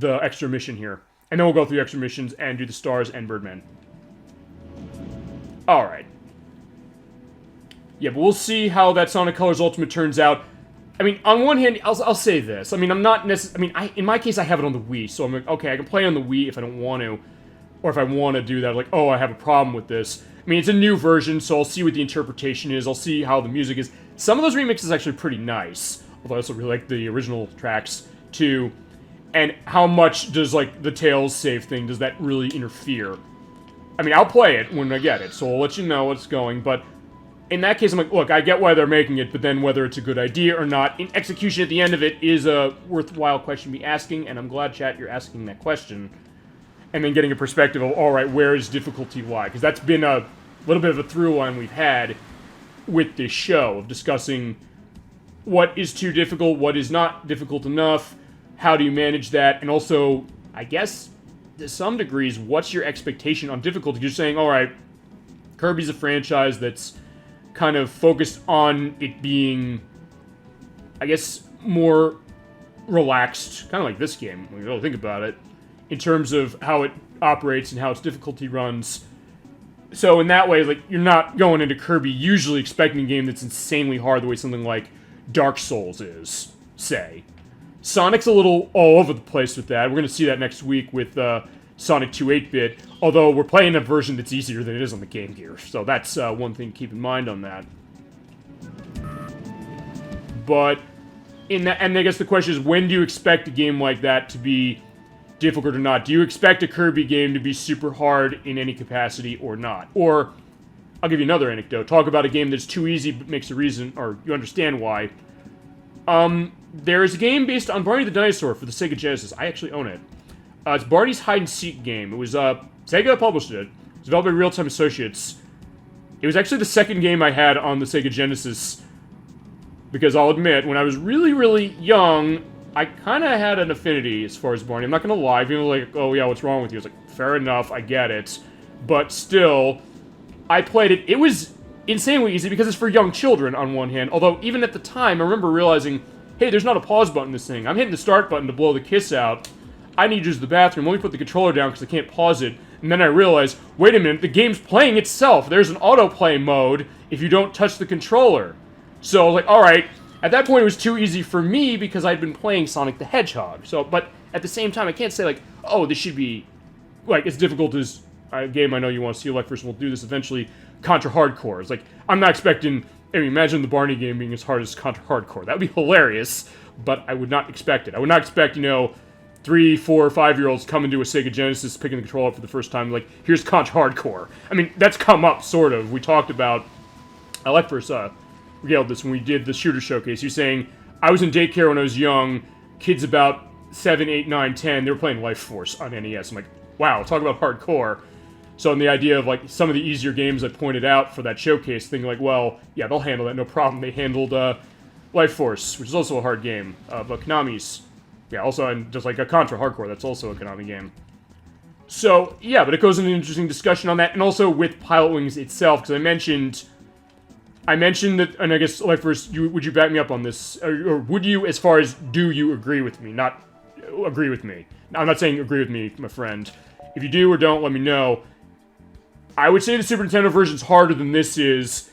S1: extra mission here. And then we'll go through the extra missions and do the stars and Birdman. Alright. Yeah, but we'll see how that Sonic Colors Ultimate turns out. I mean, on one hand, I'll say this. I mean, I'm not necessarily... I mean, in my case, I have it on the Wii, so I'm like, okay, I can play on the Wii if I don't want to. Or if I want to do that, like, oh, I have a problem with this. I mean, it's a new version, so I'll see what the interpretation is. I'll see how the music is. Some of those remixes are actually pretty nice. Although I also really like the original tracks, too. And how much does, like, the Tails save thing, does that really interfere? I mean, I'll play it when I get it, so I'll let you know what's going, but... In that case, I'm like, look, I get why they're making it, but then whether it's a good idea or not, in execution at the end of it is a worthwhile question to be asking, and I'm glad, chat, you're asking that question. And then getting a perspective of, alright, where is difficulty lie? Because that's been a little bit of a through line we've had with this show, of discussing what is too difficult, what is not difficult enough, how do you manage that, and also, I guess, to some degrees, what's your expectation on difficulty? You're saying, alright, Kirby's a franchise that's kind of focused on it being, I guess, more relaxed, kind of like this game, when you really think about it, in terms of how it operates and how its difficulty runs. So in that way, like, you're not going into Kirby usually expecting a game that's insanely hard the way something like Dark Souls is, say. Sonic's a little all over the place with that. We're going to see that next week with Sonic 2 8-bit, although we're playing a version that's easier than it is on the Game Gear, so that's one thing to keep in mind on that. But, and I guess the question is, when do you expect a game like that to be difficult or not? Do you expect a Kirby game to be super hard in any capacity or not? Or, I'll give you another anecdote. Talk about a game that's too easy but makes a reason, or you understand why. There is a game based on Barney the Dinosaur for the Sega Genesis. I actually own it. It's Barney's hide-and-seek game. It was, Sega published it. It was developed by Real Time Associates. It was actually the second game I had on the Sega Genesis, because I'll admit, when I was really, really young, I kind of had an affinity as far as Barney. I'm not going to lie. People were like, oh yeah, what's wrong with you? I was like, fair enough, I get it. But still, I played it. It was insanely easy because it's for young children, on one hand. Although, even at the time, I remember realizing, hey, there's not a pause button in this thing. I'm hitting the start button to blow the kiss out. I need to use the bathroom. Let me put the controller down because I can't pause it. And then I realized, wait a minute, the game's playing itself. There's an autoplay mode if you don't touch the controller. So, like, alright. At that point, it was too easy for me because I'd been playing Sonic the Hedgehog. So, but at the same time, I can't say, like, oh, this should be, like, as difficult as a game I know you want to see. Like, first, we'll do this eventually. Contra Hardcore. It's like, I'm not expecting, I mean, imagine the Barney game being as hard as Contra Hardcore. That would be hilarious, but I would not expect it. I would not expect, 3, 4, 5-year-olds coming to a Sega Genesis, picking the controller up for the first time, like, here's Contra Hardcore. I mean, that's come up, sort of. We talked about, I like first, regaled this when we did the shooter showcase. You're saying, I was in daycare when I was young, kids about 7, 8, 9, 10, they were playing Life Force on NES. I'm like, wow, talk about hardcore. So in the idea of, like, some of the easier games I pointed out for that showcase, thinking like, well, yeah, they'll handle that, no problem. They handled, Life Force, which is also a hard game, but Konami's. Yeah, also, and just like a Contra Hardcore, that's also a Konami game. So, yeah, but it goes into an interesting discussion on that, and also with Pilotwings itself, because I mentioned that, and I guess, like, first, would you back me up on this? Or would you, as far as, do you agree with me? Not agree with me. I'm not saying agree with me, my friend. If you do or don't, let me know. I would say the Super Nintendo version's harder than this is,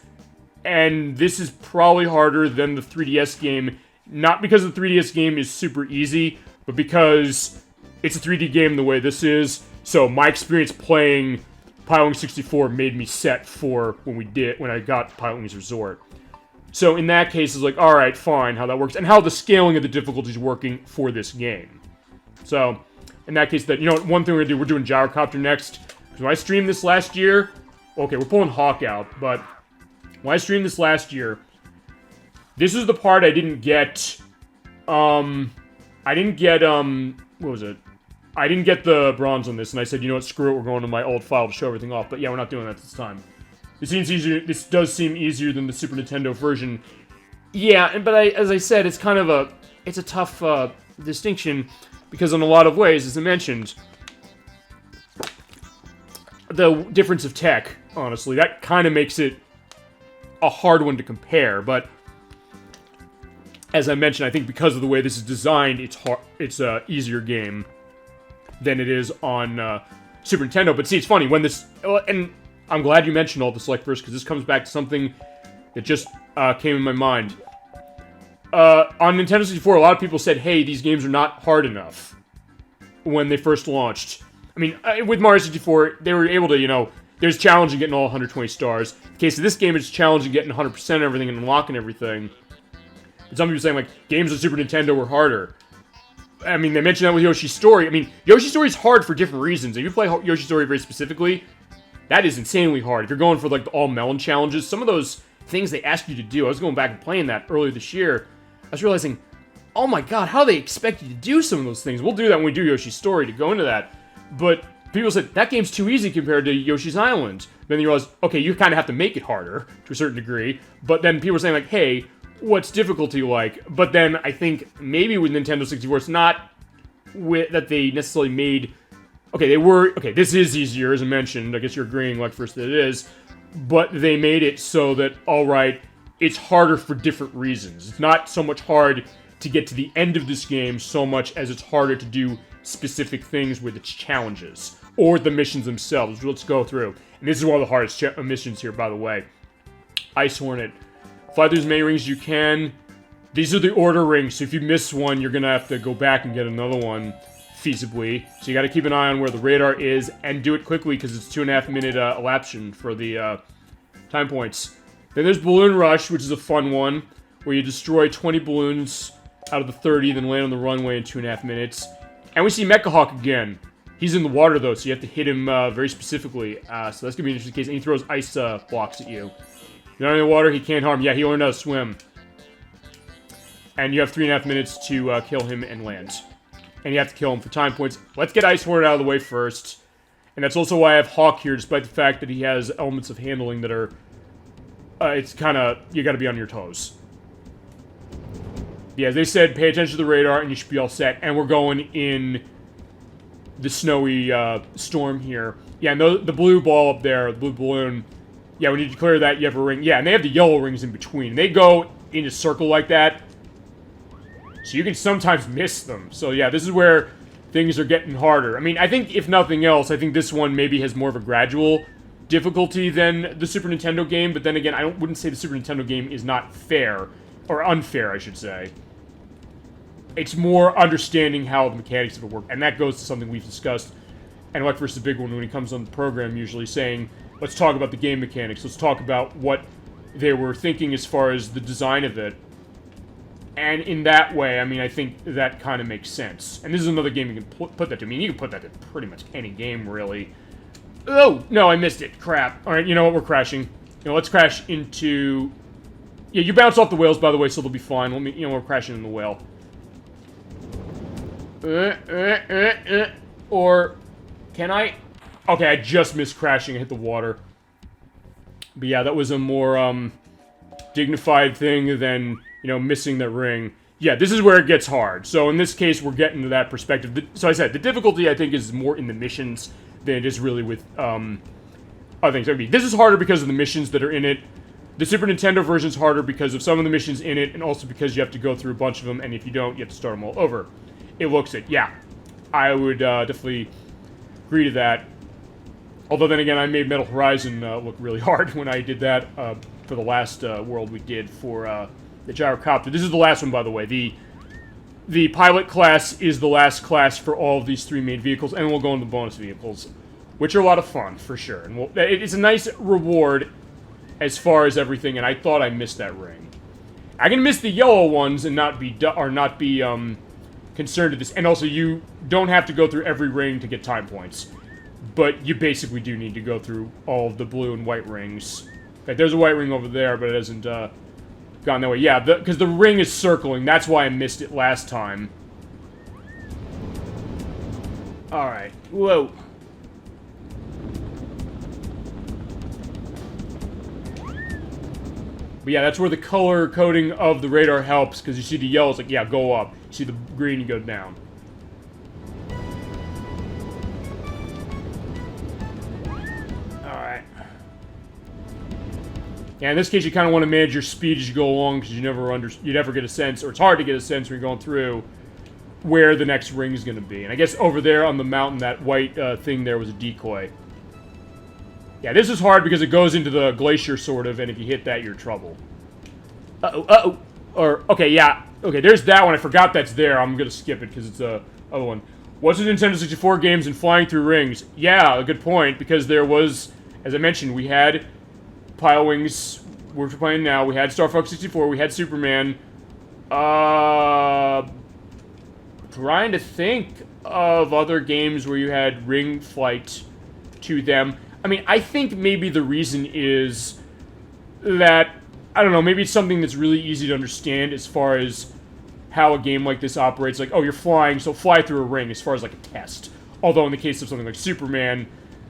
S1: and this is probably harder than the 3DS game, not because the 3DS game is super easy, but because it's a 3D game the way this is. So my experience playing Pilotwings 64 made me set for when I got Pilotwings Resort. So in that case, it's like, alright, fine, how that works, and how the scaling of the difficulty is working for this game. So, in that case, one thing we're gonna do, we're doing Gyrocopter next. Because when I streamed this last year, okay, we're pulling Hawk out, but when I streamed this last year, this is the part I didn't get, what was it? I didn't get the bronze on this, and I said, you know what, screw it, we're going to my old file to show everything off. But yeah, we're not doing that this time. This seems easier. This does seem easier than the Super Nintendo version. Yeah, but as I said, it's kind of it's a tough distinction, because in a lot of ways, as I mentioned, the difference of tech, honestly, that kind of makes it a hard one to compare. But as I mentioned, I think because of the way this is designed, it's a easier game than it is on Super Nintendo. But see, it's funny, when this... And I'm glad you mentioned all the Select Verse, because this comes back to something that just came in my mind. On Nintendo 64, a lot of people said, hey, these games are not hard enough when they first launched. I mean, with Mario 64, they were able to, there's challenging getting all 120 stars. In the case of this game, it's challenging getting 100% of everything and unlocking everything. But some people saying, like, games on Super Nintendo were harder. I mean, they mentioned that with Yoshi's Story. I mean, Yoshi's Story is hard for different reasons. If you play Yoshi's Story very specifically, that is insanely hard. If you're going for, like, the all-melon challenges, some of those things they ask you to do, I was going back and playing that earlier this year, I was realizing, oh my god, how they expect you to do some of those things. We'll do that when we do Yoshi's Story, to go into that. But people said, that game's too easy compared to Yoshi's Island. Then you realize, okay, you kind of have to make it harder, to a certain degree. But then people are saying, like, hey, what's difficulty like? But then I think maybe with Nintendo 64, it's not that they necessarily made... Okay, this is easier, as I mentioned. I guess you're agreeing, like, first that it is. But they made it so that, alright, it's harder for different reasons. It's not so much hard to get to the end of this game so much as it's harder to do specific things with its challenges. Or the missions themselves. Let's go through. And this is one of the hardest missions here, by the way. Ice Hornet. Fly through as many rings as you can. These are the order rings, so if you miss one, you're gonna have to go back and get another one, feasibly. So you gotta keep an eye on where the radar is, and do it quickly, because it's 2.5 minute elapsation for the time points. Then there's Balloon Rush, which is a fun one, where you destroy 20 balloons out of the 30, then land on the runway in 2.5 minutes. And we see Mecha Hawk again. He's in the water, though, so you have to hit him very specifically. So that's gonna be an interesting case. And he throws ice blocks at you. You're not in the water, he can't harm. Yeah, he learned how to swim. And you have 3.5 minutes to kill him and land. And you have to kill him for time points. Let's get Ice Hornet out of the way first. And that's also why I have Hawk here, despite the fact that he has elements of handling that are... it's kind of... You gotta be on your toes. Yeah, as they said, pay attention to the radar and you should be all set. And we're going in the snowy storm here. Yeah, and the blue ball up there, the blue balloon... Yeah, when you declare that, you have a ring. Yeah, and they have the yellow rings in between. They go in a circle like that, so you can sometimes miss them. So yeah, this is where things are getting harder. I mean, I think, if nothing else, I think this one maybe has more of a gradual difficulty than the Super Nintendo game, but then again, I wouldn't say the Super Nintendo game is not fair, or unfair, I should say. It's more understanding how the mechanics of it work, and that goes to something we've discussed, and like versus the big one when he comes on the program, usually saying, let's talk about the game mechanics, let's talk about what they were thinking as far as the design of it. And in that way, I mean, I think that kind of makes sense. And this is another game you can put that to. I mean, you can put that to pretty much any game, really. Oh, no, I missed it. Crap. Alright, you know what? We're crashing. You know, let's crash into... Yeah, you bounce off the whales, by the way, so they'll be fine. Let me, we're crashing in the whale. Or... Can I... Okay, I just missed crashing. I hit the water. But yeah, that was a more, dignified thing than missing the ring. Yeah, this is where it gets hard. So in this case, we're getting to that perspective. So I said, the difficulty, I think, is more in the missions than it is really with other things. I mean, this is harder because of the missions that are in it. The Super Nintendo version is harder because of some of the missions in it, and also because you have to go through a bunch of them, and if you don't, you have to start them all over. It looks it. Yeah, I would definitely agree to that. Although then again, I made Metal Horizon look really hard when I did that for the last world we did for the gyrocopter. This is the last one, by the way. The pilot class is the last class for all of these 3 main vehicles, and we'll go into the bonus vehicles, which are a lot of fun, for sure. And it's a nice reward as far as everything, and I thought I missed that ring. I can miss the yellow ones and not be concerned with this. And also, you don't have to go through every ring to get time points, but you basically do need to go through all of the blue and white rings. In fact, there's a white ring over there, but it hasn't gone that way. Yeah, because the ring is circling. That's why I missed it last time. Alright. Whoa. But yeah, that's where the color coding of the radar helps, because you see the yellow, it's like, yeah, go up. You see the green, you go down. Alright. Yeah, in this case, you kind of want to manage your speed as you go along, because you never get a sense, or it's hard to get a sense when you're going through where the next ring is going to be. And I guess over there on the mountain, that white thing there was a decoy. Yeah, this is hard because it goes into the glacier, sort of, and if you hit that, you're in trouble. Uh-oh, uh-oh. Or, okay, yeah. Okay, there's that one. I forgot that's there. I'm gonna skip it because it's the other one. What's the Nintendo 64 games and flying through rings? Yeah, a good point, because there was, as I mentioned, we had Pilotwings, which we're playing now. We had Star Fox 64. We had Superman. Trying to think of other games where you had ring flight to them. I mean, I think maybe the reason is that, I don't know, maybe it's something that's really easy to understand as far as how a game like this operates. Like, oh, you're flying, so fly through a ring as far as, like, a test. Although in the case of something like Superman,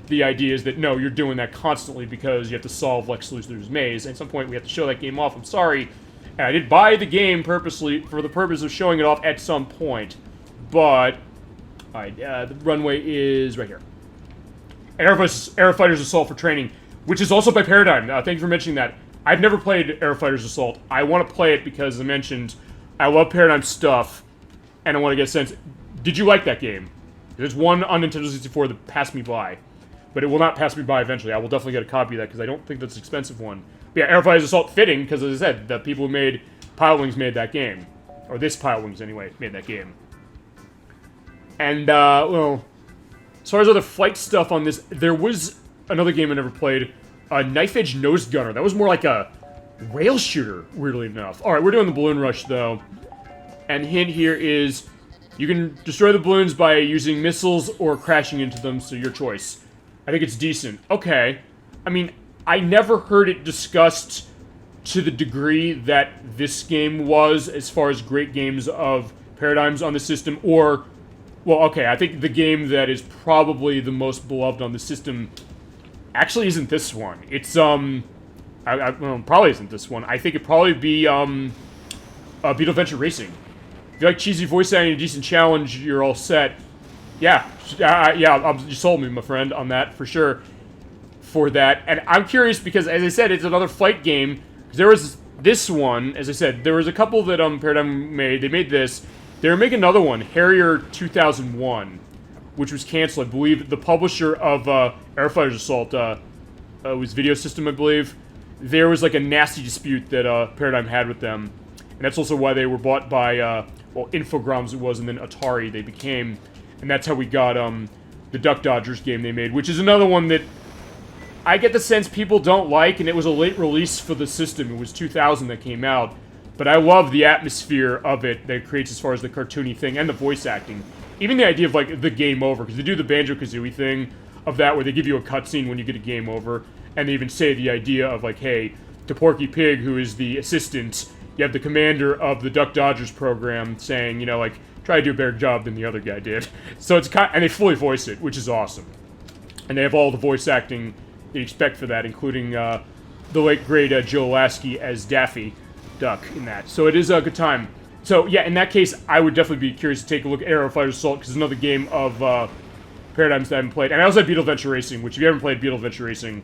S1: the idea is that, no, you're doing that constantly because you have to solve Lex Luthor's maze. At some point, we have to show that game off. I'm sorry. I did buy the game purposely for the purpose of showing it off at some point. But, alright, the runway is right here. Airfighter's Assault for training, which is also by Paradigm. Thank you for mentioning that. I've never played Airfighter's Assault. I want to play it because, as I mentioned, I love Paradigm stuff, and I want to get a sense. Did you like that game? There's one on Nintendo 64 that passed me by, but it will not pass me by eventually. I will definitely get a copy of that because I don't think that's an expensive one. But yeah, Airfighter's Assault fitting because, as I said, the people who made Pilotwings made that game. Or this Pilotwings, anyway, made that game. And, well, as far as other flight stuff on this, there was another game I never played, a Knife Edge Nose Gunner. That was more like a rail shooter, weirdly enough. Alright, we're doing the Balloon Rush, though. And hint here is, you can destroy the balloons by using missiles or crashing into them, so your choice. I think it's decent. Okay. I mean, I never heard it discussed to the degree that this game was, as far as great games of Paradigms on the system, or... Well, okay, I think the game that is probably the most beloved on the system actually isn't this one. It's, well, probably isn't this one. I think it'd probably be, Beetle Venture Racing. If you like cheesy voice acting and a decent challenge, you're all set. Yeah, you sold me, my friend, on that, for sure, for that. And I'm curious because, as I said, it's another flight game. There was this one, as I said, there was a couple that, Paradigm made. They made this. They were making another one, Harrier 2001, which was canceled. I believe the publisher of Airfighter's Assault was Video System, I believe. There was like a nasty dispute that Paradigm had with them. And that's also why they were bought by, well, Infogrames it was, and then Atari they became. And that's how we got the Duck Dodgers game they made, which is another one that I get the sense people don't like, and it was a late release for the system. It was 2000 that came out. But I love the atmosphere of it that it creates as far as the cartoony thing and the voice acting. Even the idea of, like, the game over, because they do the Banjo-Kazooie thing of that, where they give you a cutscene when you get a game over, and they even say the idea of, like, hey, to Porky Pig, who is the assistant, you have the commander of the Duck Dodgers program saying, you know, like, try to do a better job than the other guy did. So it's kind of, and they fully voice it, which is awesome. And they have all the voice acting that you expect for that, including the late, great Joe Lasky as Daffy. duck in that. So it is a good time. So, yeah, in that case, I would definitely be curious to take a look at Aerofighter Assault, because it's another game of Paradigms that I haven't played. And I also have Beetle Adventure Racing, which if you haven't played Beetle Adventure Racing,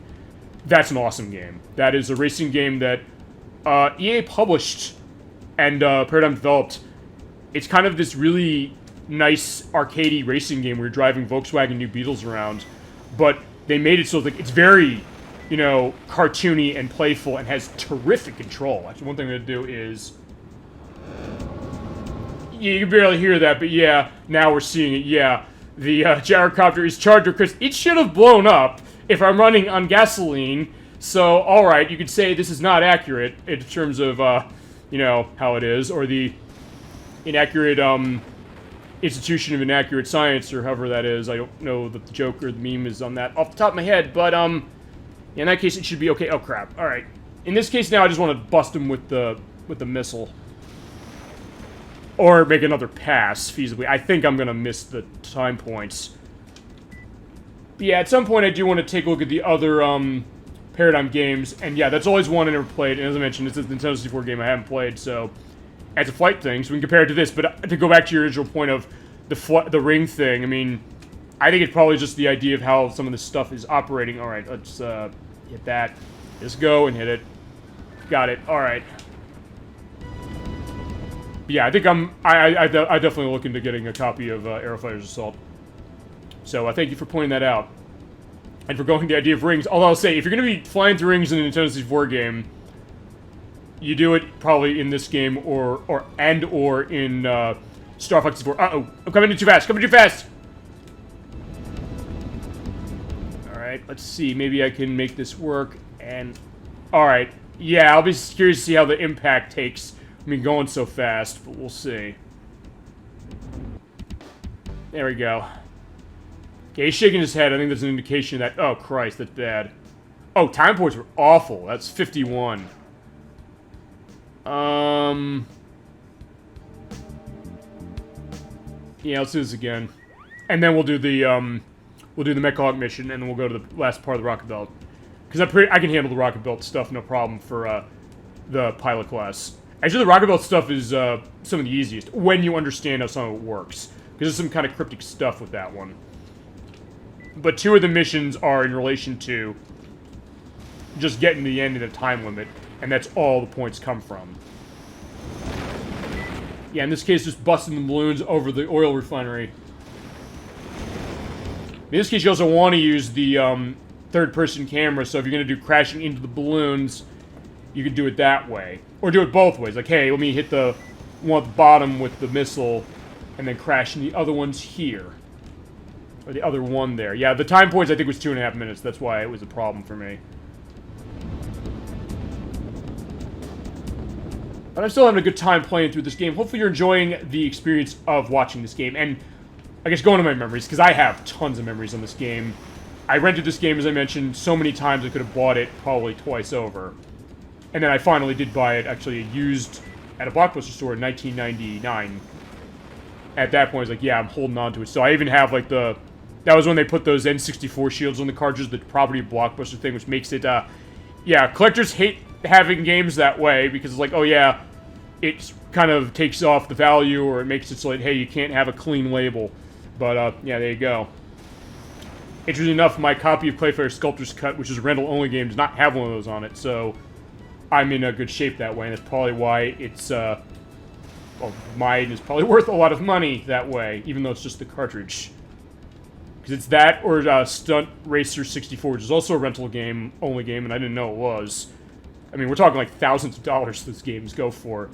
S1: that's an awesome game. That is a racing game that EA published and Paradigm developed. It's kind of this really nice arcadey racing game where you're driving Volkswagen New Beetles around, but they made it so like it's very, you know, cartoony and playful and has terrific control. Actually, one thing I'm going to do is... You can barely hear that, but yeah, now we're seeing it, yeah. The gyrocopter is charged with Chris. It should have blown up if I'm running on gasoline, so, alright, you could say this is not accurate in terms of, you know, how it is, or the inaccurate, institution of inaccurate science, or however that is. I don't know that the joke or the meme is on that off the top of my head, but, in that case, it should be okay. Oh, crap. Alright. In this case, now, I just want to bust him with the missile. Or make another pass, feasibly. I think I'm gonna miss the time points. But yeah, at some point, I do want to take a look at the other, Paradigm games, and yeah, that's always one I never played, and as I mentioned, it's a Nintendo 64 game I haven't played, so... It's a flight thing, so we can compare it to this, but to go back to your original point of the ring thing, I mean, I think it's probably just the idea of how some of this stuff is operating. Alright, let's, hit that. Just go and hit it. Got it, alright. Yeah, I think I definitely look into getting a copy of Aerofighter's Assault. So, thank you for pointing that out. And for going the idea of rings, although I'll say, if you're going to be flying through rings in a Nintendo 64 game, you do it probably in this game or in Star Fox 64. Uh-oh, I'm coming in too fast, Alright, let's see, maybe I can make this work, and... Alright, yeah, I'll be curious to see how the impact takes. I mean, going so fast, but we'll see. There we go. Okay, he's shaking his head. I think that's an indication that... Oh, Christ, that's bad. Oh, time points were awful. That's 51. Yeah, let's do this again. And then we'll do the Mechahawk mission, and then we'll go to the last part of the Rocket Belt. Because I can handle the Rocket Belt stuff, no problem, for, the pilot class. Actually, the Rocket Belt stuff is, some of the easiest, when you understand how some of it works. Because there's some kind of cryptic stuff with that one. But two of the missions are in relation to just getting to the end in a time limit, and that's all the points come from. Yeah, in this case, just busting the balloons over the oil refinery. In this case, you also want to use the third-person camera, so if you're going to do crashing into the balloons, you can do it that way. Or do it both ways. Like, hey, let me hit the one at the bottom with the missile, and then crash in the other ones here. Or the other one there. Yeah, the time points, I think, was 2.5 minutes. That's why it was a problem for me. But I'm still having a good time playing through this game. Hopefully you're enjoying the experience of watching this game. And I guess going to my memories, because I have tons of memories on this game. I rented this game, as I mentioned, so many times I could have bought it probably twice over. And then I finally did buy it, actually used at a Blockbuster store in 1999. At that point, I was like, yeah, I'm holding on to it. So I even have, like, the... That was when they put those N64 shields on the cartridge, the property of Blockbuster thing, which makes it, yeah, collectors hate having games that way, because it's like, oh yeah, it kind of takes off the value, or it makes it so that, hey, you can't have a clean label. But, yeah, there you go. Interestingly enough, my copy of Clayfighter Sculptor's Cut, which is a rental-only game, does not have one of those on it, so I'm in a good shape that way, and that's probably why it's, well, mine is probably worth a lot of money that way, even though it's just the cartridge. Because it's that, or Stunt Racer 64, which is also a rental game, only game, and I didn't know it was. I mean, we're talking like thousands of dollars these games go for.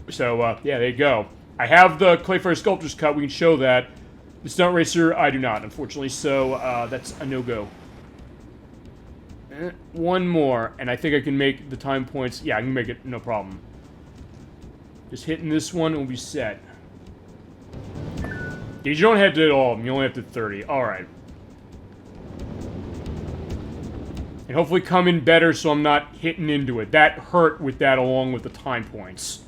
S1: So, yeah, there you go. I have the Clayfighter Sculptor's Cut, we can show that. The Stunt Racer, I do not, unfortunately, so that's a no-go. One more, and I think I can make the time points. Yeah, I can make it, no problem. Just hitting this one, and we'll be set. You don't have to hit all of them, you only have to 30. Alright. And hopefully come in better so I'm not hitting into it. That hurt with that along with the time points.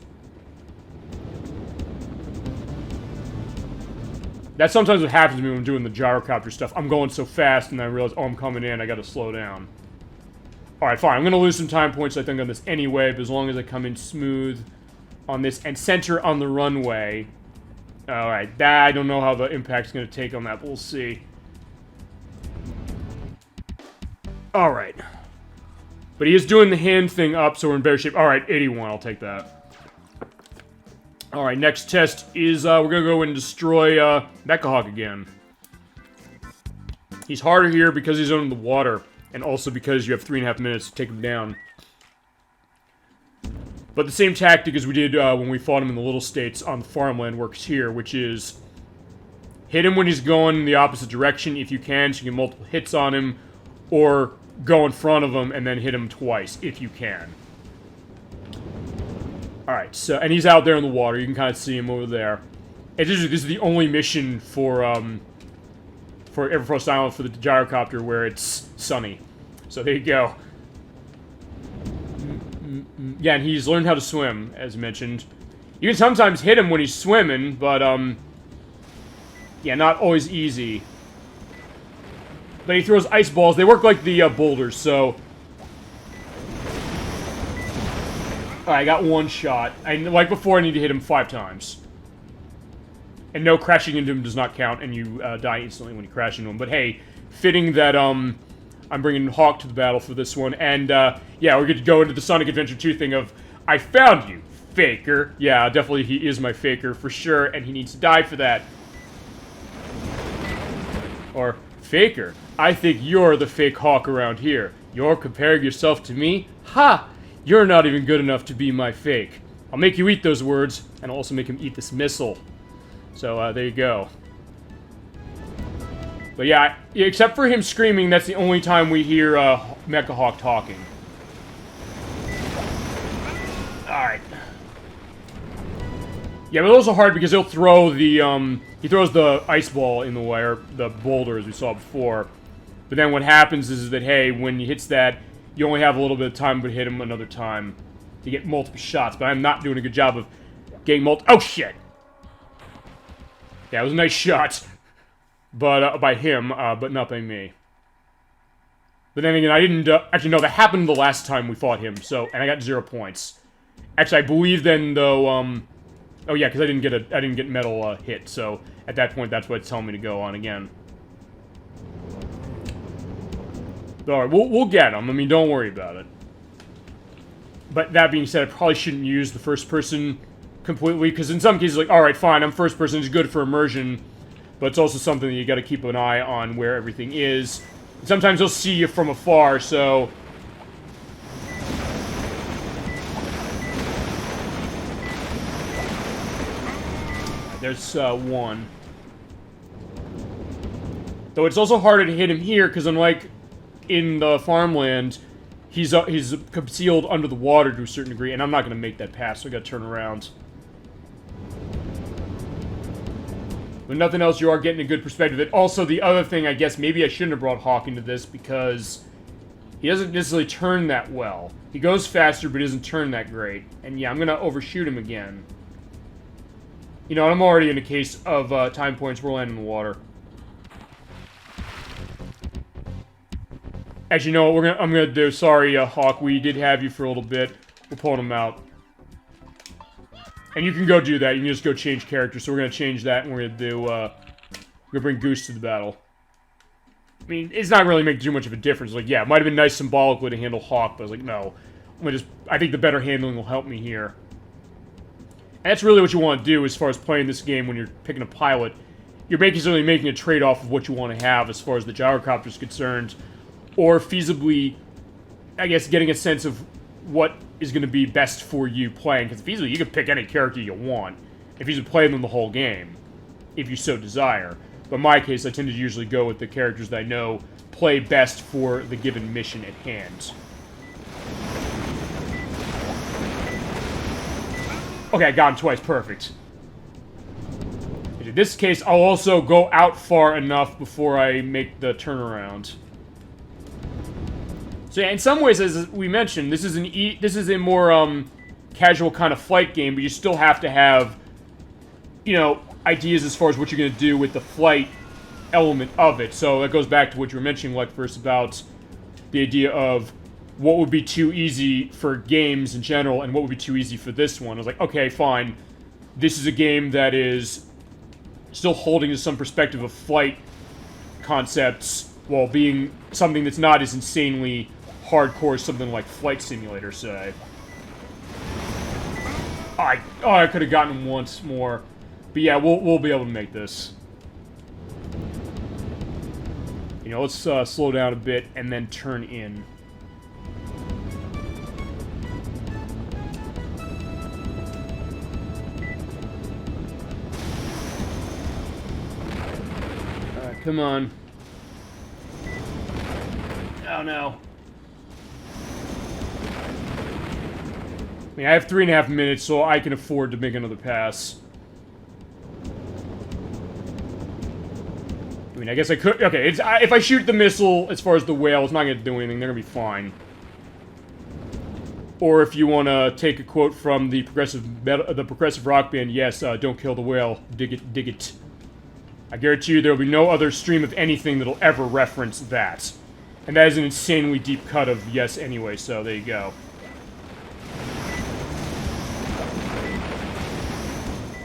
S1: That's sometimes what happens to me when I'm doing the gyrocopter stuff. I'm going so fast and I realize, oh, I'm coming in, I gotta slow down. Alright, fine. I'm going to lose some time points, I think, on this anyway, but as long as I come in smooth on this and center on the runway. Alright, I don't know how the impact's going to take on that, but we'll see. Alright. But he is doing the hand thing up, so we're in better shape. Alright, 81, I'll take that. Alright, next test is, we're going to go and destroy, Mechahawk again. He's harder here because he's under the water, and also because you have 3.5 minutes to take him down. But the same tactic as we did when we fought him in the Little States on the farmland works here, which is hit him when he's going in the opposite direction if you can, so you get multiple hits on him, or go in front of him and then hit him twice if you can. Alright, so, and he's out there in the water, you can kind of see him over there. And this is the only mission for Everfrost Island for the gyrocopter where it's sunny. So there you go. Yeah, and he's learned how to swim, as mentioned. You can sometimes hit him when he's swimming, but, yeah, not always easy. But he throws ice balls. They work like the boulders, so... Alright, I got one shot. Like before, I need to hit him 5 times. And no, crashing into him does not count, and you die instantly when you crash into him. But hey, fitting that, I'm bringing Hawk to the battle for this one. And, yeah, we're going to go into the Sonic Adventure 2 thing of, I found you, faker. Yeah, definitely he is my faker, for sure, and he needs to die for that. Or, faker, I think you're the fake Hawk around here. You're comparing yourself to me? Ha! You're not even good enough to be my fake. I'll make you eat those words, and I'll also make him eat this missile. So, there you go. But yeah, except for him screaming, that's the only time we hear Mechahawk talking. Alright. Yeah, but it's also hard because he'll throw the, he throws the ice ball in the way, or the boulder, as we saw before. But then what happens is that, hey, when he hits that, you only have a little bit of time to hit him another time to get multiple shots. But I'm not doing a good job of getting oh, shit! Yeah, it was a nice shot. But, by him, but not by me. But then again, I didn't, actually, no, that happened the last time we fought him, so, and I got 0 points. Actually, I believe then, though, oh yeah, because I didn't get metal, hit, so, at that point, that's what it's telling me to go on again. Alright, we'll get him, I mean, don't worry about it. But that being said, I probably shouldn't use the first person completely, because in some cases, like, alright, fine, I'm first person, it's good for immersion, but it's also something that you gotta keep an eye on where everything is. And sometimes they'll see you from afar, so... There's, one. Though it's also harder to hit him here, because unlike in the farmland, he's concealed under the water to a certain degree, and I'm not gonna make that pass, so I gotta turn around. But nothing else, you are getting a good perspective. And also, the other thing, I guess, maybe I shouldn't have brought Hawk into this, because he doesn't necessarily turn that well. He goes faster, but he doesn't turn that great. And yeah, I'm going to overshoot him again. You know, I'm already in a case of time points. We're landing in the water. Actually, no, I'm gonna do. Sorry, Hawk, we did have you for a little bit. We're pulling him out. And you can go do that. You can just go change characters. So we're going to change that, and we're going to do, we're going to bring Goose to the battle. I mean, it's not really making too much of a difference. Like, yeah, it might have been nice symbolically to handle Hawk, but I was like, no. I think the better handling will help me here. And that's really what you want to do as far as playing this game when you're picking a pilot. You're basically making a trade-off of what you want to have as far as the gyrocopter is concerned. Or feasibly, I guess, getting a sense of what is going to be best for you playing. Because feasibly, you can pick any character you want if you just play them the whole game, if you so desire. But in my case, I tend to usually go with the characters that I know play best for the given mission at hand. Okay, I got him twice. Perfect. In this case, I'll also go out far enough before I make the turnaround. So yeah, in some ways, as we mentioned, this is a more casual kind of flight game, but you still have to have, you know, ideas as far as what you're going to do with the flight element of it. So that goes back to what you were mentioning, like, first about the idea of what would be too easy for games in general and what would be too easy for this one. I was like, okay, fine. This is a game that is still holding to some perspective of flight concepts while being something that's not as insanely hardcore as something like Flight Simulator, say. I could have gotten him once more. But yeah, we'll be able to make this. You know, let's slow down a bit and then turn in. Come on. Oh no. I mean, I have 3.5 minutes, so I can afford to make another pass. I mean, I guess I could... Okay, if I shoot the missile, as far as the whale, it's not going to do anything. They're going to be fine. Or if you want to take a quote from the progressive rock band, yes, don't kill the whale. Dig it, dig it. I guarantee you there will be no other stream of anything that'll ever reference that. And that is an insanely deep cut of yes anyway, so there you go.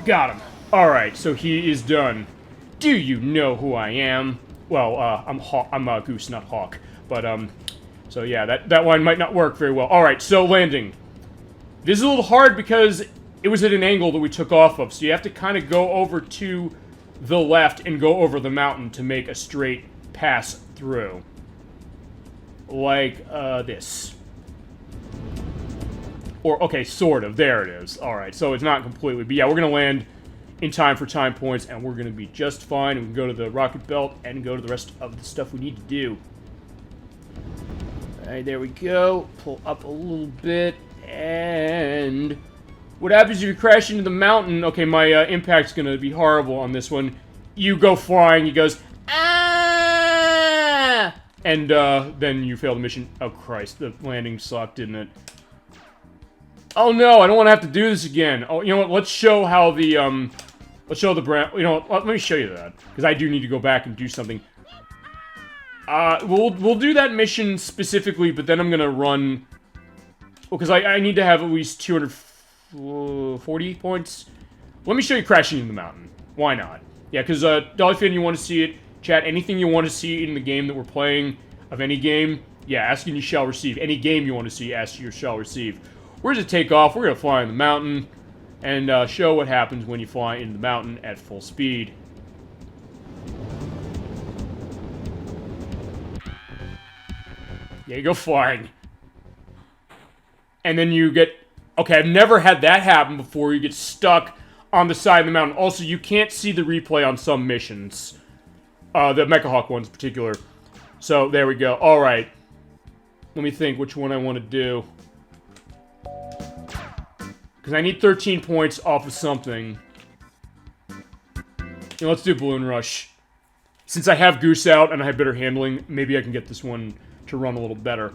S1: Got him. Alright, so he is done. Do you know who I am? Well, I'm Goose, not Hawk. But, so yeah, that line might not work very well. Alright, so landing. This is a little hard because it was at an angle that we took off of, so you have to kind of go over to the left and go over the mountain to make a straight pass through. Like, this. Or, okay, sort of. There it is. Alright, so it's not completely. But yeah, we're going to land in time for time points, and we're going to be just fine. We can go to the rocket belt and go to the rest of the stuff we need to do. Alright, there we go. Pull up a little bit, and... what happens if you crash into the mountain? Okay, my impact's going to be horrible on this one. You go flying, he goes, ah! And then you fail the mission. Oh, Christ, the landing sucked, didn't it? Oh, no, I don't want to have to do this again. Oh, you know what, let's show how the, let's show the brand, you know what, let me show you that. Because I do need to go back and do something. We'll do that mission specifically, but then I'm going to run, well, because I need to have at least 240 points. Let me show you crashing in the mountain. Why not? Yeah, because, Dollyfin, you want to see it. Chat, anything you want to see in the game that we're playing, of any game, yeah, ask and you shall receive. Any game you want to see, ask you shall receive. We're going to take off, we're going to fly in the mountain, and show what happens when you fly in the mountain at full speed. Yeah, you go flying. And then you get... Okay, I've never had that happen before. You get stuck on the side of the mountain. Also, you can't see the replay on some missions. The Mecha Hawk ones in particular. So, there we go. Alright. Let me think which one I want to do. Because I need 13 points off of something. You know, let's do Balloon Rush. Since I have Goose out and I have better handling, maybe I can get this one to run a little better.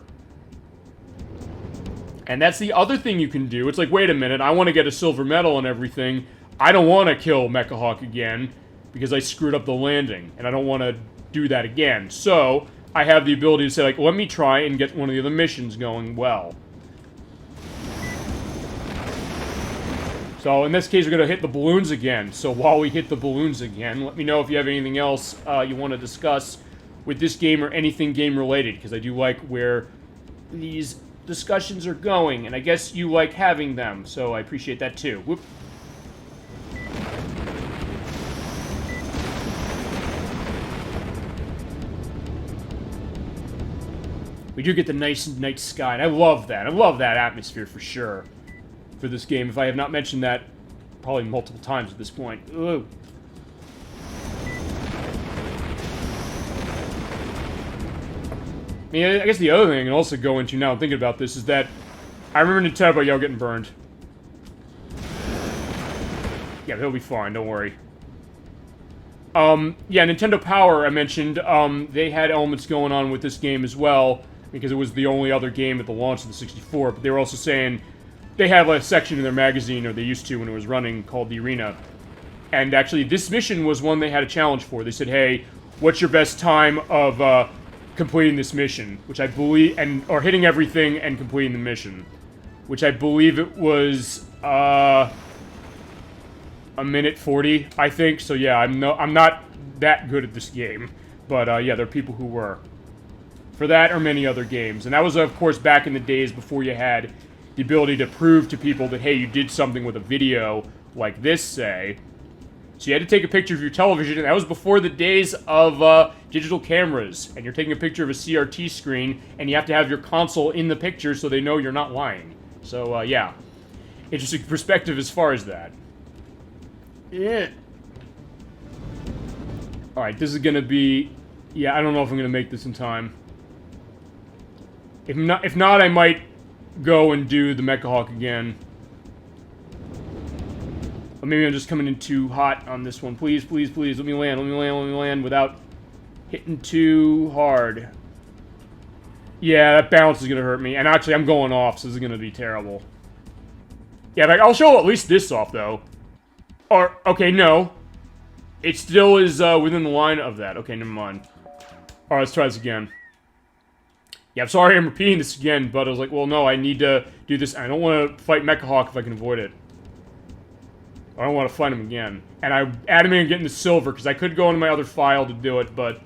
S1: And that's the other thing you can do. It's like, wait a minute, I want to get a silver medal and everything. I don't want to kill Mecha Hawk again, because I screwed up the landing, and I don't want to do that again. So, I have the ability to say, like, let me try and get one of the other missions going well. So, in this case, we're going to hit the balloons again. So, while we hit the balloons again, let me know if you have anything else you want to discuss with this game or anything game-related, because I do like where these discussions are going, and I guess you like having them, so I appreciate that too. Whoop. We do get the nice night sky, and I love that. I love that atmosphere for sure for this game. If I have not mentioned that probably multiple times at this point. Ooh. I guess the other thing I can also go into now, I'm thinking about this, is that I remember Nintendo about y'all getting burned. Yeah, they'll be fine, don't worry. Yeah, Nintendo Power, I mentioned, they had elements going on with this game as well, because it was the only other game at the launch of the 64, but they were also saying they have a section in their magazine, or they used to when it was running, called The Arena. And actually, this mission was one they had a challenge for. They said, hey, what's your best time of, completing this mission, which I believe, or hitting everything and completing the mission, which I believe it was, a minute 40, I think. So yeah, I'm not that good at this game, but yeah, there are people who were. For that or many other games, and that was, of course, back in the days before you had the ability to prove to people that, hey, you did something with a video like this, say. So you had to take a picture of your television, and that was before the days of digital cameras, and you're taking a picture of a CRT screen, and you have to have your console in the picture so they know you're not lying. So, yeah. Interesting perspective as far as that. Yeah. Alright, this is gonna be... Yeah, I don't know if I'm gonna make this in time. If not, I might go and do the Mecha Hawk again. Or maybe I'm just coming in too hot on this one. Please, please, please, let me land without hitting too hard. Yeah, that bounce is gonna hurt me. And actually, I'm going off, so this is gonna be terrible. Yeah, but I'll show at least this off, though. Or, okay, no. It still is within the line of that. Okay, never mind. Alright, let's try this again. Yeah, I'm sorry I'm repeating this again, but I was like, well, no, I need to do this. I don't want to fight Mecha Hawk if I can avoid it. I don't want to fight him again. And I adamant getting the silver, because I could go into my other file to do it, but...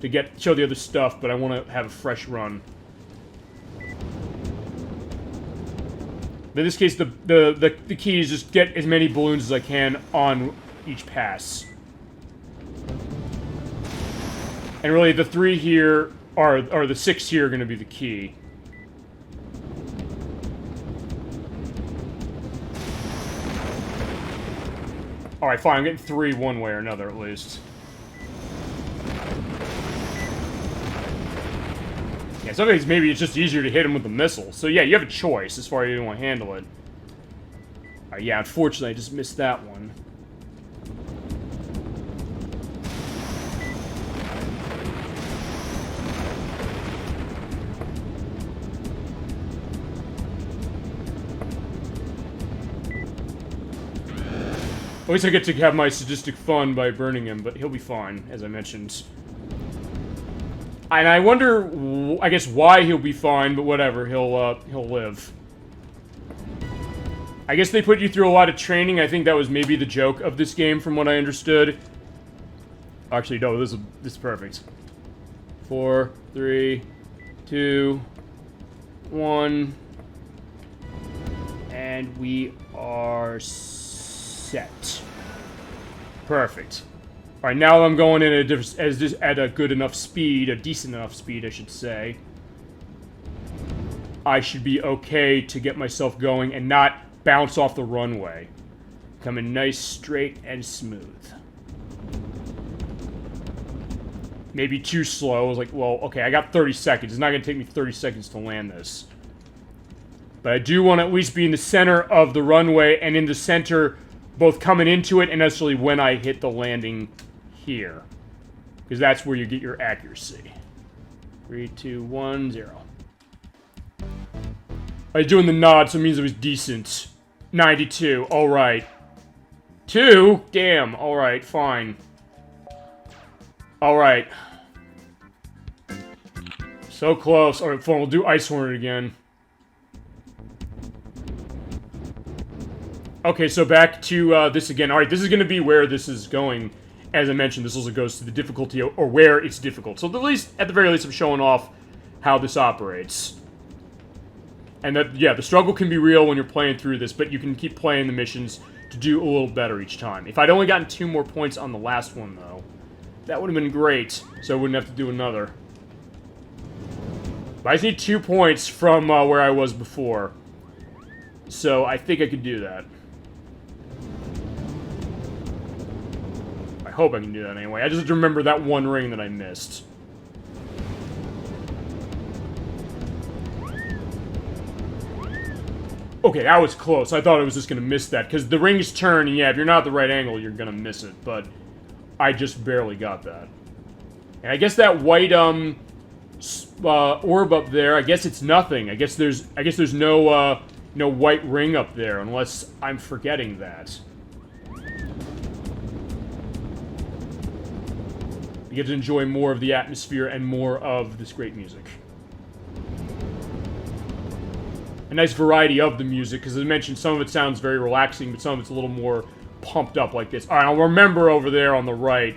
S1: to show the other stuff, but I want to have a fresh run. In this case, the key is just get as many balloons as I can on each pass. And really, the 3 here, or the 6 here are going to be the key. Alright, fine, I'm getting 3 one way or another, at least. Yeah, sometimes maybe it's just easier to hit him with the missile. So yeah, you have a choice as far as you want to handle it. Yeah, unfortunately, I just missed that one. At least I get to have my sadistic fun by burning him, but he'll be fine, as I mentioned. And I wonder, I guess, why he'll be fine, but whatever, he'll live. I guess they put you through a lot of training. I think that was maybe the joke of this game, from what I understood. Actually, no, this is perfect. 4, 3, 2, 1. And we are set. Perfect. Alright, now I'm going in at a good enough speed, a decent enough speed, I should say. I should be okay to get myself going and not bounce off the runway. Coming nice, straight, and smooth. Maybe too slow. I was like, well, okay, I got 30 seconds. It's not going to take me 30 seconds to land this. But I do want to at least be in the center of the runway, and in the center, both coming into it and necessarily when I hit the landing here. Because that's where you get your accuracy. 3, 2, 1, 0. I was doing the nod, so it means it was decent. 92, alright. 2? Damn, alright, fine. Alright. So close. Alright, fine, we'll do Ice Hornet again. Okay, so back to this again. Alright, this is going to be where this is going. As I mentioned, this also goes to the difficulty, or where it's difficult. So at the very least, I'm showing off how this operates. And that, yeah, the struggle can be real when you're playing through this, but you can keep playing the missions to do a little better each time. If I'd only gotten 2 more points on the last one, though, that would have been great, so I wouldn't have to do another. But I just need 2 points from where I was before. So I think I could do that. I hope I can do that anyway. I just remember that one ring that I missed. Okay, that was close. I thought I was just going to miss that, because the rings turn, and yeah, if you're not at the right angle, you're going to miss it, but I just barely got that. And I guess that white, orb up there, I guess it's nothing. I guess there's no, no white ring up there, unless I'm forgetting that. You get to enjoy more of the atmosphere and more of this great music. A nice variety of the music, because as I mentioned, some of it sounds very relaxing, but some of it's a little more pumped up like this. Alright, I'll remember over there on the right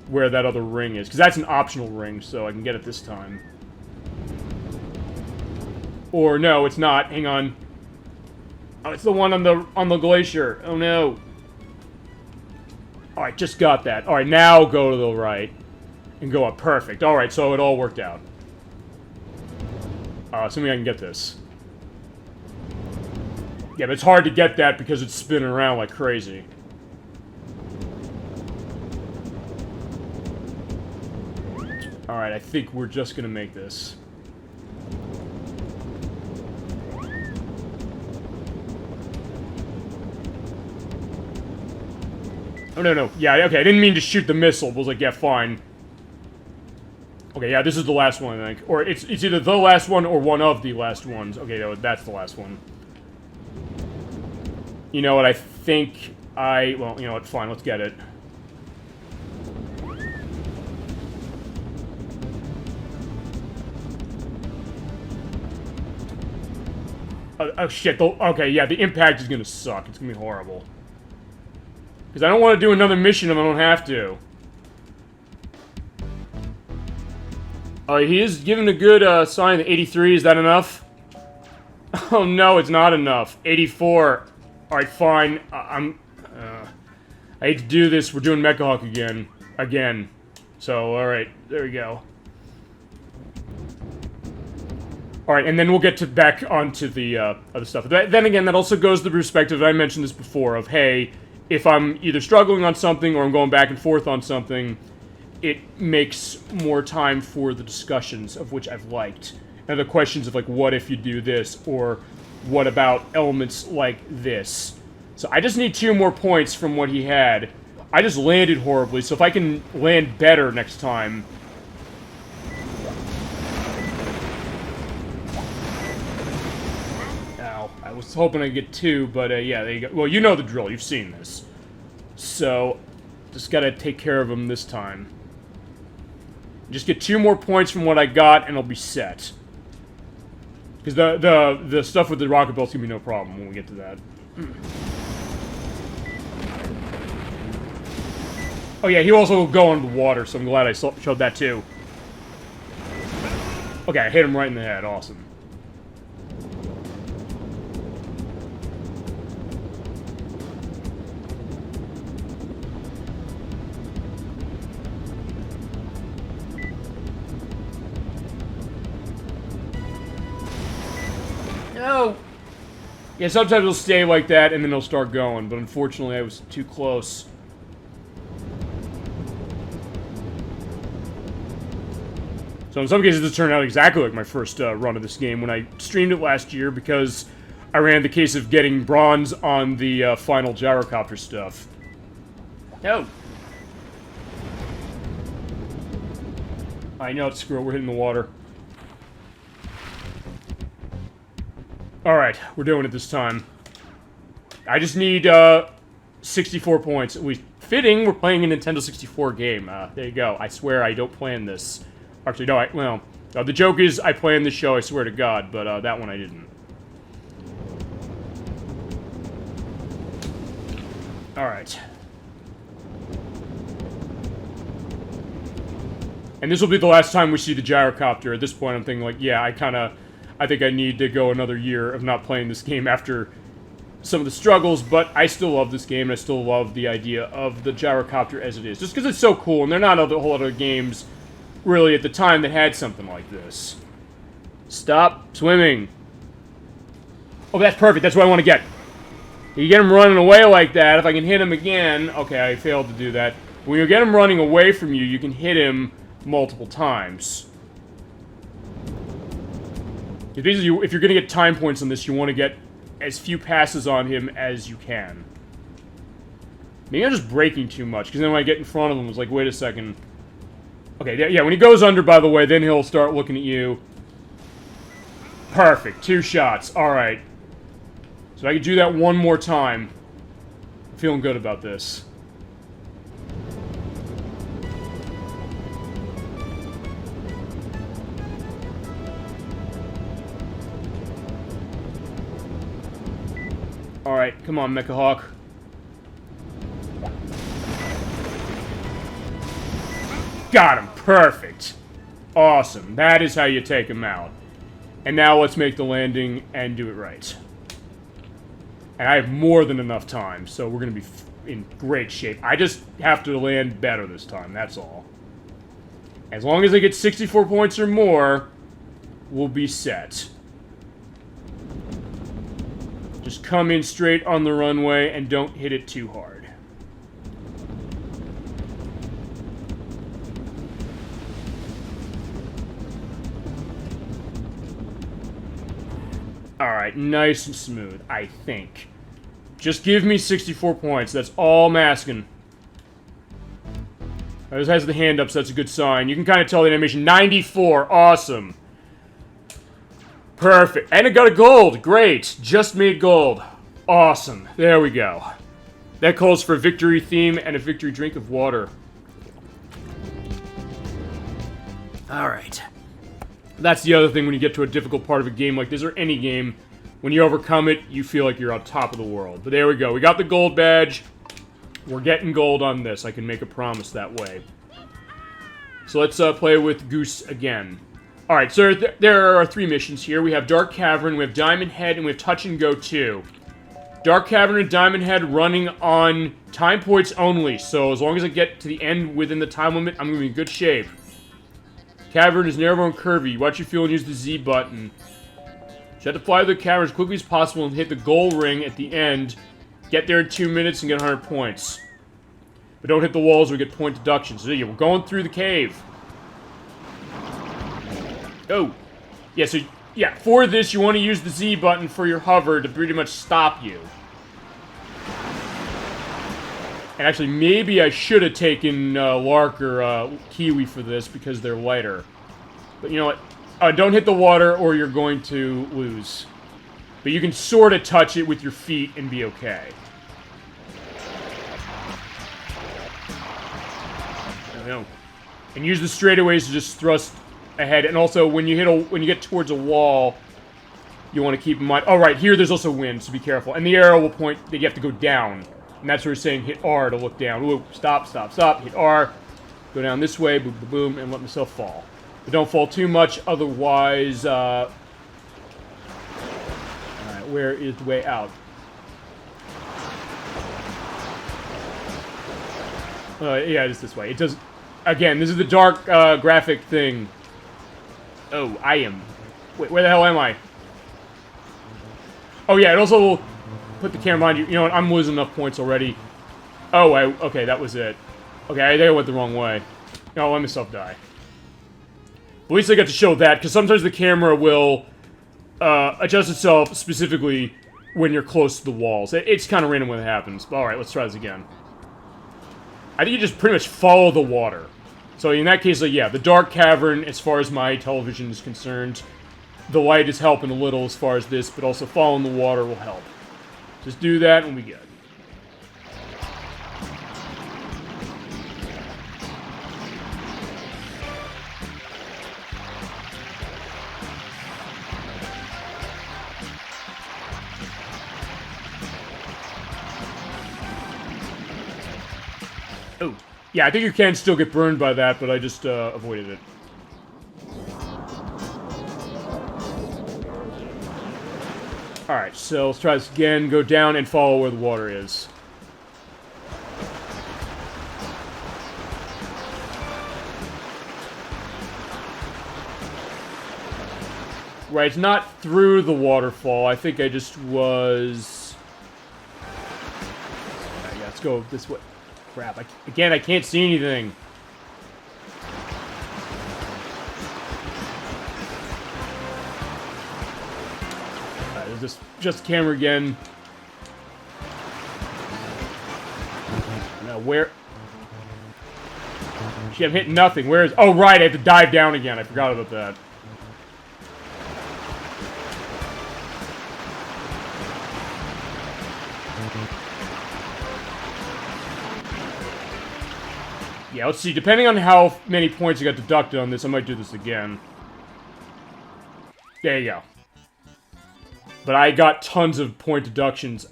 S1: where that other ring is, because that's an optional ring, so I can get it this time. Or no, it's not. Hang on. Oh, it's the one on the glacier. Oh no. Alright, just got that. Alright, now go to the right. And go up. Perfect. Alright, so it all worked out. Assuming I can get this. Yeah, but it's hard to get that because it's spinning around like crazy. Alright, I think we're just gonna make this. Oh, no. Yeah, okay, I didn't mean to shoot the missile, but I was like, yeah, fine. Okay, yeah, this is the last one, I think. Or it's either the last one or one of the last ones. Okay, no, that's the last one. You know what, I think well, you know what, fine, let's get it. Oh shit, okay, yeah, the impact is gonna suck. It's gonna be horrible. Because I don't want to do another mission if I don't have to. Alright, he is giving a good sign. 83, is that enough? Oh no, it's not enough. 84. Alright, fine. I hate to do this. We're doing Mecha Hawk again. Again. So, alright, there we go. Alright, and then we'll get back onto the other stuff. Then again, that also goes to the perspective, I mentioned this before, of, hey, if I'm either struggling on something or I'm going back and forth on something, it makes more time for the discussions, of which I've liked. And the questions of, like, what if you do this, or what about elements like this? So I just need 2 more points from what he had. I just landed horribly, so if I can land better next time... Ow. I was hoping I'd get 2, but yeah, there you go. Well, you know the drill. You've seen this. So, just gotta take care of him this time. Just get 2 more points from what I got, and I'll be set. Because the stuff with the rocket belt's gonna be no problem when we get to that. Oh yeah, he also will go under the water, so I'm glad I showed that too. Okay, I hit him right in the head. Awesome. No! Yeah, sometimes it'll stay like that, and then it'll start going, but unfortunately I was too close. So in some cases this turned out exactly like my first run of this game when I streamed it last year, because I ran the case of getting bronze on the final gyrocopter stuff. No! I know, it's screw it, we're hitting the water. Alright, we're doing it this time. I just need 64 points. Fitting, we're playing a Nintendo 64 game. There you go. I swear I don't plan this. Actually, no, well, the joke is I planned this show, I swear to God, but that one I didn't. Alright. And this will be the last time we see the gyrocopter. At this point, I'm thinking, like, yeah, I think I need to go another year of not playing this game after some of the struggles, but I still love this game, and I still love the idea of the gyrocopter as it is. Just because it's so cool, and there are not a whole lot of games, really, at the time that had something like this. Stop swimming. Oh, that's perfect. That's what I want to get. You get him running away like that, if I can hit him again... Okay, I failed to do that. When you get him running away from you, you can hit him multiple times. If you're going to get time points on this, you want to get as few passes on him as you can. Maybe I'm just braking too much, because then when I get in front of him, it's like, wait a second. Okay, yeah, when he goes under, by the way, then he'll start looking at you. Perfect, 2 shots, alright. So I can do that one more time. I'm feeling good about this. Alright, come on, Mecha Hawk. Got him! Perfect! Awesome. That is how you take him out. And now let's make the landing and do it right. And I have more than enough time, so we're going to be in great shape. I just have to land better this time, that's all. As long as I get 64 points or more, we'll be set. Just come in straight on the runway and don't hit it too hard. Alright, nice and smooth, I think. Just give me 64 points, that's all I'm asking. This has the hand up, so that's a good sign. You can kind of tell the animation. 94, awesome. Perfect. And it got a gold, great. Just made gold. Awesome, there we go. That calls for a victory theme and a victory drink of water. Alright. That's the other thing when you get to a difficult part of a game like this, or any game. When you overcome it, you feel like you're on top of the world. But there we go. We got the gold badge. We're getting gold on this. I can make a promise that way. So let's play with Goose again. Alright, so there are 3 missions here. We have Dark Cavern, we have Diamond Head, and we have Touch and Go 2. Dark Cavern and Diamond Head running on time points only. So as long as I get to the end within the time limit, I'm going to be in good shape. Cavern is narrow and curvy. Watch your fuel and use the Z button. You have to fly through the cavern as quickly as possible and hit the goal ring at the end. Get there in 2 minutes and get 100 points. But don't hit the walls or get point deductions. So yeah, we're going through the cave. Oh. Yeah, so, yeah, for this, you want to use the Z button for your hover to pretty much stop you. And actually, maybe I should have taken Lark or Kiwi for this because they're lighter. But you know what? Don't hit the water or you're going to lose. But you can sort of touch it with your feet and be okay. No. And use the straightaways to just thrust ahead. And also, when you get towards a wall, you want to keep in mind. Oh, right, here there's also wind, so be careful. And the arrow will point that you have to go down. And that's where we're saying hit R to look down. Ooh, stop, stop, stop. Hit R. Go down this way, boom, boom, boom, and let myself fall. But don't fall too much, otherwise, alright, where is the way out? Yeah, it's this way. It does... Again, this is the dark, graphic thing. Oh, I am... Wait, where the hell am I? Oh, yeah, it also will put the camera on you. You know what, I'm losing enough points already. Oh, okay, that was it. Okay, I think I went the wrong way. No, let myself die. At least I got to show that, because sometimes the camera will adjust itself specifically when you're close to the walls. It's kind of random when it happens. But alright, let's try this again. I think you just pretty much follow the water. So in that case, yeah, the dark cavern, as far as my television is concerned, the light is helping a little as far as this, but also following the water will help. Just do that and we good. Oh, yeah, I think you can still get burned by that, but I just avoided it. Alright, so let's try this again. Go down and follow where the water is. Right, it's not through the waterfall. I think I just was... Alright, yeah, let's go this way. Crap, again, I can't see anything. Alright, there's just the camera again. Now, where... Shit, I'm hitting nothing. Where is... Oh, right, I have to dive down again. I forgot about that. Yeah, let's see. Depending on how many points I got deducted on this, I might do this again. There you go. But I got tons of point deductions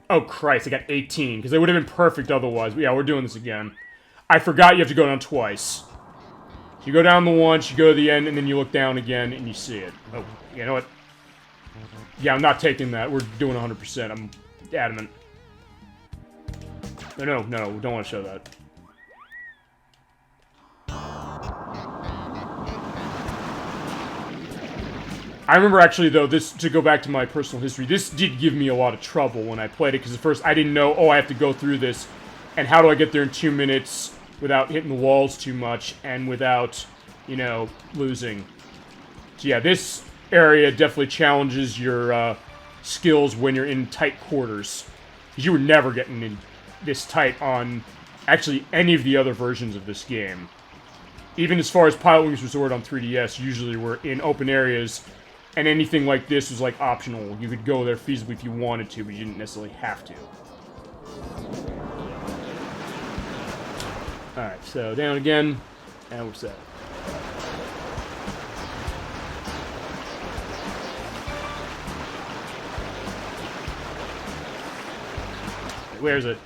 S1: Oh, Christ, I got 18, because it would have been perfect otherwise. But yeah, we're doing this again. I forgot you have to go down twice. You go down the once, you go to the end, and then you look down again, and you see it. Oh, you know what? Yeah, I'm not taking that. We're doing 100%. I'm adamant. No, we don't want to show that. I remember actually, though, this, to go back to my personal history, this did give me a lot of trouble when I played it, because at first I didn't know, oh, I have to go through this, and how do I get there in 2 minutes without hitting the walls too much, and without, you know, losing. So yeah, this area definitely challenges your skills when you're in tight quarters. Because you were never getting in this tight on, actually, any of the other versions of this game. Even as far as Pilotwings Resort on 3DS, usually we're in open areas, and anything like this was, like, optional. You could go there feasibly if you wanted to, but you didn't necessarily have to. Alright, so down again, and we're set. Where is it?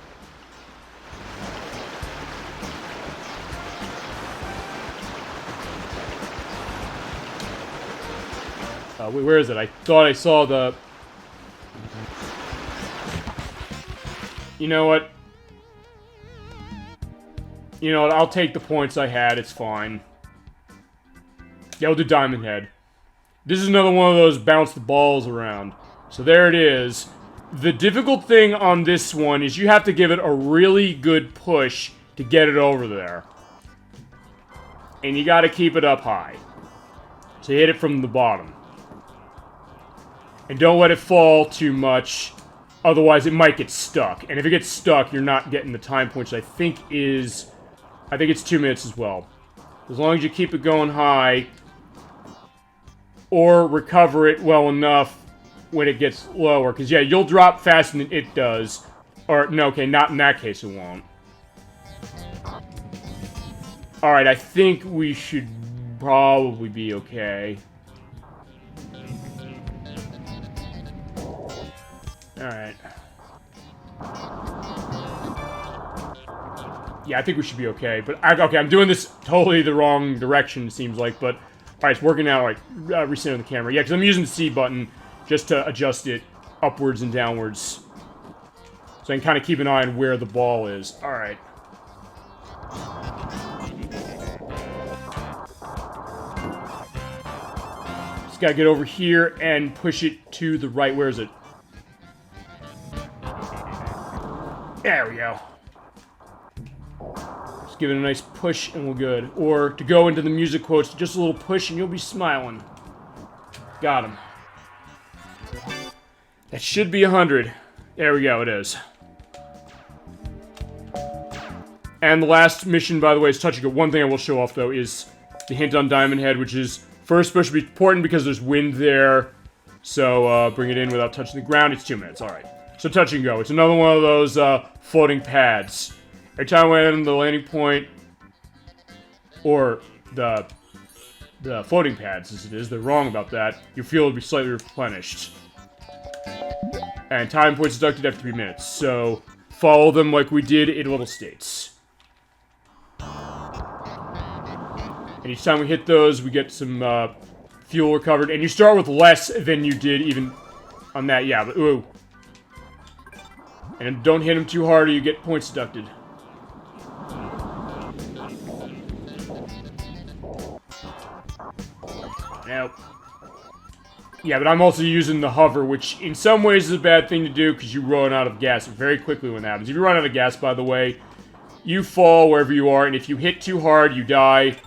S1: Wait, where is it? I thought I saw the... You know what? You know what? I'll take the points I had. It's fine. Yeah, we'll do Diamond Head. This is another one of those bounce the balls around. So there it is. The difficult thing on this one is you have to give it a really good push to get it over there. And you gotta keep it up high. So hit it from the bottom. And don't let it fall too much, otherwise it might get stuck. And if it gets stuck, you're not getting the time points, I think is... I think it's 2 minutes as well. As long as you keep it going high, or recover it well enough when it gets lower. Because, yeah, you'll drop faster than it does. Or, no, okay, not in that case it won't. Alright, I think we should probably be okay. Alright. Yeah, I think we should be okay. But, okay, I'm doing this totally the wrong direction, it seems like. But, alright, it's working out. Alright, recenter the camera. Yeah, because I'm using the C button just to adjust it upwards and downwards. So I can kind of keep an eye on where the ball is. Alright. Just gotta get over here and push it to the right. Where is it? There we go. Just give it a nice push and we're good. Or, to go into the music quotes, just a little push and you'll be smiling. Got him. That should be 100. There we go, it is. And the last mission, by the way, is touching it. One thing I will show off, though, is the hint on Diamond Head, which is first supposed to be important because there's wind there. So, bring it in without touching the ground. It's 2 minutes, alright. So touch and go. It's another one of those floating pads. Every time I land on the landing point, or the floating pads as it is, they're wrong about that, your fuel will be slightly replenished. And time points deducted after 3 minutes. So follow them like we did in Little States. And each time we hit those, we get some fuel recovered. And you start with less than you did even on that. Yeah, but ooh. And don't hit them too hard or you get points deducted. Nope. Yeah, but I'm also using the hover, which in some ways is a bad thing to do because you run out of gas very quickly when that happens. If you run out of gas, by the way, you fall wherever you are, and if you hit too hard, you die.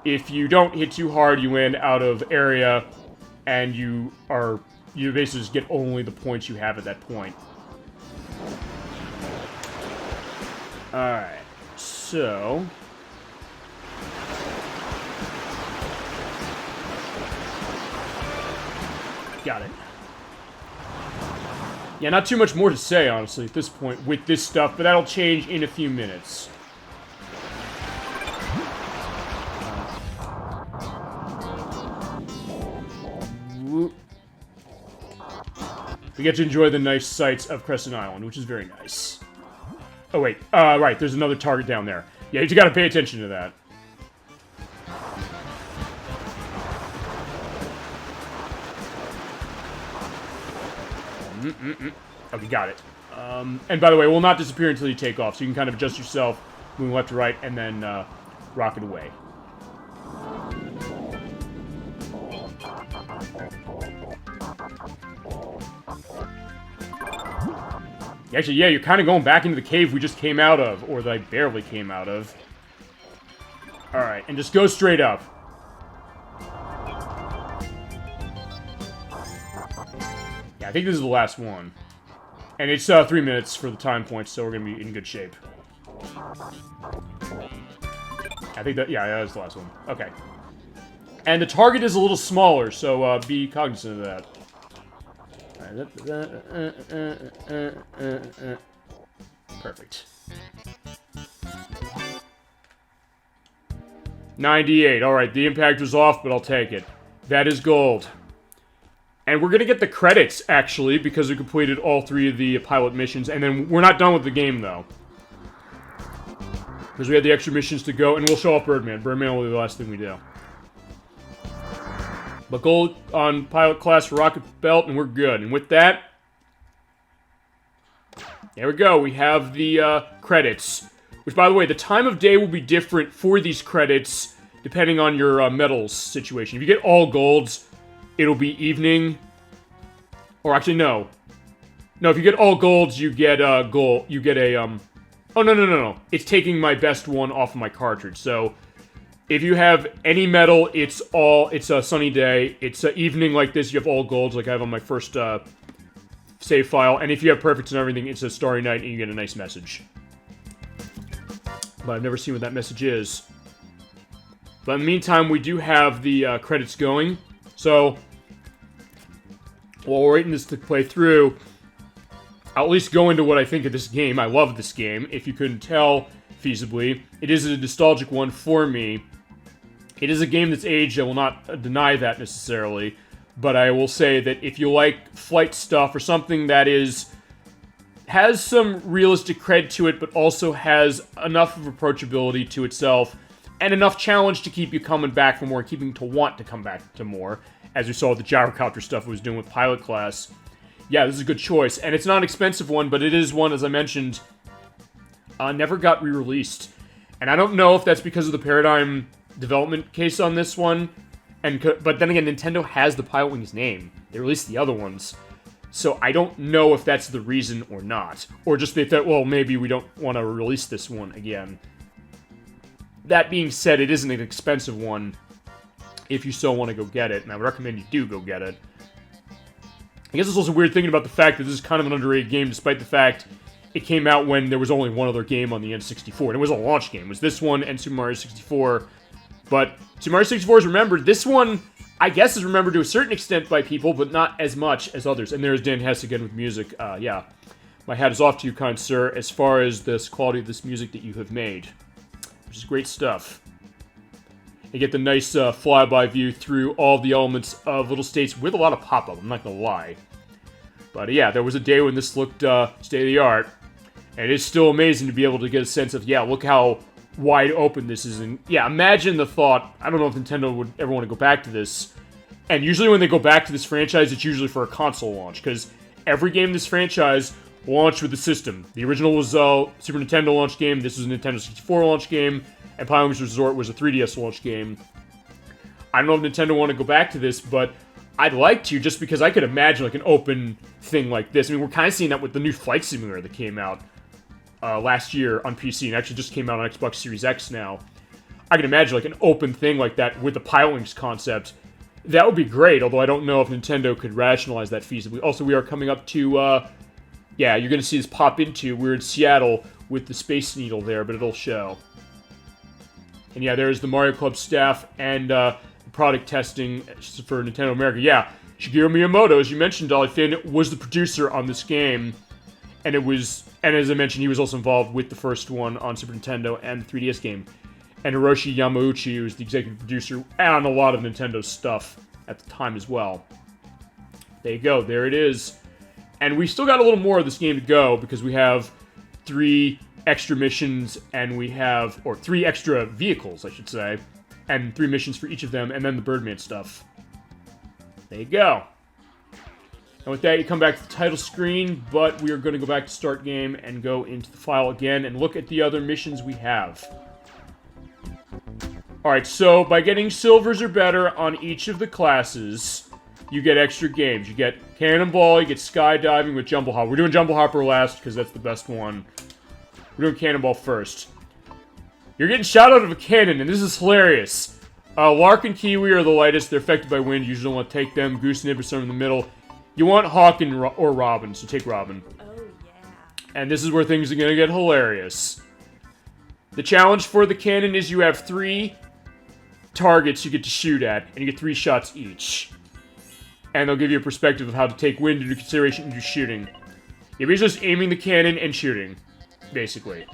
S1: If you don't hit too hard, you land out of area, and you basically just get only the points you have at that point. Alright, so... Got it. Yeah, not too much more to say, honestly, at this point with this stuff, but that'll change in a few minutes. We get to enjoy the nice sights of Crescent Island, which is very nice. Oh, wait. Right, there's another target down there. Yeah, you gotta pay attention to that. Okay, got it. And by the way, it will not disappear until you take off, so you can kind of adjust yourself, moving left to right, and then rocket away. Actually, yeah, you're kind of going back into the cave we just came out of, or that I barely came out of. Alright, and just go straight up. Yeah, I think this is the last one. And it's 3 minutes for the time points, so we're going to be in good shape. I think that, yeah, that was the last one. Okay. And the target is a little smaller, so be cognizant of that. Perfect. 98. Alright, the impact was off, but I'll take it. That is gold. And we're gonna get the credits, actually, because we completed all 3 of the pilot missions, and then we're not done with the game, though. Because we had the extra missions to go, and we'll show off Birdman. Birdman will be the last thing we do. But gold on pilot class for Rocket Belt, and we're good. And with that, there we go. We have the credits. Which, by the way, the time of day will be different for these credits, depending on your medals situation. If you get all golds, it'll be evening. Or actually, no. No, if you get all golds, you get gold. You get a oh no. It's taking my best one off of my cartridge. So if you have any medal, it's a sunny day. It's evening like this, you have all golds like I have on my first save file. And if you have perfects and everything, it's a starry night and you get a nice message. But I've never seen what that message is. But in the meantime, we do have the credits going. So while we're waiting this to play through, I'll at least go into what I think of this game. I love this game. If you couldn't tell, feasibly, it is a nostalgic one for me. It is a game that's aged. I will not deny that necessarily. But I will say that if you like flight stuff or something that has some realistic cred to it, but also has enough of approachability to itself and enough challenge to keep you coming back for more, keeping to want to come back to more, as we saw with the gyrocopter stuff it was doing with Pilot Class. Yeah, this is a good choice. And it's not an expensive one, but it is one, as I mentioned, never got re-released. And I don't know if that's because of the Paradigm development case on this one. But then again, Nintendo has the Pilotwings name. They released the other ones. So I don't know if that's the reason or not. Or just they thought, well, maybe we don't want to release this one again. That being said, it isn't an expensive one if you still want to go get it. And I would recommend you do go get it. I guess it's also weird thinking about the fact that this is kind of an underrated game, despite the fact it came out when there was only one other game on the N64. And it was a launch game. It was this one and Super Mario 64. But Super Mario 64 is remembered. This one, I guess, is remembered to a certain extent by people, but not as much as others. And there's Dan Hess again with music. Yeah, my hat is off to you, kind sir, as far as this quality of this music that you have made. Which is great stuff. You get the nice flyby view through all the elements of Little States with a lot of pop-up, I'm not gonna lie. But yeah, there was a day when this looked state-of-the-art. And it's still amazing to be able to get a sense of, yeah, look how wide open this is. And yeah, imagine the thought, I don't know if Nintendo would ever want to go back to this. And usually when they go back to this franchise, it's usually for a console launch, because every game in this franchise launched with the system. The original was a Super Nintendo launch game, this was a Nintendo 64 launch game, and Pilotwings Resort was a 3DS launch game. I don't know if Nintendo want to go back to this, but I'd like to, just because I could imagine like an open thing like this. I mean, we're kind of seeing that with the new Flight Simulator that came out last year on PC, and actually just came out on Xbox Series X now. I can imagine like an open thing like that with the Pilotwings concept. That would be great, although I don't know if Nintendo could rationalize that feasibly. Also, we are coming up to, yeah, you're going to see this pop into, we're in Seattle with the Space Needle there, but it'll show. And yeah, there's the Mario Club staff and product testing for Nintendo America. Yeah, Shigeru Miyamoto, as you mentioned, Dolly Finn, was the producer on this game. And as I mentioned, he was also involved with the first one on Super Nintendo and the 3DS game. And Hiroshi Yamauchi was the executive producer on a lot of Nintendo stuff at the time as well. There you go, there it is. And we still got a little more of this game to go, because we have 3 extra missions, and we have... Or 3 extra vehicles, I should say. And 3 missions for each of them, and then the Birdman stuff. There you go. And with that, you come back to the title screen, but we are going to go back to Start Game and go into the file again and look at the other missions we have. Alright, so by getting silvers or better on each of the classes, you get extra games. You get Cannonball, you get Skydiving with Jumble Hop. We're doing Jumble Hopper last because that's the best one. We're doing Cannonball first. You're getting shot out of a cannon, and this is hilarious. Lark and Kiwi are the lightest. They're affected by wind. You usually don't want to take them. Goose and Nib are some in the middle. You want Hawk and or Robin, so take Robin.
S2: Oh, yeah.
S1: And this is where things are going to get hilarious. The challenge for the cannon is you have 3 targets you get to shoot at, and you get 3 shots each. And they'll give you a perspective of how to take wind into consideration into shooting. You're basically just aiming the cannon and shooting, basically.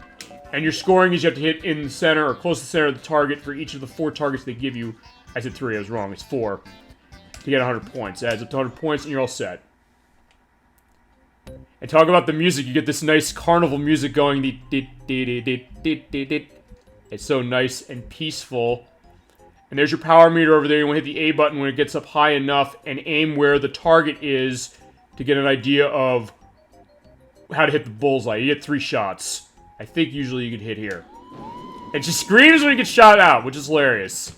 S1: And your scoring is you have to hit in the center or close to the center of the target for each of the 4 targets they give you. I said 3, I was wrong, it's 4. To get 100 points. It adds up to 100 points, and you're all set. And talk about the music. You get this nice carnival music going. It's so nice and peaceful. And there's your power meter over there. You want to hit the A button when it gets up high enough and aim where the target is to get an idea of how to hit the bullseye. You get 3 shots. I think usually you could hit here. And she screams when he gets shot out, which is hilarious.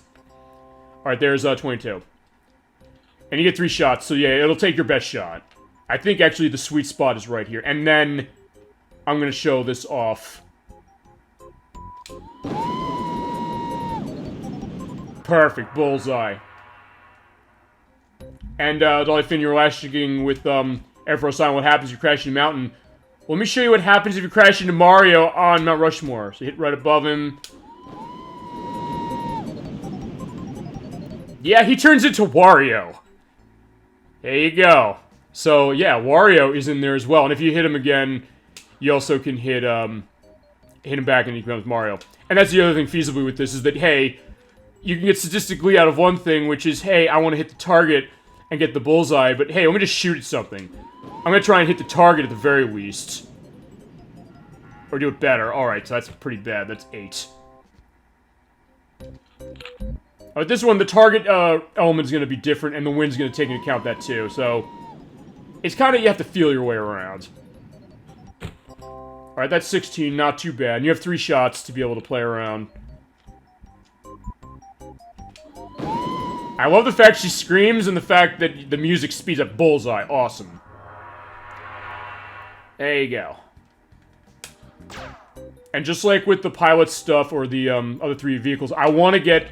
S1: Alright, there's 22. And you get 3 shots, so yeah, it'll take your best shot. I think actually the sweet spot is right here. And then I'm going to show this off. Perfect, bullseye. And Dolly Finn, you're lashing with Air Force Sign. What happens if you crash in a mountain? Well, let me show you what happens if you crash into Mario on Mount Rushmore. So hit right above him. Yeah, he turns into Wario. There you go. So, yeah, Wario is in there as well. And if you hit him again, you also can hit him back and he becomes Mario. And that's the other thing feasibly with this, is that, hey, you can get statistically out of one thing, which is, hey, I want to hit the target and get the bullseye, but hey, let me just shoot at something. I'm going to try and hit the target at the very least. Or do it better. Alright, so that's pretty bad. That's 8. With this one, the target element is going to be different, and the wind's going to take into account that too, so... It's kind of, you have to feel your way around. Alright, that's 16, not too bad. And you have 3 shots to be able to play around. I love the fact she screams, and the fact that the music speeds up. Bullseye. Awesome. There you go. And just like with the pilot stuff, or the other 3 vehicles, I want to get...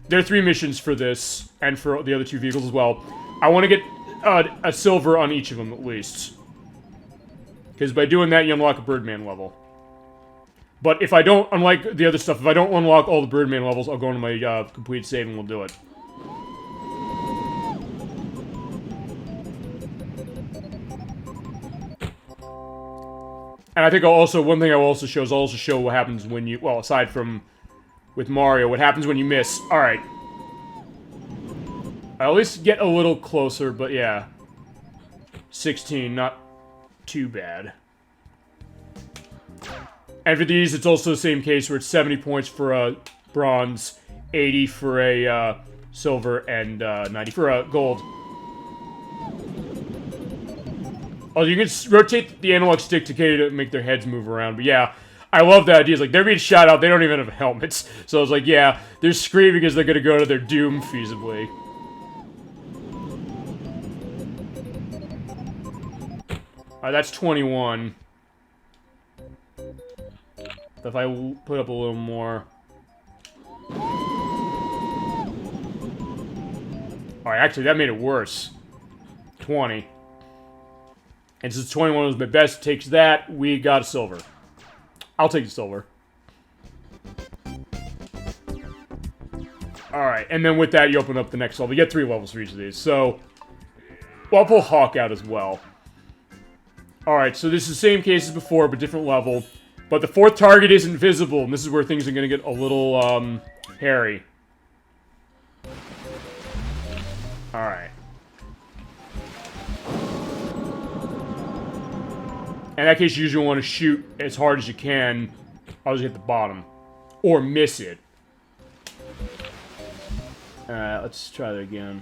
S1: There are 3 missions for this, and for the other 2 vehicles as well. I want to get a silver on each of them, at least. Because by doing that, you unlock a Birdman level. But if I don't, unlike the other stuff, if I don't unlock all the Birdman levels, I'll go into my complete save and we'll do it. And I think one thing I'll also show what happens when you, well, aside from with Mario, what happens when you miss. Alright. I at least get a little closer, but yeah. 16, not too bad. And for these, it's also the same case where it's 70 points for a bronze, 80 for a silver, and 90 for a gold. Oh, you can rotate the analog stick to make their heads move around, but yeah. I love that idea. It's like, they're being shot out, they don't even have helmets. So I was like, yeah, they're screaming because they're gonna go to their doom, feasibly. Alright, that's 21. If I put up a little more... Alright, actually, that made it worse. 20. And since 21 was my best, takes that, we got a silver. I'll take the silver. Alright, and then with that, you open up the next level. You get 3 levels for each of these, so... Well, I'll pull Hawk out as well. Alright, so this is the same case as before, but different level. But the 4th target isn't visible, and this is where things are gonna get a little, hairy. Alright. In that case, you usually want to shoot as hard as you can. I'll just hit the bottom. Or miss it. Alright, let's try that again.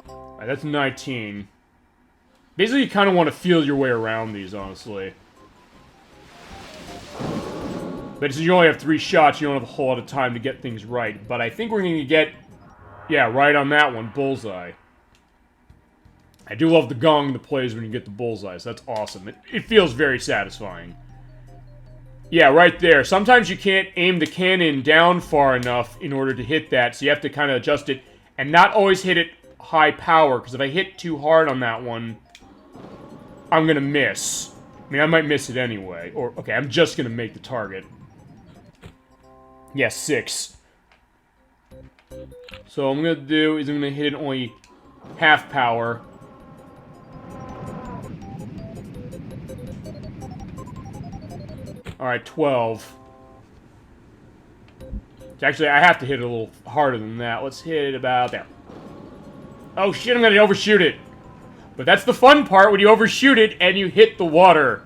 S1: Alright, that's 19. Basically, you kind of want to feel your way around these, honestly. But since you only have 3 shots, you don't have a whole lot of time to get things right. But I think we're going to get... Yeah, right on that one. Bullseye. I do love the gong that plays when you get the bullseye, so that's awesome. It feels very satisfying. Yeah, right there. Sometimes you can't aim the cannon down far enough in order to hit that, so you have to kind of adjust it. And not always hit it high power, because if I hit too hard on that one, I'm going to miss. I mean, I might miss it anyway. Or, okay, I'm just going to make the target. Yeah, 6. So what I'm going to do is I'm going to hit it only half power. Alright, 12. Actually, I have to hit it a little harder than that. Let's hit it about there. Oh shit, I'm going to overshoot it. But that's the fun part when you overshoot it and you hit the water.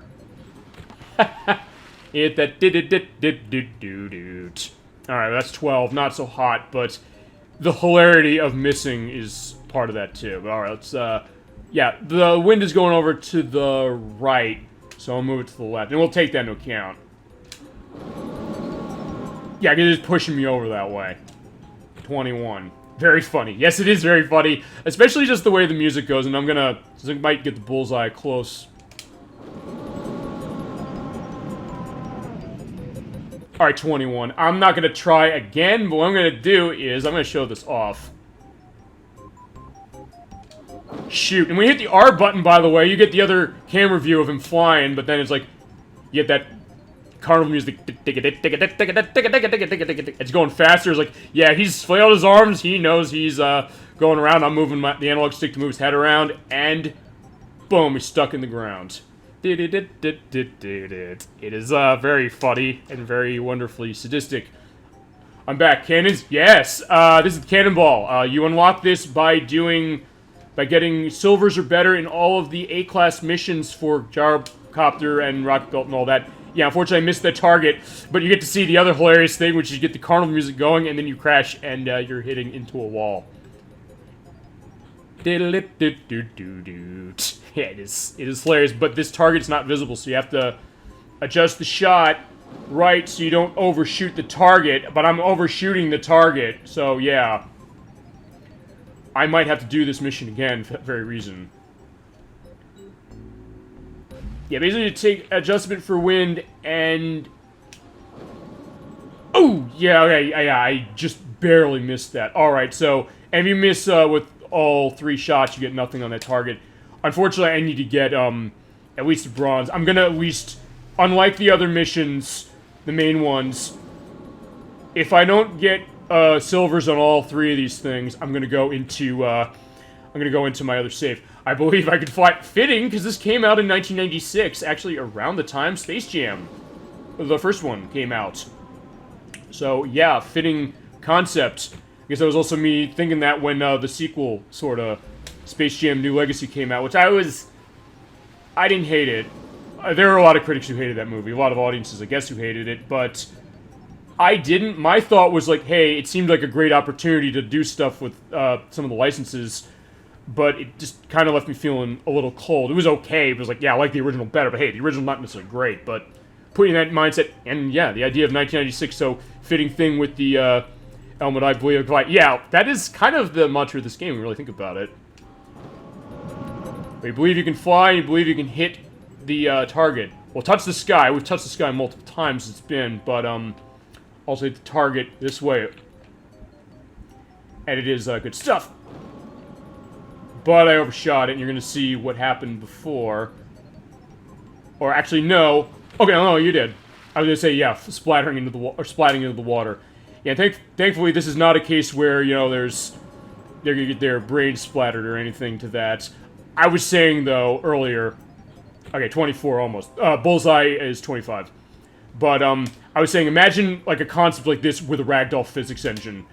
S1: Hit that did-it-did-did-do-do-do. Alright, that's 12. Not so hot, but the hilarity of missing is part of that too. But alright, let's, yeah, the wind is going over to the right, so I'll move it to the left. And we'll take that into account. Yeah, because it's pushing me over that way. 21. Very funny. Yes, it is very funny. Especially just the way the music goes, and I'm gonna... I might get the bullseye close. Alright, 21. I'm not gonna try again, but what I'm gonna do is I'm gonna show this off. Shoot. And when you hit the R button, by the way, you get the other camera view of him flying, but then it's like... You get that carnival music. It's going faster. It's like, yeah, he's flailed his arms. He knows he's going around. I'm moving the analog stick to move his head around, and boom, he's stuck in the ground. It is very funny and very wonderfully sadistic. I'm back. Cannons? Yes. This is Cannonball. You unlock this by getting silvers or better in all of the A-class missions for Gyrocopter and Rocket Belt and all that. Yeah, unfortunately I missed the target, but you get to see the other hilarious thing, which is you get the carnival music going, and then you crash, and you're hitting into a wall. Yeah, it is hilarious, but this target's not visible, so you have to adjust the shot right so you don't overshoot the target, but I'm overshooting the target, so yeah. I might have to do this mission again for that very reason. Yeah, basically you take adjustment for wind and... Oh! Yeah, okay, yeah, I just barely missed that. Alright, so, and if you miss with all 3 shots, you get nothing on that target. Unfortunately, I need to get, at least a bronze. I'm gonna at least, unlike the other missions, the main ones, if I don't get silvers on all 3 of these things, I'm gonna go into my other save. I believe I could fly fitting, because this came out in 1996, actually around the time Space Jam, the first one, came out. So, yeah, fitting concept. I guess that was also me thinking that when the sequel, sort of, Space Jam New Legacy came out, which I didn't hate it. There are a lot of critics who hated that movie, a lot of audiences, I guess, who hated it, but I didn't. My thought was like, hey, it seemed like a great opportunity to do stuff with some of the licenses, but it just kind of left me feeling a little cold. It was okay. It was like, yeah, I like the original better, but hey, the original not necessarily great. But putting that mindset, and yeah, the idea of 1996, so fitting thing with the helmet, I believe, like, yeah, that is kind of the mantra of this game, when you really think about it. But you believe you can fly, you believe you can hit the target. Well, touch the sky. We've touched the sky multiple times it's been, but also hit the target this way. And it is good stuff. But I overshot it, and you're going to see what happened before. Or actually, no. Okay, no, you did. I was going to say, yeah, splattering into the or splatting into the water. Yeah, thankfully, this is not a case where, you know, they're going to get their brains splattered or anything to that. I was saying, though, earlier... Okay, 24 almost. Bullseye is 25. But, I was saying, imagine, like, a concept like this with a ragdoll physics engine.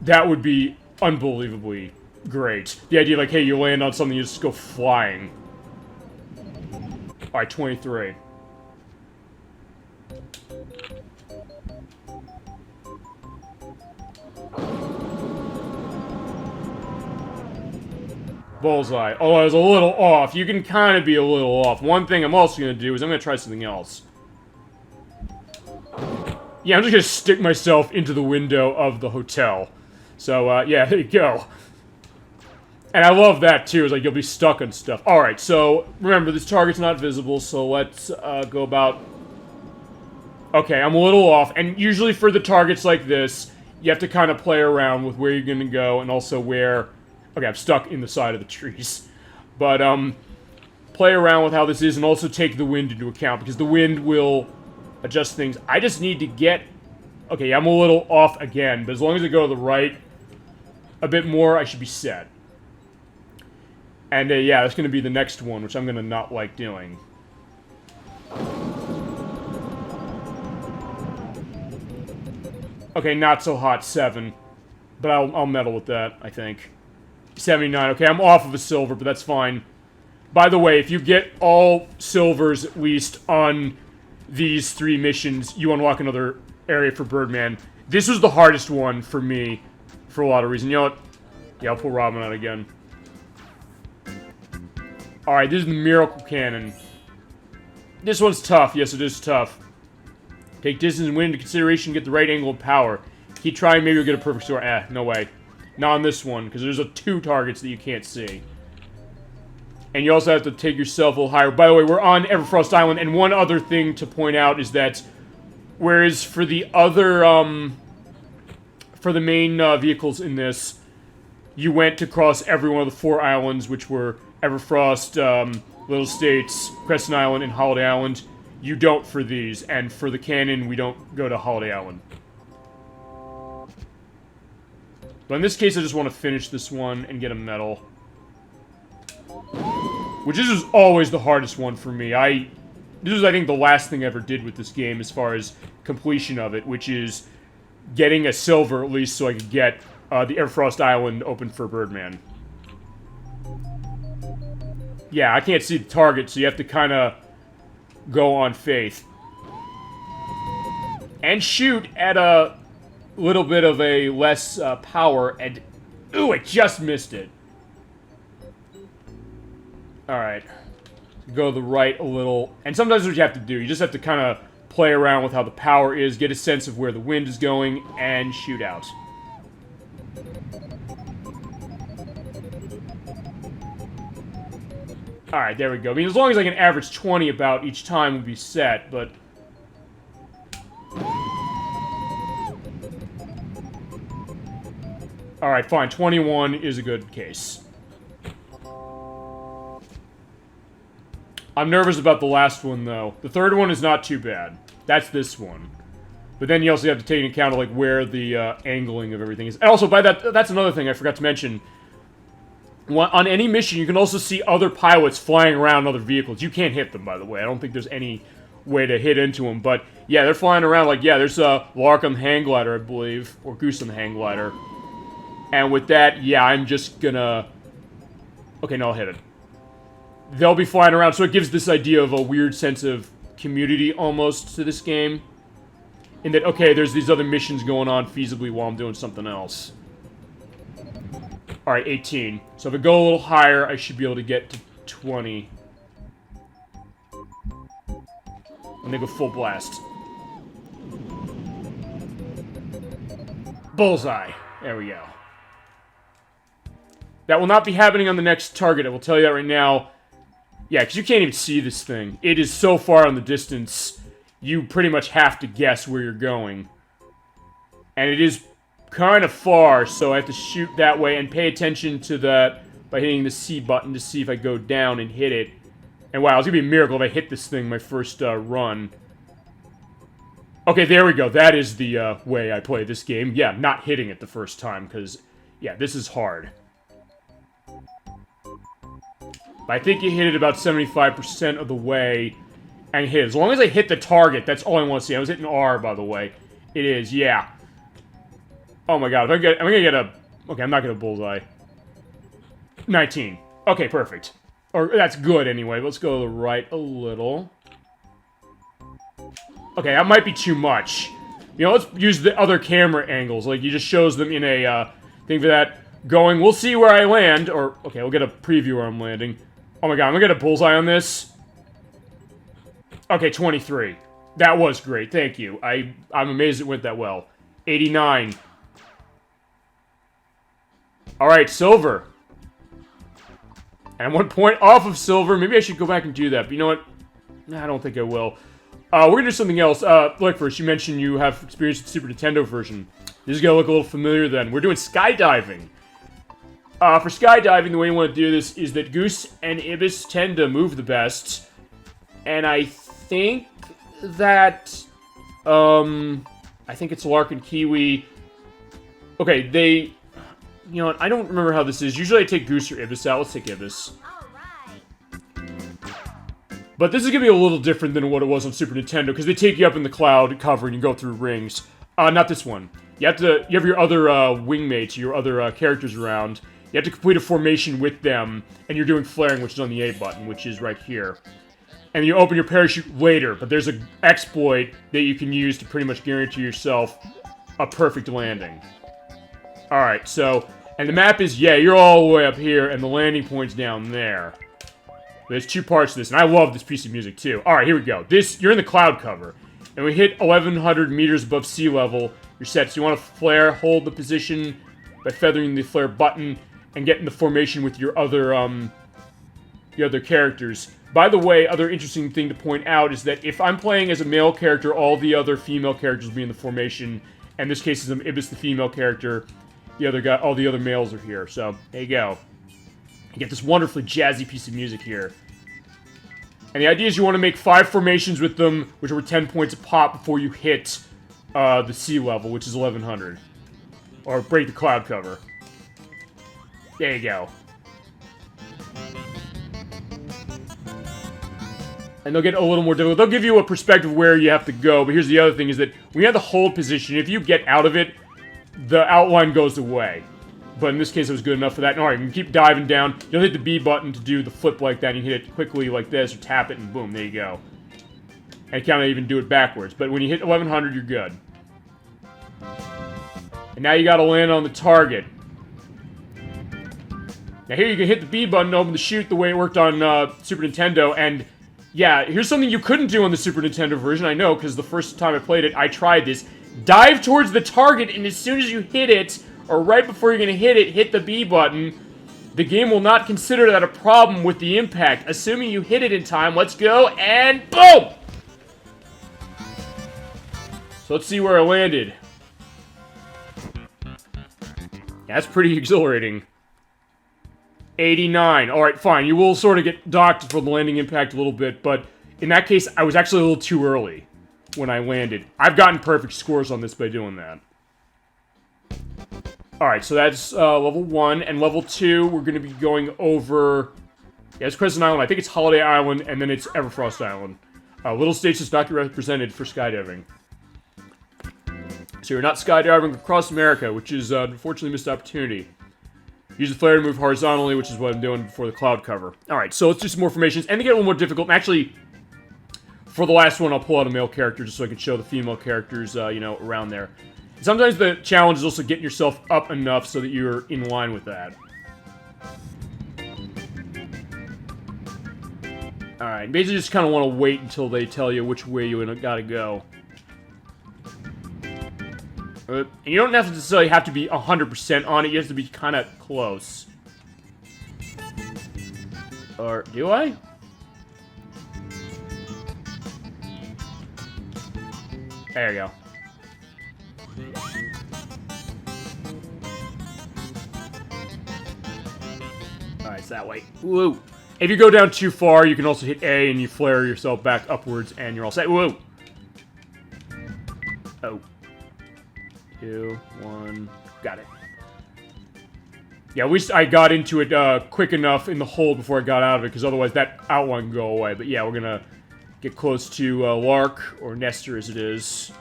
S1: That would be unbelievably great. The idea, like, hey, you land on something, you just go flying. Alright, 23. Bullseye. Oh, I was a little off. You can kind of be a little off. One thing I'm also going to do is I'm going to try something else. Yeah, I'm just going to stick myself into the window of the hotel. So, yeah, there you go. And I love that, too. It's like, you'll be stuck on stuff. Alright, so, remember, this target's not visible, so let's, go about... Okay, I'm a little off. And usually for the targets like this, you have to kind of play around with where you're going to go and also where... Okay, I'm stuck in the side of the trees. But, play around with how this is and also take the wind into account, because the wind will adjust things. I just need to get... Okay, I'm a little off again, but as long as I go to the right a bit more, I should be set. And, yeah, that's going to be the next one, which I'm going to not like doing. Okay, not so hot, 7. But I'll meddle with that, I think. 79. Okay, I'm off of a silver, but that's fine. By the way, if you get all silvers, at least, on these 3 missions, you unlock another area for Birdman. This was the hardest one for me, for a lot of reasons. You know what? Yeah, I'll pull Robin out again. Alright, this is the Miracle Cannon. This one's tough. Yes, it is tough. Take distance and wind into consideration, get the right angle of power. Keep trying, maybe you'll get a perfect score. No way. Not on this one, because there's 2 targets that you can't see. And you also have to take yourself a little higher. By the way, we're on Everfrost Island, and one other thing to point out is that, whereas for the other, for the main vehicles in this, you went to cross every one of the 4 islands, which were Everfrost, Little States, Crescent Island, and Holiday Island. You don't for these, and for the cannon, we don't go to Holiday Island. But in this case, I just want to finish this one and get a medal. Which is always the hardest one for me. This was, I think, the last thing I ever did with this game as far as completion of it, which is getting a silver, at least, so I could get the Everfrost Island open for Birdman. Yeah, I can't see the target, so you have to kind of go on faith. And shoot at a little bit of a less power, and... Ooh, I just missed it. Alright. Go to the right a little. And sometimes that's what you have to do. You just have to kind of play around with how the power is, get a sense of where the wind is going, and shoot out. Alright, there we go. I mean, as long as I can average 20 about each time would be set, but... Alright, fine. 21 is a good case. I'm nervous about the last one, though. The third one is not too bad. That's this one. But then you also have to take into account, like, where the angling of everything is. And also, by that, that's another thing I forgot to mention. On any mission, you can also see other pilots flying around other vehicles. You can't hit them, by the way. I don't think there's any way to hit into them. But, yeah, they're flying around. Like, yeah, there's a Lark on the hang glider, I believe. Or Goose on the hang glider. And with that, yeah, I'm just gonna... Okay, no, I'll hit it. They'll be flying around, so it gives this idea of a weird sense of community, almost, to this game. In that, okay, there's these other missions going on feasibly while I'm doing something else. Alright, 18. So if I go a little higher, I should be able to get to 20. And then go full blast. Bullseye. There we go. That will not be happening on the next target, I will tell you that right now. Yeah, because you can't even see this thing. It is so far in the distance, you pretty much have to guess where you're going. And it is kind of far, so I have to shoot that way and pay attention to that by hitting the C button to see if I go down and hit it. And wow, it's going to be a miracle if I hit this thing my first run. Okay, there we go. That is the way I play this game. Yeah, not hitting it the first time, because, yeah, this is hard. I think you hit it about 75% of the way, and hit. As long as I hit the target, that's all I want to see. I was hitting R, by the way. It is, yeah. Oh my god, I'm gonna get a Okay, I'm not gonna bullseye. 19. Okay, perfect. Or, that's good anyway. Let's go to the right a little. Okay, that might be too much. You know, let's use the other camera angles. Like, he just shows them in a, thing for that. Going, we'll see where I land. Or, okay, we'll get a preview where I'm landing. Oh my god, I'm gonna get a bullseye on this. Okay, 23. That was great, thank you. I'm amazed it went that well. 89. Alright, silver. And 1 point off of silver. Maybe I should go back and do that, but you know what? Nah, I don't think I will. We're gonna do something else. Look, first, you mentioned you have experience with the Super Nintendo version. This is gonna look a little familiar then. We're doing skydiving. For skydiving, the way you want to do this is that Goose and Ibis tend to move the best. And I think that, I think it's Lark and Kiwi. Okay, they... You know what, I don't remember how this is. Usually I take Goose or Ibis out. Let's take Ibis. But this is going to be a little different than what it was on Super Nintendo, because they take you up in the cloud cover and you go through rings. Not this one. You have your other wingmates, your other characters around. You have to complete a formation with them, and you're doing flaring, which is on the A button, which is right here. And you open your parachute later, but there's an exploit that you can use to pretty much guarantee yourself a perfect landing. Alright, so... And the map is, yeah, you're all the way up here, and the landing point's down there. There's two parts to this, and I love this piece of music, too. Alright, here we go. You're in the cloud cover. And we hit 1,100 meters above sea level. You're set, so you want to flare, hold the position by feathering the flare button, and get in the formation with your other characters. By the way, other interesting thing to point out is that if I'm playing as a male character, all the other female characters will be in the formation. And in this case, is Ibis, the female character. The other guy, all the other males are here. So, there you go. You get this wonderfully jazzy piece of music here. And the idea is you want to make 5 formations with them, which are 10 points a pop before you hit the sea level, which is 1,100. Or break the cloud cover. There you go. And they'll get a little more difficult. They'll give you a perspective where you have to go, but here's the other thing, is that when you have the hold position, if you get out of it, the outline goes away. But in this case, it was good enough for that. Alright, you can keep diving down. You'll hit the B button to do the flip like that, and you hit it quickly like this, or tap it, and boom, there you go. And kind of even do it backwards. But when you hit 1,100, you're good. And now you gotta land on the target. Now here you can hit the B button to open the chute the way it worked on Super Nintendo, and yeah, here's something you couldn't do on the Super Nintendo version, I know, because the first time I played it, I tried this. Dive towards the target, and as soon as you hit it, or right before you're going to hit it, hit the B button. The game will not consider that a problem with the impact, assuming you hit it in time. Let's go, and boom! So let's see where I landed. That's pretty exhilarating. 89. Alright, fine. You will sort of get docked for the landing impact a little bit, but in that case, I was actually a little too early when I landed. I've gotten perfect scores on this by doing that. Alright, so that's level 1, and level 2, we're going to be going over... Yeah, it's Crescent Island, I think it's Holiday Island, and then it's Everfrost Island. Little stations not represented for skydiving. So you're not skydiving across America, which is unfortunately a missed opportunity. Use the flare to move horizontally, which is what I'm doing before the cloud cover. Alright, so let's do some more formations, and they get a little more difficult. And actually, for the last one, I'll pull out a male character just so I can show the female characters, you know, around there. Sometimes the challenge is also getting yourself up enough so that you're in line with that. Alright, basically just kind of want to wait until they tell you which way you gotta go. And you don't necessarily have to be 100% on it, you have to be kind of close. Or, do I? There you go. Alright, it's that way. Woo! If you go down too far, you can also hit A and you flare yourself back upwards and you're all set. Woo! Oh. 2, 1, got it. Yeah, at least I got into it quick enough in the hold before I got out of it, because otherwise that outline can go away. But yeah, we're gonna get close to Lark, or Nestor as it is.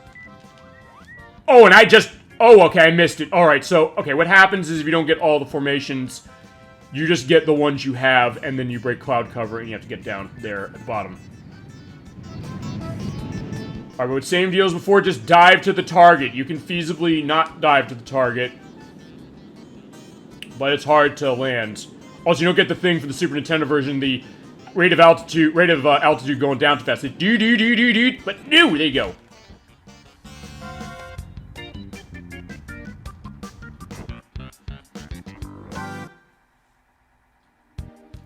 S1: Oh, and I just Oh, okay, I missed it. Alright, so, okay, what happens is if you don't get all the formations, you just get the ones you have, and then you break cloud cover, and you have to get down there at the bottom. Alright, but same deal as before, just dive to the target. You can feasibly not dive to the target, but it's hard to land. Also, you don't get the thing for the Super Nintendo version, the rate of altitude going down too fast. Like, do, but no, there you go.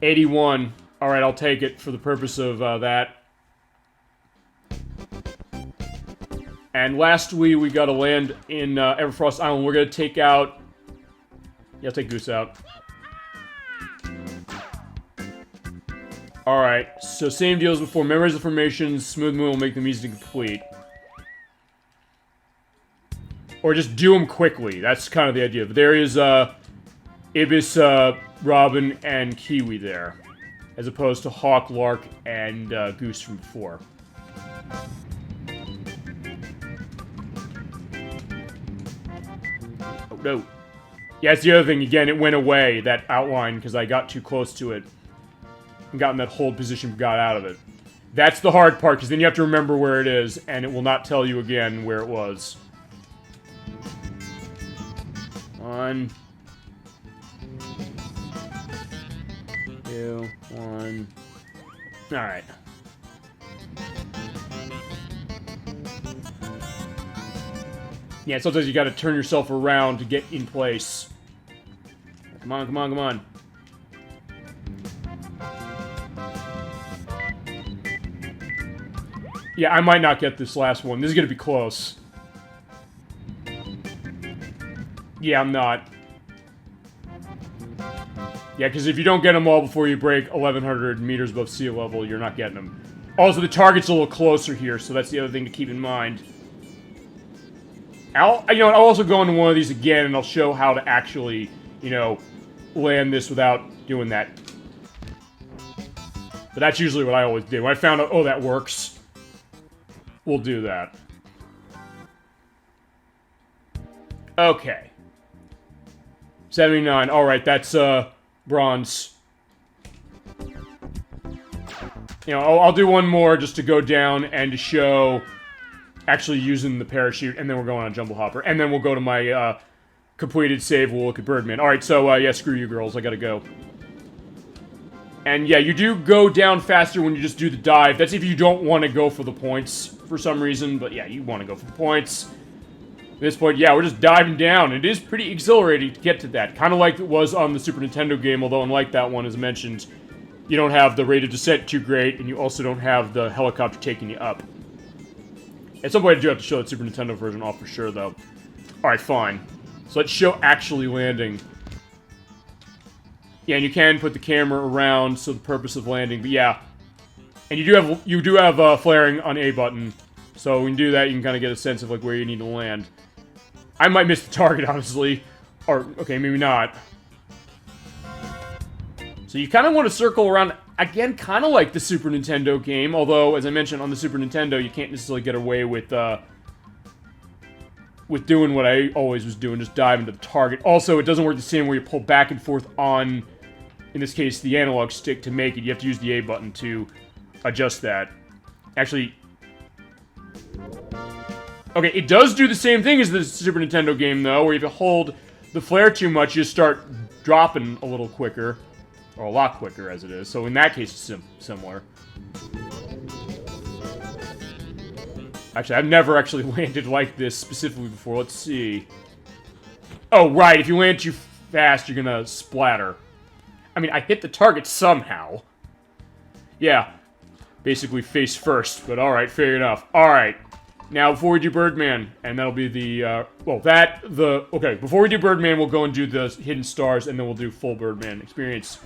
S1: $81. Alright, I'll take it for the purpose of that. And lastly, we gotta land in Everfrost Island. We're gonna take out... Yeah, take Goose out. Alright, so same deal as before. Memorize the formations, smooth move will make them easy to complete. Or just do them quickly. That's kind of the idea. But there is, Ibis, Robin, and Kiwi there. As opposed to Hawk, Lark, and Goose from before. Oh, no. Yeah, it's the other thing. Again, it went away, that outline, because I got too close to it. And got in that hold position, got out of it. That's the hard part, because then you have to remember where it is, and it will not tell you again where it was. 1, 2, 1. Alright. Yeah, sometimes you gotta turn yourself around to get in place. Come on, come on, come on. Yeah, I might not get this last one. This is gonna be close. Yeah, I'm not. Yeah, because if you don't get them all before you break 1,100 meters above sea level, you're not getting them. Also, the target's a little closer here, so that's the other thing to keep in mind. I'll also go into one of these again, and I'll show how to actually, land this without doing that. But that's usually what I always do. When I found out, oh, that works, we'll do that. Okay. 79. Alright, that's, bronze. I'll do one more just to go down and to show actually using the parachute, and then we're going on Jumble Hopper. And then we'll go to my, completed save. We'll look at Birdman. Alright, so, yeah, screw you girls. I gotta go. And, yeah, you do go down faster when you just do the dive. That's if you don't want to go for the points for some reason. But, yeah, you want to go for the points. At this point, yeah, we're just diving down. It is pretty exhilarating to get to that. Kind of like it was on the Super Nintendo game, although unlike that one, as mentioned, you don't have the rate of descent too great, and you also don't have the helicopter taking you up. At some point, I do have to show the Super Nintendo version off for sure, though. Alright, fine. So let's show actually landing. Yeah, and you can put the camera around, so the purpose of landing, but yeah. And you do have flaring on A button, so when you do that, you can kind of get a sense of like where you need to land. I might miss the target, honestly. Or, okay, maybe not. So you kind of want to circle around, again, kind of like the Super Nintendo game, although, as I mentioned, on the Super Nintendo, you can't necessarily get away with doing what I always was doing, just dive into the target. Also, it doesn't work the same where you pull back and forth on, in this case, the analog stick to make it. You have to use the A button to adjust that. Actually... Okay, it does do the same thing as the Super Nintendo game, though, where if you hold the flare too much, you start dropping a little quicker. Or a lot quicker, as it is. So in that case, it's similar. Actually, I've never actually landed like this specifically before. Let's see. Oh, right, if you land too fast, you're gonna splatter. I mean, I hit the target somehow. Yeah. Basically face first, but alright, fair enough. Alright. Now, before we do Birdman, and that'll be the, okay, before we do Birdman, we'll go and do the Hidden Stars, and then we'll do full Birdman experience.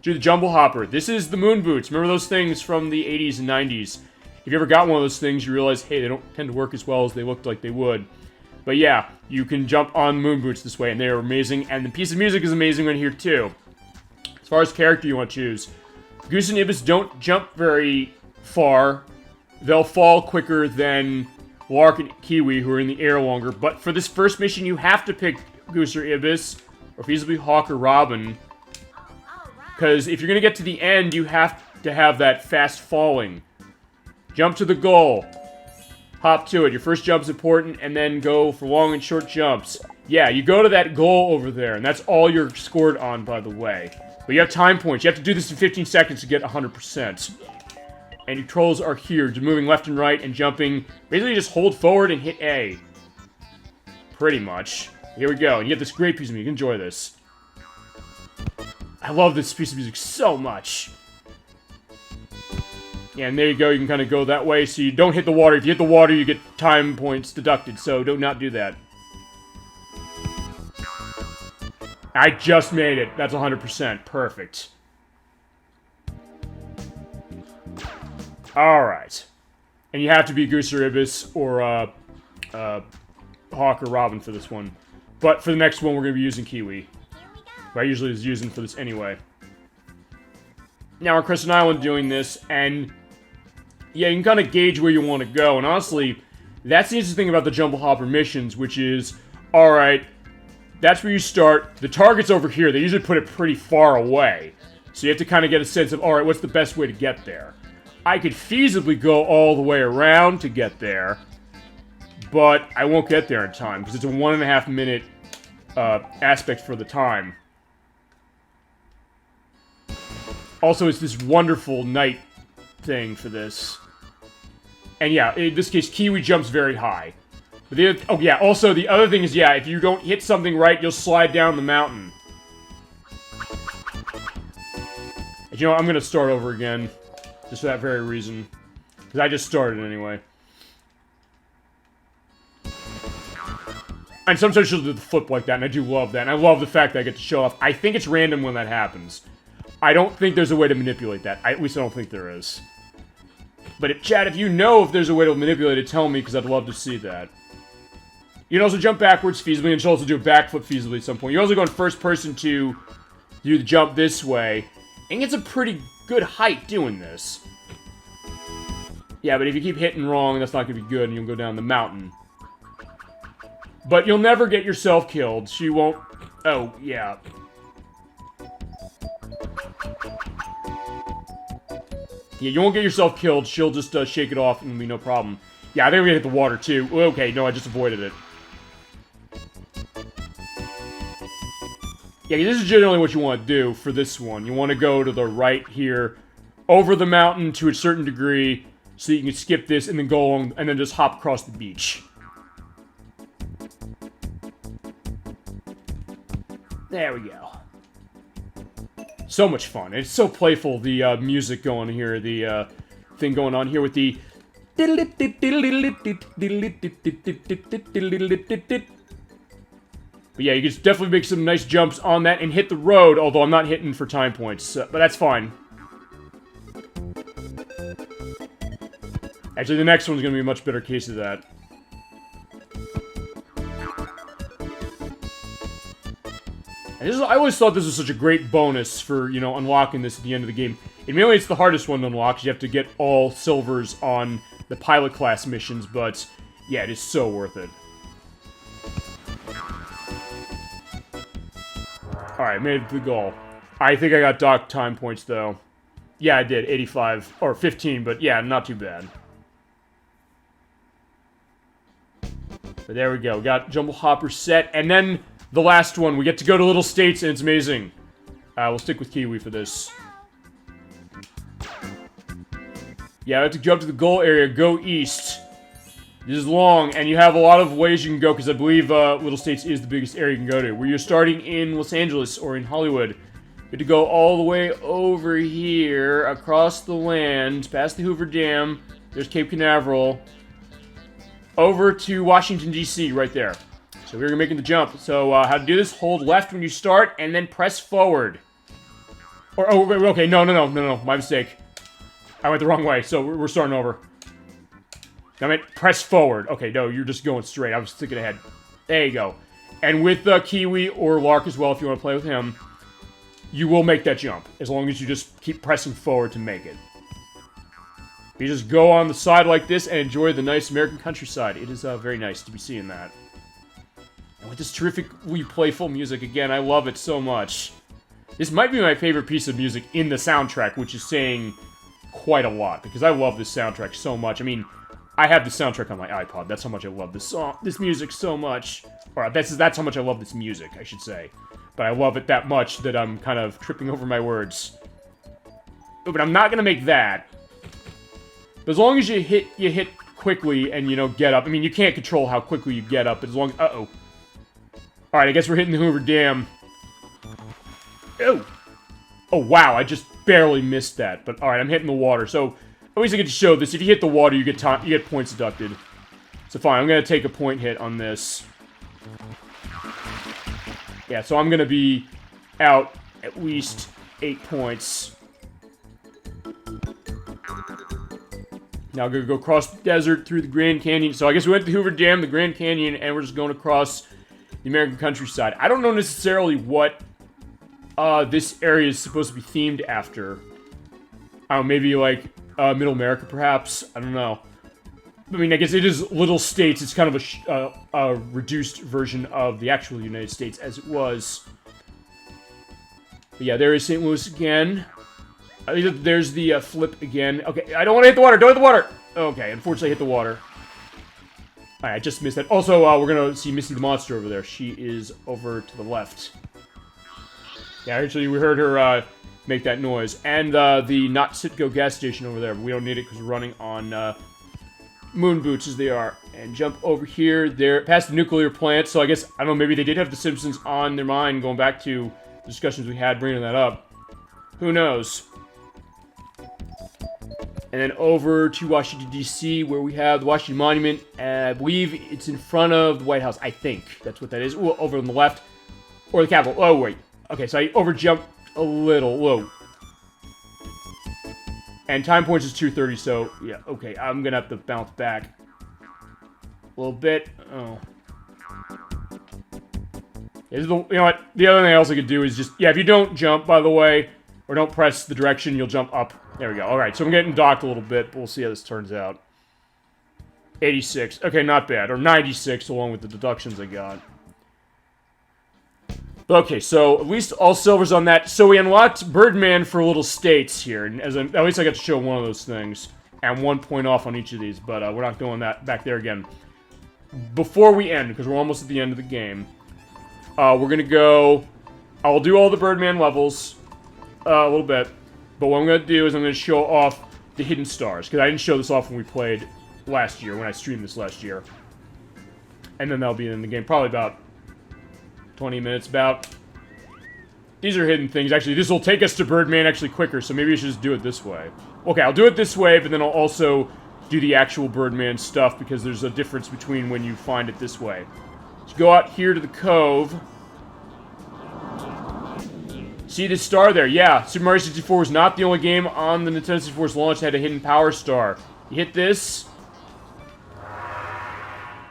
S1: Do the Jumble Hopper. This is the moon boots. Remember those things from the 80s and 90s? If you ever got one of those things, you realize, hey, they don't tend to work as well as they looked like they would. But yeah, you can jump on moon boots this way, and they're amazing, and the piece of music is amazing on here, too. As far as character you want to choose, Goose and Ibis don't jump very far. They'll fall quicker than Lark and Kiwi, who are in the air longer. But for this first mission, you have to pick Goose or Ibis, or feasibly Hawk or Robin. Because if you're going to get to the end, you have to have that fast falling. Jump to the goal. Hop to it. Your first jump's important, and then go for long and short jumps. Yeah, you go to that goal over there, and that's all you're scored on, by the way. But you have time points. You have to do this in 15 seconds to get 100%. And your controls are here, just moving left and right and jumping. Basically, just hold forward and hit A. Pretty much. Here we go. And you get this great piece of music. Enjoy this. I love this piece of music so much. Yeah, and there you go. You can kind of go that way, so you don't hit the water. If you hit the water, you get time points deducted, so do not do that. I just made it. That's 100%. Perfect. Alright. And you have to be Goose or Ibis or Hawk or Robin for this one. But for the next one, we're going to be using Kiwi. Who I usually is using for this anyway. Now, we're on Crescent Island doing this, and yeah, you can kind of gauge where you want to go. And honestly, that's the interesting thing about the Jumble Hopper missions, which is, alright, that's where you start. The target's over here. They usually put it pretty far away. So you have to kind of get a sense of, alright, what's the best way to get there? I could feasibly go all the way around to get there, but I won't get there in time, because it's a 1.5 minute aspect for the time. Also, it's this wonderful night thing for this. And yeah, in this case, Kiwi jumps very high. But oh yeah, also the other thing is, yeah, if you don't hit something right, you'll slide down the mountain. And you know what, I'm gonna start over again. Just for that very reason. Because I just started anyway. And sometimes she'll do the flip like that, and I do love that. And I love the fact that I get to show off. I think it's random when that happens. I don't think there's a way to manipulate that. At least I don't think there is. But Chad, if you know if there's a way to manipulate it, tell me, because I'd love to see that. You can also jump backwards feasibly, and you can also do a backflip feasibly at some point. You also go in first person to do the jump this way, and it's a pretty good height doing this. Yeah, but if you keep hitting wrong, that's not going to be good, and you'll go down the mountain. But you'll never get yourself killed. She won't... Oh, yeah. Yeah, you won't get yourself killed. She'll just shake it off and it'll be no problem. Yeah, I think we're gonna hit the water, too. Okay, no, I just avoided it. Yeah, this is generally what you want to do for this one. You want to go to the right here, over the mountain to a certain degree, so you can skip this and then go along, and then just hop across the beach. There we go. So much fun. It's so playful, the music going here, the thing going on here with the... But yeah, you can definitely make some nice jumps on that and hit the road, although I'm not hitting for time points, but that's fine. Actually, the next one's going to be a much better case of that. And this is, I always thought this was such a great bonus for, you know, unlocking this at the end of the game. Admittedly, it's the hardest one to unlock, because you have to get all silvers on the pilot class missions, but yeah, it is so worth it. Alright, made it to the goal. I think I got docked time points, though. Yeah, I did. 85. Or 15, but yeah, not too bad. But there we go. We got Jumble Hopper set. And then the last one. We get to go to Little States, and it's amazing. We'll stick with Kiwi for this. Yeah, I have to go up to the goal area. Go east. This is long, and you have a lot of ways you can go, because I believe Little States is the biggest area you can go to. Where you're starting in Los Angeles or in Hollywood, you have to go all the way over here, across the land, past the Hoover Dam, there's Cape Canaveral, over to Washington, D.C., right there. So we're making the jump. So how to do this, hold left when you start, and then press forward. Or, oh, okay, no, my mistake. I went the wrong way, so we're starting over. I meant press forward. Okay, no, you're just going straight. I was thinking ahead. There you go. And with Kiwi or Lark as well, if you want to play with him, you will make that jump, as long as you just keep pressing forward to make it. You just go on the side like this and enjoy the nice American countryside. It is very nice to be seeing that. And with this terrifically playful music, again, I love it so much. This might be my favorite piece of music in the soundtrack, which is saying quite a lot, because I love this soundtrack so much. I mean, I have the soundtrack on my iPod. That's how much I love this music so much. Or that's how much I love this music, I should say. But I love it that much that I'm kind of tripping over my words. But I'm not gonna make that. But as long as you hit quickly and, you know, get up. I mean, you can't control how quickly you get up, but as long as... Uh-oh. Alright, I guess we're hitting the Hoover Dam. Oh! Oh, wow, I just barely missed that. But, alright, I'm hitting the water. So, at least I get to show this. If you hit the water, you get points deducted. So, fine, I'm gonna take a point hit on this. Yeah, so I'm gonna be out at least 8 points. Now, we're gonna go across the desert through the Grand Canyon. So, I guess we went to the Hoover Dam, the Grand Canyon, and we're just going across the American countryside. I don't know necessarily what this area is supposed to be themed after. I don't know, maybe like Middle America, perhaps? I don't know. I mean, I guess it is little states. It's kind of a reduced version of the actual United States as it was. But yeah, there is St. Louis again. There's the flip again. Okay, I don't want to hit the water. Don't hit the water! Okay, unfortunately I hit the water. Alright, I just missed that. Also, we're gonna see Missy the Monster over there. She is over to the left. Yeah, actually, we heard her make that noise. And the Not Sitco gas station over there. But we don't need it because we're running on moon boots as they are. And jump over here. There, past the nuclear plant. So I guess, I don't know, maybe they did have the Simpsons on their mind going back to the discussions we had bringing that up. Who knows? And then over to Washington, D.C., where we have the Washington Monument. I believe it's in front of the White House. I think that's what that is. Ooh, over on the left. Or the Capitol. Oh, wait. Okay, so I overjumped a little. Whoa. And time points is 2:30, so, yeah, okay. I'm gonna have to bounce back a little bit. Oh. You know what? The other thing else I could do is just... Yeah, if you don't jump, by the way, or don't press the direction, you'll jump up. There we go. Alright, so I'm getting docked a little bit, but we'll see how this turns out. 86. Okay, not bad. Or 96, along with the deductions I got. Okay, so at least all silver's on that. So we unlocked Birdman for little states here. And at least I got to show one of those things. And 1 point off on each of these, but we're not going back there again. Before we end, because we're almost at the end of the game, we're going to go... I'll do all the Birdman levels a little bit. But what I'm going to do is I'm going to show off the hidden stars. Because I didn't show this off when we played last year, when I streamed this last year. And then that'll be in the game. Probably about 20 minutes about. These are hidden things. Actually, this will take us to Birdman actually quicker, so maybe I should just do it this way. Okay, I'll do it this way, but then I'll also do the actual Birdman stuff, because there's a difference between when you find it this way. So you go out here to the cove. See this star there? Yeah, Super Mario 64 was not the only game on the Nintendo 64's launch that had a hidden power star. You hit this.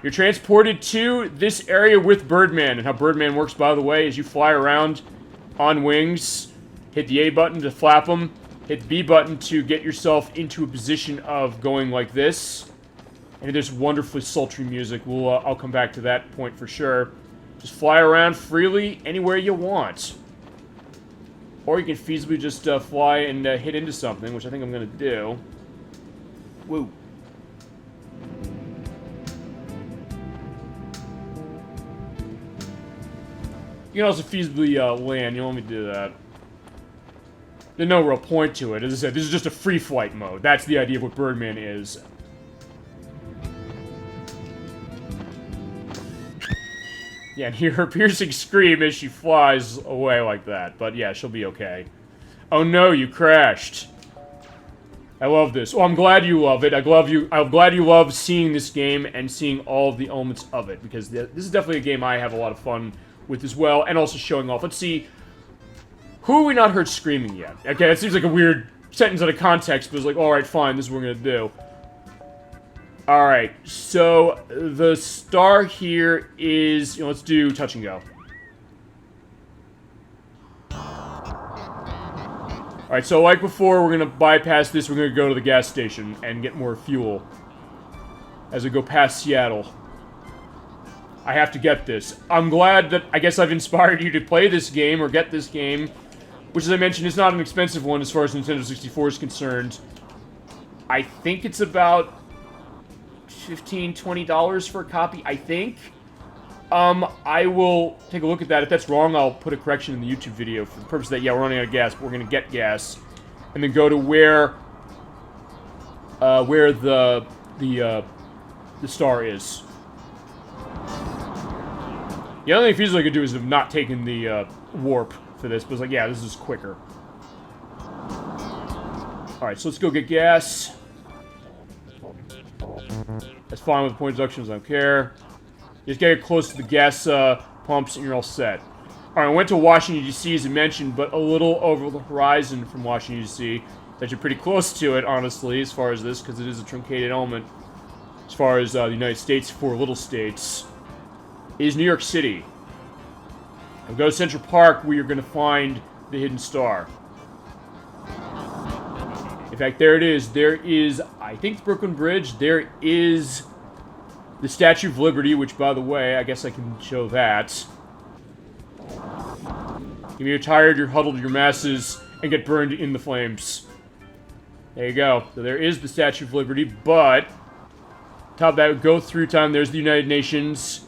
S1: You're transported to this area with Birdman. And how Birdman works, by the way, is you fly around on wings. Hit the A button to flap them. Hit the B button to get yourself into a position of going like this. And there's wonderfully sultry music. I'll come back to that point for sure. Just fly around freely anywhere you want. Or you can feasibly just fly and hit into something, which I think I'm going to do. Woo. You can also feasibly land. You don't want me to do that. There's no real point to it. As I said, this is just a free flight mode. That's the idea of what Birdman is. Yeah, and hear her piercing scream as she flies away like that. But yeah, she'll be okay. Oh no, you crashed. I love this. Oh, I'm glad you love it. I'm glad you love seeing this game and seeing all of the elements of it, because this is definitely a game I have a lot of fun with as well, and also showing off. Let's see. Who have we not heard screaming yet? Okay, that seems like a weird sentence out of context, but it's like, alright, fine, this is what we're gonna do. Alright, so the star here is, let's do touch and go. Alright, Alright, so like before, we're gonna bypass this. We're gonna go to the gas station and get more fuel. As we go past Seattle. I have to get this. I'm glad that I guess I've inspired you to play this game or get this game. Which, as I mentioned, is not an expensive one as far as Nintendo 64 is concerned. I think it's about $15, $20 for a copy, I think. I will take a look at that. If that's wrong, I'll put a correction in the YouTube video for the purpose that, yeah, we're running out of gas, but we're going to get gas. And then go to where the star is. The only thing feasible I could do is have not taken the warp for this, but it's like, yeah, this is quicker. Alright, so let's go get gas. That's fine with the point deductions, I don't care. You just gotta get close to the gas pumps and you're all set. Alright, I went to Washington, D.C. as I mentioned, but a little over the horizon from Washington, D.C. That you're pretty close to it, honestly, as far as this, because it is a truncated element. As far as the United States for little states, is New York City. And go to Central Park where you're going to find the hidden star. In fact, there it is. There is, I think, the Brooklyn Bridge. There is the Statue of Liberty, which, by the way, I guess I can show that. You're tired, you're huddled, your masses, and get burned in the flames. There you go. So there is the Statue of Liberty, but top of that would go through time. There's the United Nations.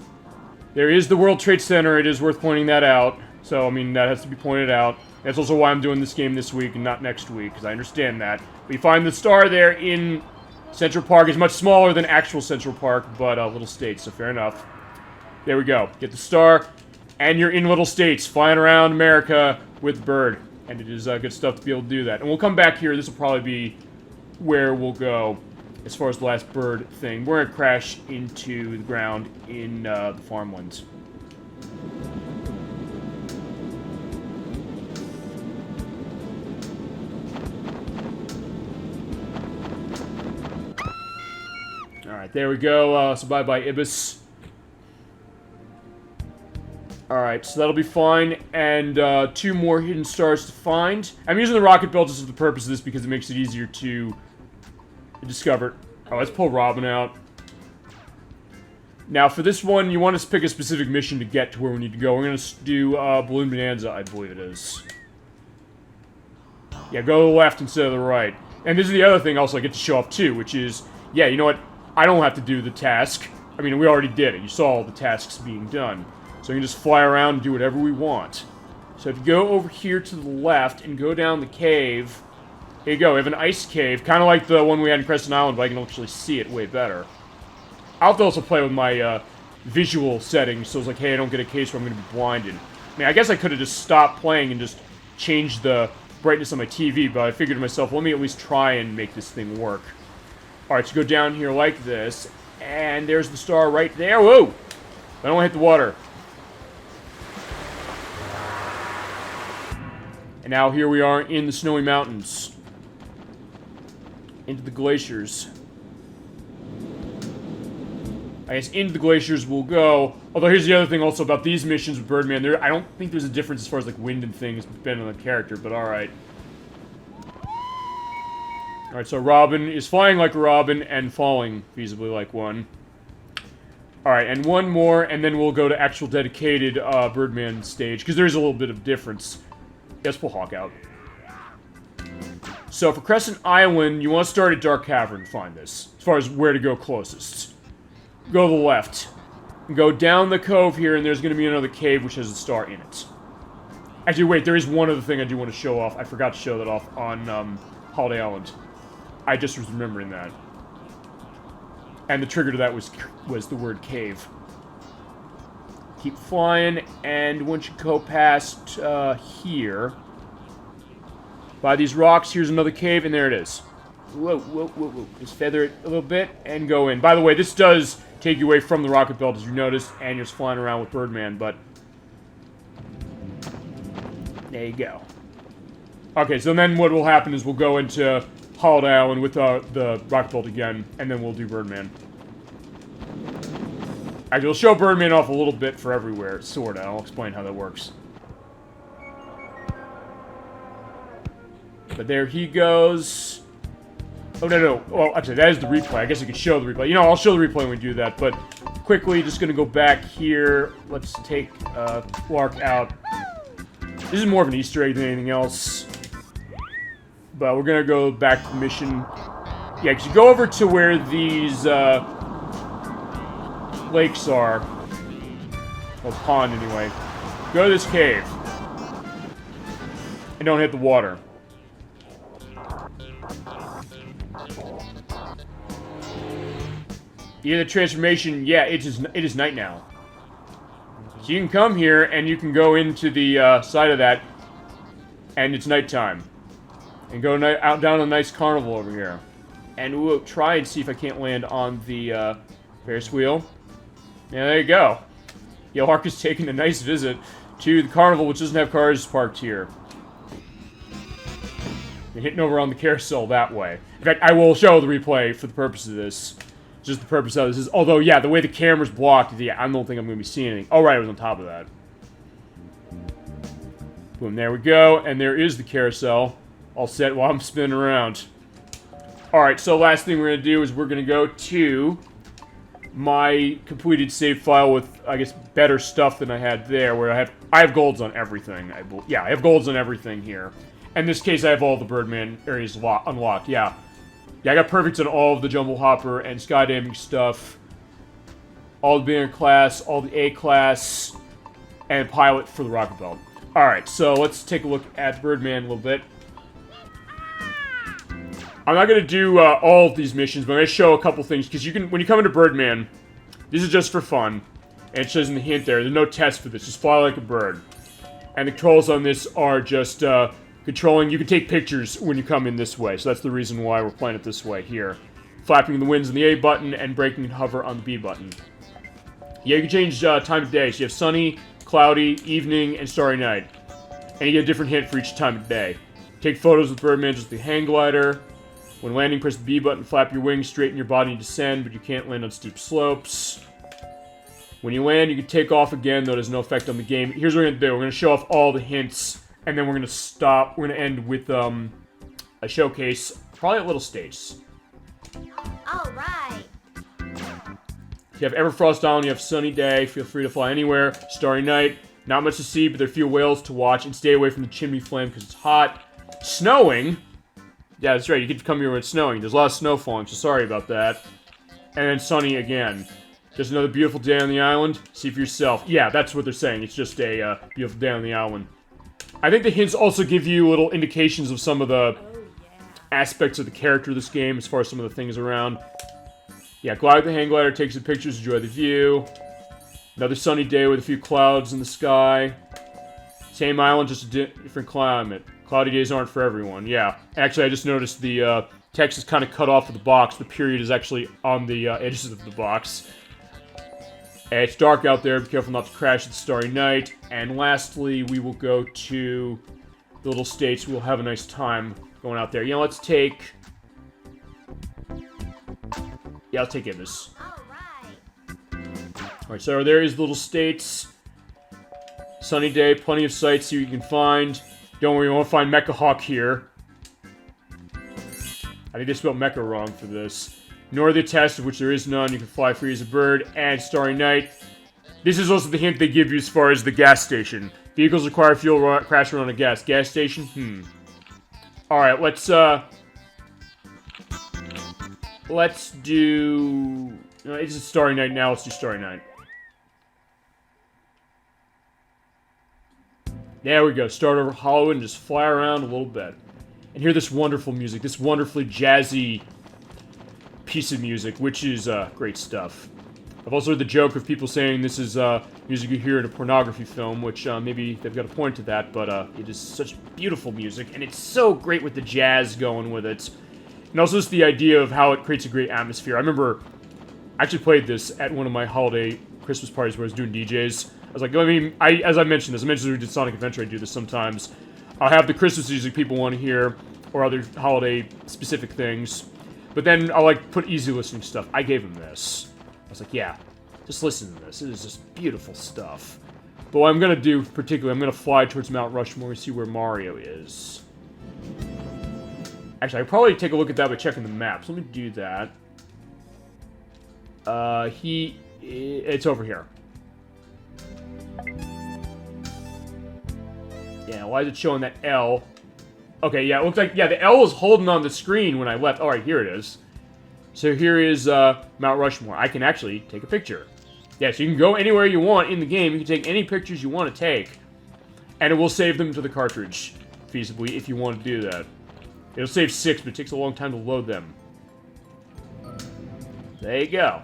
S1: There is the World Trade Center. It is worth pointing that out. So, I mean, that has to be pointed out. That's also why I'm doing this game this week and not next week, because I understand that. We find the star there in Central Park. It's much smaller than actual Central Park, but Little States, so fair enough. There we go. Get the star, and you're in Little States, flying around America with Bird. And it is good stuff to be able to do that. And we'll come back here. This will probably be where we'll go as far as the last bird thing. We're going to crash into the ground in the farmlands. Alright, there we go. So bye-bye, Ibis. Alright, so that'll be fine. And 2 more hidden stars to find. I'm using the rocket belt just for the purpose of this because it makes it easier to discover. Oh, let's pull Robin out. Now, for this one, you want to pick a specific mission to get to where we need to go. We're going to do Balloon Bonanza, I believe it is. Yeah, go to the left instead of the right. And this is the other thing also I get to show off too, which is, yeah, you know what? I don't have to do the task. I mean, we already did it. You saw all the tasks being done. So we can just fly around and do whatever we want. So if you go over here to the left and go down the cave, here you go. We have an ice cave, kind of like the one we had in Crescent Island, but I can actually see it way better. I'll have to also play with my visual settings, so it's like, hey, I don't get a case where I'm going to be blinded. I mean, I guess I could have just stopped playing and just changed the brightness on my TV, but I figured to myself, let me at least try and make this thing work. Alright, so go down here like this, and there's the star right there. Whoa! I don't want to hit the water. And now here we are in the snowy mountains. Into the glaciers. I guess into the glaciers we'll go. Although here's the other thing also about these missions with Birdman. I don't think there's a difference as far as like wind and things depending on the character, but alright. Alright, so Robin is flying like a robin and falling feasibly like one. Alright, and one more, and then we'll go to actual dedicated Birdman stage, because there is a little bit of difference. Let's pull Hawk out. So for Crescent Island, you want to start at Dark Cavern to find this, as far as where to go closest. Go to the left. Go down the cove here, and there's going to be another cave which has a star in it. Actually, wait, there is one other thing I do want to show off. I forgot to show that off on Holiday Island. I just was remembering that. And the trigger to that was the word cave. Keep flying, and once you go past here, by these rocks, here's another cave, and there it is. Whoa, whoa, whoa, whoa. Just feather it a little bit, and go in. By the way, this does take you away from the rocket belt, as you noticed, and you're just flying around with Birdman, but there you go. Okay, so then what will happen is we'll go into Holiday Island with the rocket belt again, and then we'll do Birdman. Actually, we'll show Birdman off a little bit for everywhere, sorta. I'll explain how that works. But there he goes. Oh, no. Well, actually, that is the replay. I guess I could show the replay. You know, I'll show the replay when we do that. But quickly, just going to go back here. Let's take Clark out. This is more of an Easter egg than anything else. But we're going to go back to the mission. Yeah, because you go over to where these lakes are. Well, pond, anyway. Go to this cave. And don't hit the water. Yeah, the transformation, yeah, it is night now. So you can come here, and you can go into the side of that, and it's nighttime. And go out down a nice carnival over here. And we'll try and see if I can't land on the Ferris wheel. Yeah, there you go. Yeah, Lark is taking a nice visit to the carnival, which doesn't have cars parked here. You're hitting over on the carousel that way. In fact, I will show the replay for the purpose of this. Just the purpose of this is, although, yeah, the way the camera's blocked, yeah, I don't think I'm going to be seeing anything. Oh, right, I was on top of that. Boom, there we go. And there is the carousel. All set while I'm spinning around. Alright, so last thing we're going to do is we're going to go to my completed save file with, I guess, better stuff than I had there, where I have golds on everything. I have golds on everything here. In this case, I have all the Birdman areas unlocked, yeah. Yeah, I got perfects on all of the Jumble Hopper and Skydiving stuff. All the beginner class, all the A class, and pilot for the Rocket Belt. Alright, so let's take a look at Birdman a little bit. I'm not going to do all of these missions, but I'm going to show a couple things, because you can, when you come into Birdman, this is just for fun, and it says in the hint there's no test for this, just fly like a bird. And the controls on this are just controlling, you can take pictures when you come in this way, so that's the reason why we're playing it this way here. Flapping the winds on the A button, and braking and hover on the B button. Yeah, you can change time of day, so you have sunny, cloudy, evening, and starry night. And you get a different hint for each time of day. Take photos with Birdman, just the hang glider. When landing, press the B button, flap your wings, straighten your body, and descend, but you can't land on steep slopes. When you land, you can take off again, though there's no effect on the game. Here's what we're going to do. We're going to show off all the hints, and then we're going to stop. We're going to end with a showcase, probably at Little States.
S2: Alright.
S1: If you have Everfrost Island, you have Sunny Day, feel free to fly anywhere. Starry Night, not much to see, but there are a few whales to watch, and stay away from the chimney flame because it's hot. Snowing. Yeah, that's right, you get to come here when it's snowing. There's a lot of snow falling, so sorry about that. And then sunny again. Just another beautiful day on the island. See for yourself. Yeah, that's what they're saying. It's just a beautiful day on the island. I think the hints also give you little indications of some of the aspects of the character of this game, as far as some of the things around. Yeah, glide with the hang glider, take some pictures, enjoy the view. Another sunny day with a few clouds in the sky. Same island, just a different climate. Cloudy days aren't for everyone, yeah. Actually, I just noticed the text is kind of cut off of the box. The period is actually on the edges of the box. And it's dark out there. Be careful not to crash at Starry Night. And lastly, we will go to the Little States. We'll have a nice time going out there. You know, let's take... Yeah, I'll take Ibis. Alright, so there is the Little States. Sunny day, plenty of sights here you can find. Don't worry, you won't find Mecha Hawk here. I think they spelled Mecha wrong for this. Nor the test, of which there is none. You can fly free as a bird. And Starry Night. This is also the hint they give you as far as the gas station. Vehicles require fuel, crash run on a gas station. Alright, let's do... It's a Starry Night now. Let's do Starry Night. There we go. Start over Hollywood and just fly around a little bit. And hear this wonderful music. This wonderfully jazzy piece of music, which is great stuff. I've also heard the joke of people saying this is music you hear in a pornography film, which maybe they've got a point to that, but it is such beautiful music, and it's so great with the jazz going with it. And also just the idea of how it creates a great atmosphere. I remember I actually played this at one of my holiday Christmas parties where I was doing DJs. I was like, as I mentioned this, we did Sonic Adventure, I do this sometimes. I'll have the Christmas music people want to hear, or other holiday-specific things. But then I'll, put easy listening stuff. I gave him this. I was like, yeah, just listen to this. It is just beautiful stuff. But what I'm going to do, particularly, I'm going to fly towards Mount Rushmore and see where Mario is. Actually, I could probably take a look at that by checking the maps. Let me do that. It's over here. Yeah, why is it showing that L? Okay, yeah, it looks like, yeah, the L was holding on the screen when I left. Alright, here it is. So here is Mount Rushmore. I can actually take a picture. Yeah, so you can go anywhere you want in the game. You can take any pictures you want to take. And it will save them to the cartridge, feasibly, if you want to do that. It'll save 6, but it takes a long time to load them. There you go.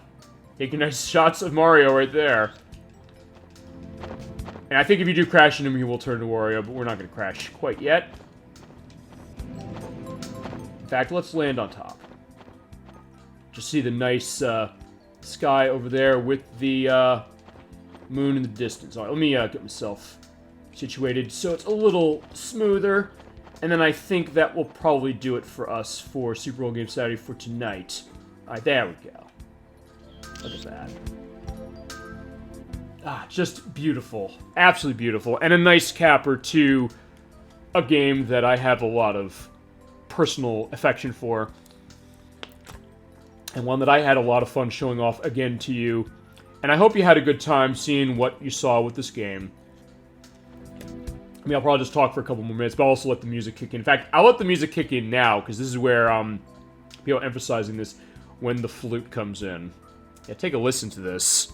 S1: Taking nice shots of Mario right there. And I think if you do crash into him, he will turn to Wario, but we're not going to crash quite yet. In fact, let's land on top. Just see the nice sky over there with the moon in the distance. All right, let me get myself situated so it's a little smoother. And then I think that will probably do it for us for Super Old Game Saturday for tonight. All right, there we go. Look at that. Ah, just beautiful. Absolutely beautiful. And a nice capper to a game that I have a lot of personal affection for. And one that I had a lot of fun showing off again to you. And I hope you had a good time seeing what you saw with this game. I mean, I'll probably just talk for a couple more minutes, but I'll also let the music kick in. In fact, I'll let the music kick in now, because this is where, people are emphasizing this, when the flute comes in. Yeah, take a listen to this.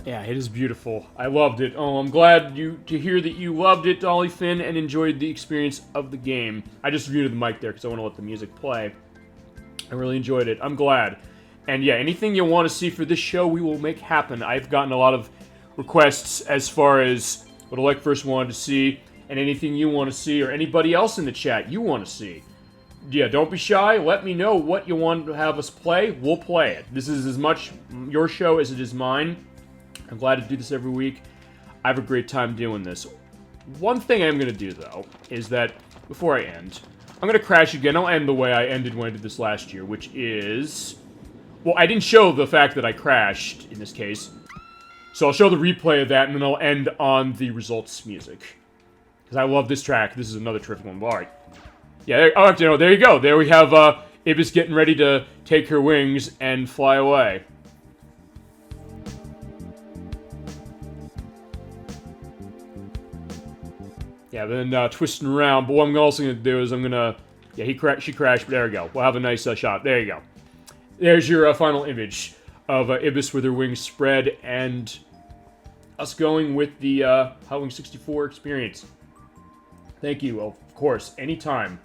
S1: Yeah, it is beautiful. I loved it. Oh, I'm glad to hear that you loved it, Dolly Finn, and enjoyed the experience of the game. I just muted the mic there because I want to let the music play. I really enjoyed it. I'm glad. And yeah, anything you want to see for this show, we will make happen. I've gotten a lot of requests as far as what Alec first wanted to see, and anything you want to see, or anybody else in the chat you want to see. Yeah, don't be shy. Let me know what you want to have us play. We'll play it. This is as much your show as it is mine. I'm glad to do this every week. I have a great time doing this. One thing I'm going to do, though, is that, before I end, I'm going to crash again. I'll end the way I ended when I did this last year, which is... Well, I didn't show the fact that I crashed, in this case. So I'll show the replay of that, and then I'll end on the results music. Because I love this track. This is another terrific one. Alright. Yeah, there you go. There we have Ibis getting ready to take her wings and fly away. Yeah, then twisting around. But what I'm also going to do is I'm going to... Yeah, she crashed, but there we go. We'll have a nice shot. There you go. There's your final image of Ibis with her wings spread, and us going with the Hot Wings 64 experience. Thank you. Well, of course, anytime.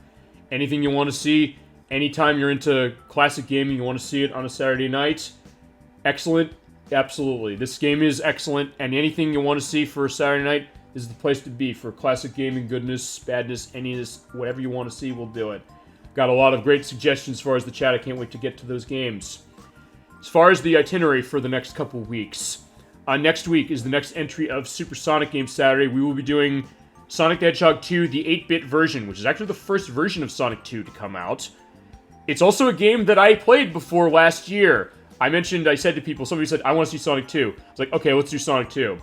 S1: Anything you want to see, anytime you're into classic gaming, you want to see it on a Saturday night. Excellent. Absolutely. This game is excellent, and anything you want to see for a Saturday night, this is the place to be for classic gaming, goodness, badness, any of this, whatever you want to see, we'll do it. Got a lot of great suggestions as far as the chat. I can't wait to get to those games. As far as the itinerary for the next couple weeks, next week is the next entry of Super Sonic Game Saturday. We will be doing Sonic the Hedgehog 2, the 8-bit version, which is actually the first version of Sonic 2 to come out. It's also a game that I played before last year. I said to people, somebody said, I want to see Sonic 2. I was like, okay, let's do Sonic 2.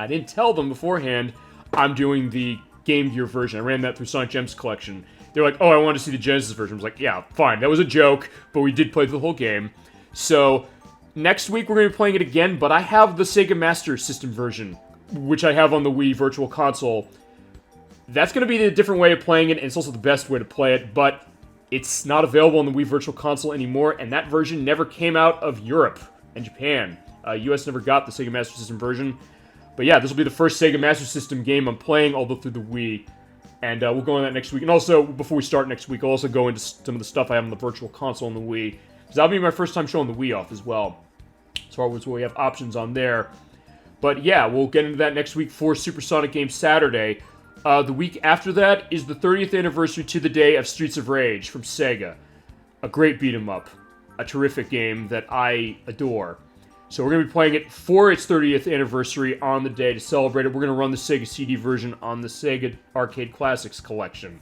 S1: I didn't tell them beforehand I'm doing the Game Gear version. I ran that through Sonic Gems Collection. They're like, oh, I want to see the Genesis version. I was like, yeah, fine. That was a joke, but we did play the whole game. So, next week we're going to be playing it again, but I have the Sega Master System version, which I have on the Wii Virtual Console. That's going to be the different way of playing it, and it's also the best way to play it, but it's not available on the Wii Virtual Console anymore, and that version never came out of Europe and Japan. US never got the Sega Master System version. But yeah, this will be the first Sega Master System game I'm playing, although through the Wii. And we'll go on that next week. And also, before we start next week, I'll also go into some of the stuff I have on the Virtual Console on the Wii. Because that'll be my first time showing the Wii off as well. As far as what we have options on there. But yeah, we'll get into that next week for Super Sonic Game Saturday. The week after that is the 30th anniversary to the day of Streets of Rage from Sega. A great beat-em-up. a terrific game that I adore. So we're going to be playing it for its 30th anniversary on the day to celebrate it. We're going to run the Sega CD version on the Sega Arcade Classics collection.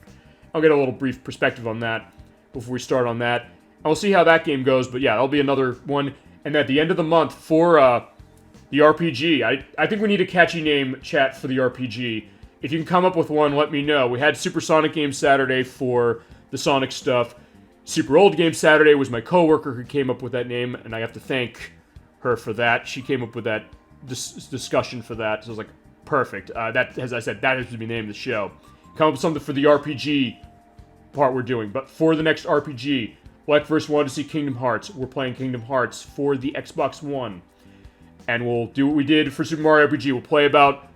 S1: I'll get a little brief perspective on that before we start on that. And we'll see how that game goes, but yeah, that'll be another one. And at the end of the month for the RPG, I think we need a catchy name, chat, for the RPG. If you can come up with one, let me know. We had Super Sonic Game Saturday for the Sonic stuff. Super Old Game Saturday was my coworker who came up with that name, and I have to thank her for that. She came up with that discussion for that. So I was like, perfect. That, as I said, that has to be the name of the show. Come up with something for the RPG part we're doing. But for the next RPG, Lekverse wanted to see Kingdom Hearts. We're playing Kingdom Hearts for the Xbox One. And we'll do what we did for Super Mario RPG. We'll play about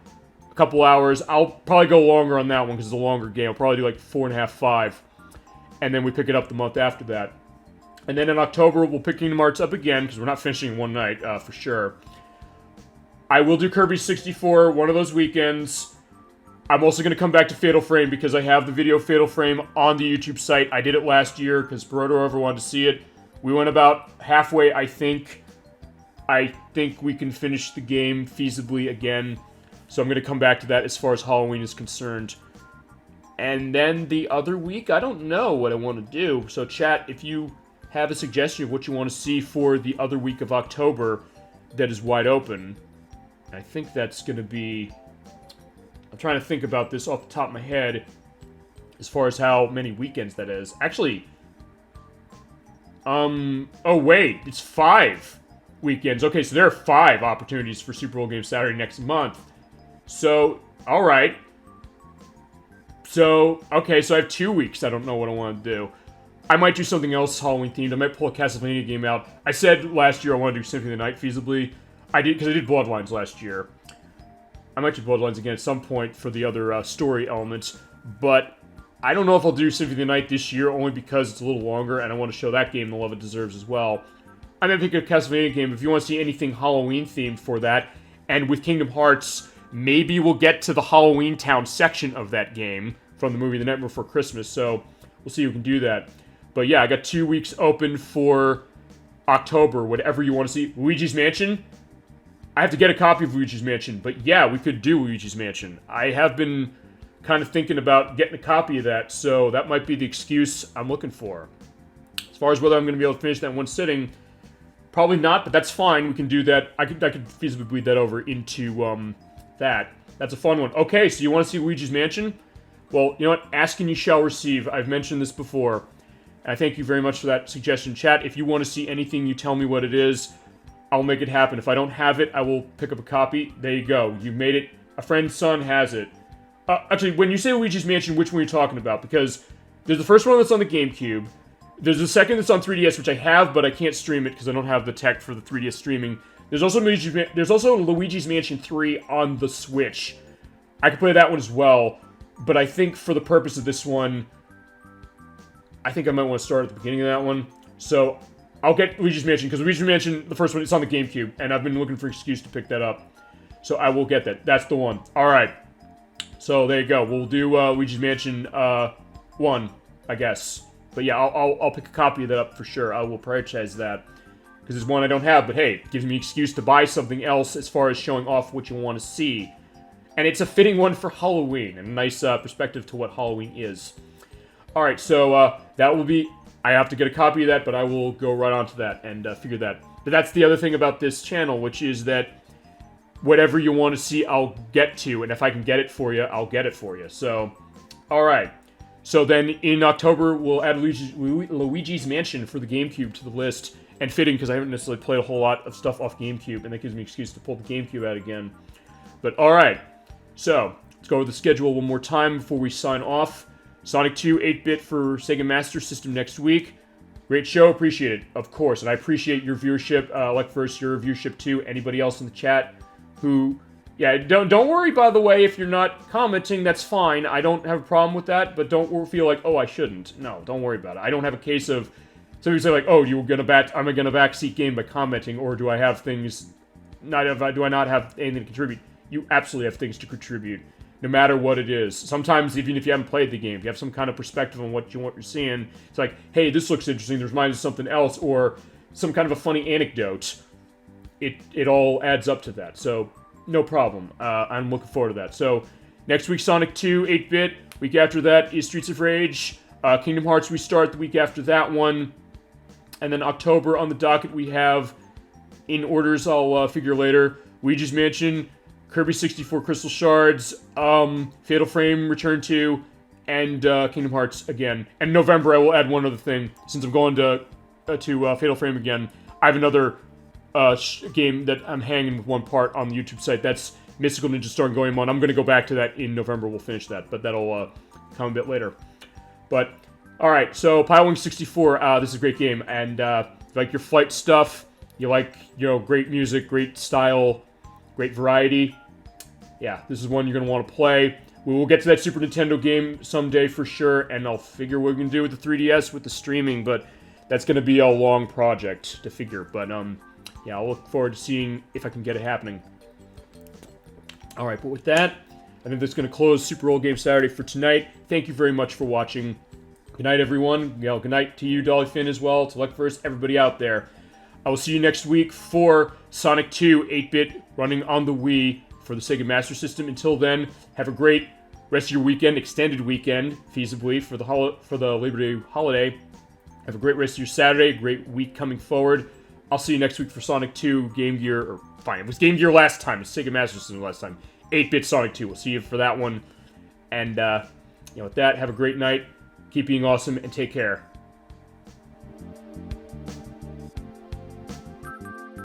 S1: a couple hours. I'll probably go longer on that one because it's a longer game. I'll probably do like 4.5, 5. And then we pick it up the month after that. And then in October, we'll pick Kingdom Hearts up again, because we're not finishing in one night, for sure. I will do Kirby 64 one of those weekends. I'm also going to come back to Fatal Frame, because I have the video Fatal Frame on the YouTube site. I did it last year, because Peroto wanted to see it. We went about halfway, I think. I think we can finish the game feasibly again. So I'm going to come back to that as far as Halloween is concerned. And then the other week, I don't know what I want to do. So chat, if you have a suggestion of what you want to see for the other week of October, that is wide open. I think that's going to be... I'm trying to think about this off the top of my head as far as how many weekends that is. Actually, oh wait, it's 5 weekends. Okay, so there are 5 opportunities for Super Old Game Saturday next month. So, alright. So, okay, so I have 2 weeks. I don't know what I want to do. I might do something else Halloween-themed. I might pull a Castlevania game out. I said last year I want to do Symphony of the Night feasibly. I did, because I did Bloodlines last year. I might do Bloodlines again at some point for the other story elements. But I don't know if I'll do Symphony of the Night this year, only because it's a little longer, and I want to show that game the love it deserves as well. I might pick a Castlevania game if you want to see anything Halloween-themed for that. And with Kingdom Hearts, maybe we'll get to the Halloween Town section of that game from the movie The Nightmare Before Christmas. So we'll see if we can do that. But yeah, I got 2 weeks open for October, whatever you want to see. Luigi's Mansion? I have to get a copy of Luigi's Mansion, but yeah, we could do Luigi's Mansion. I have been kind of thinking about getting a copy of that, so that might be the excuse I'm looking for. As far as whether I'm going to be able to finish that in one sitting, probably not, but that's fine. We can do that. I could feasibly bleed that over into that. That's a fun one. Okay, so you want to see Luigi's Mansion? Well, you know what? Ask and you shall receive. I've mentioned this before. I thank you very much for that suggestion, chat. If you want to see anything, you tell me what it is. I'll make it happen. If I don't have it, I will pick up a copy. There you go. You made it. A friend's son has it. Actually, when you say Luigi's Mansion, which one are you talking about? Because there's the first one that's on the GameCube. There's the second that's on 3DS, which I have, but I can't stream it because I don't have the tech for the 3DS streaming. There's also Luigi's Mansion 3 on the Switch. I could play that one as well, but I think for the purpose of this one, I think I might want to start at the beginning of that one. So I'll get Luigi's Mansion, because Luigi's Mansion, the first one, it's on the GameCube, and I've been looking for an excuse to pick that up. So I will get that. That's the one. Alright. So there you go. We'll do Luigi's Mansion 1, I guess. But yeah, I'll pick a copy of that up for sure. I will prioritize that, because it's one I don't have. But hey, it gives me an excuse to buy something else as far as showing off what you want to see. And it's a fitting one for Halloween, and a nice perspective to what Halloween is. Alright, so that will be... I have to get a copy of that, but I will go right on to that and figure that. But that's the other thing about this channel, which is that whatever you want to see, I'll get to. And if I can get it for you, I'll get it for you. So, alright. So then in October, we'll add Luigi's Mansion for the GameCube to the list. And fitting, because I haven't necessarily played a whole lot of stuff off GameCube, and that gives me an excuse to pull the GameCube out again. But alright. So, let's go over the schedule one more time before we sign off. Sonic 2 8-bit for Sega Master System next week. Great show, appreciate it, of course. And I appreciate your viewership, Lekverse, your viewership too. Anybody else in the chat who... Yeah, don't worry, by the way, if you're not commenting, that's fine. I don't have a problem with that, but don't feel like, oh, I shouldn't. No, don't worry about it. I don't have a case of... Somebody say like, oh, I'm gonna backseat game by commenting, or do I have things... do I not have anything to contribute? You absolutely have things to contribute. no matter what it is. Sometimes, even if you haven't played the game, if you have some kind of perspective on what you're seeing, it's like, hey, this looks interesting, there's reminds of something else, or some kind of a funny anecdote. It all adds up to that, so no problem. I'm looking forward to that. So, next week, Sonic 2, 8-bit. Week after that is Streets of Rage. Kingdom Hearts Restart the week after that one. And then October on the docket we have, in orders I'll figure later, Luigi's Mansion, Kirby 64 Crystal Shards, Fatal Frame Return 2, and Kingdom Hearts again. And November I will add one other thing. Since I'm going to Fatal Frame again, I have another game that I'm hanging with one part on the YouTube site. That's Mystical Ninja Star and Goemon. I'm going to go back to that in November. We'll finish that, but that'll come a bit later. But, alright, so Pilotwings 64, this is a great game. And if you like your flight stuff, you like, great music, great style, great variety, yeah, this is one you're going to want to play. We will get to that Super Nintendo game someday for sure, and I'll figure what we can do with the 3DS with the streaming, but that's going to be a long project to figure. But, yeah, I'll look forward to seeing if I can get it happening. Alright, but with that, I think that's going to close Super Old Game Saturday for tonight. Thank you very much for watching. Good night, everyone. Good night to you, Dolly Finn, as well, to Luckverse, everybody out there. I will see you next week for Sonic 2 8-bit running on the Wii for the Sega Master System. Until then, have a great rest of your weekend, extended weekend, feasibly, for the Labor Day holiday. Have a great rest of your Saturday, great week coming forward. I'll see you next week for Sonic 2 Game Gear, or fine, it was Game Gear last time, it's Sega Master System last time. 8-bit Sonic 2, we'll see you for that one. And, with that, have a great night, keep being awesome, and take care.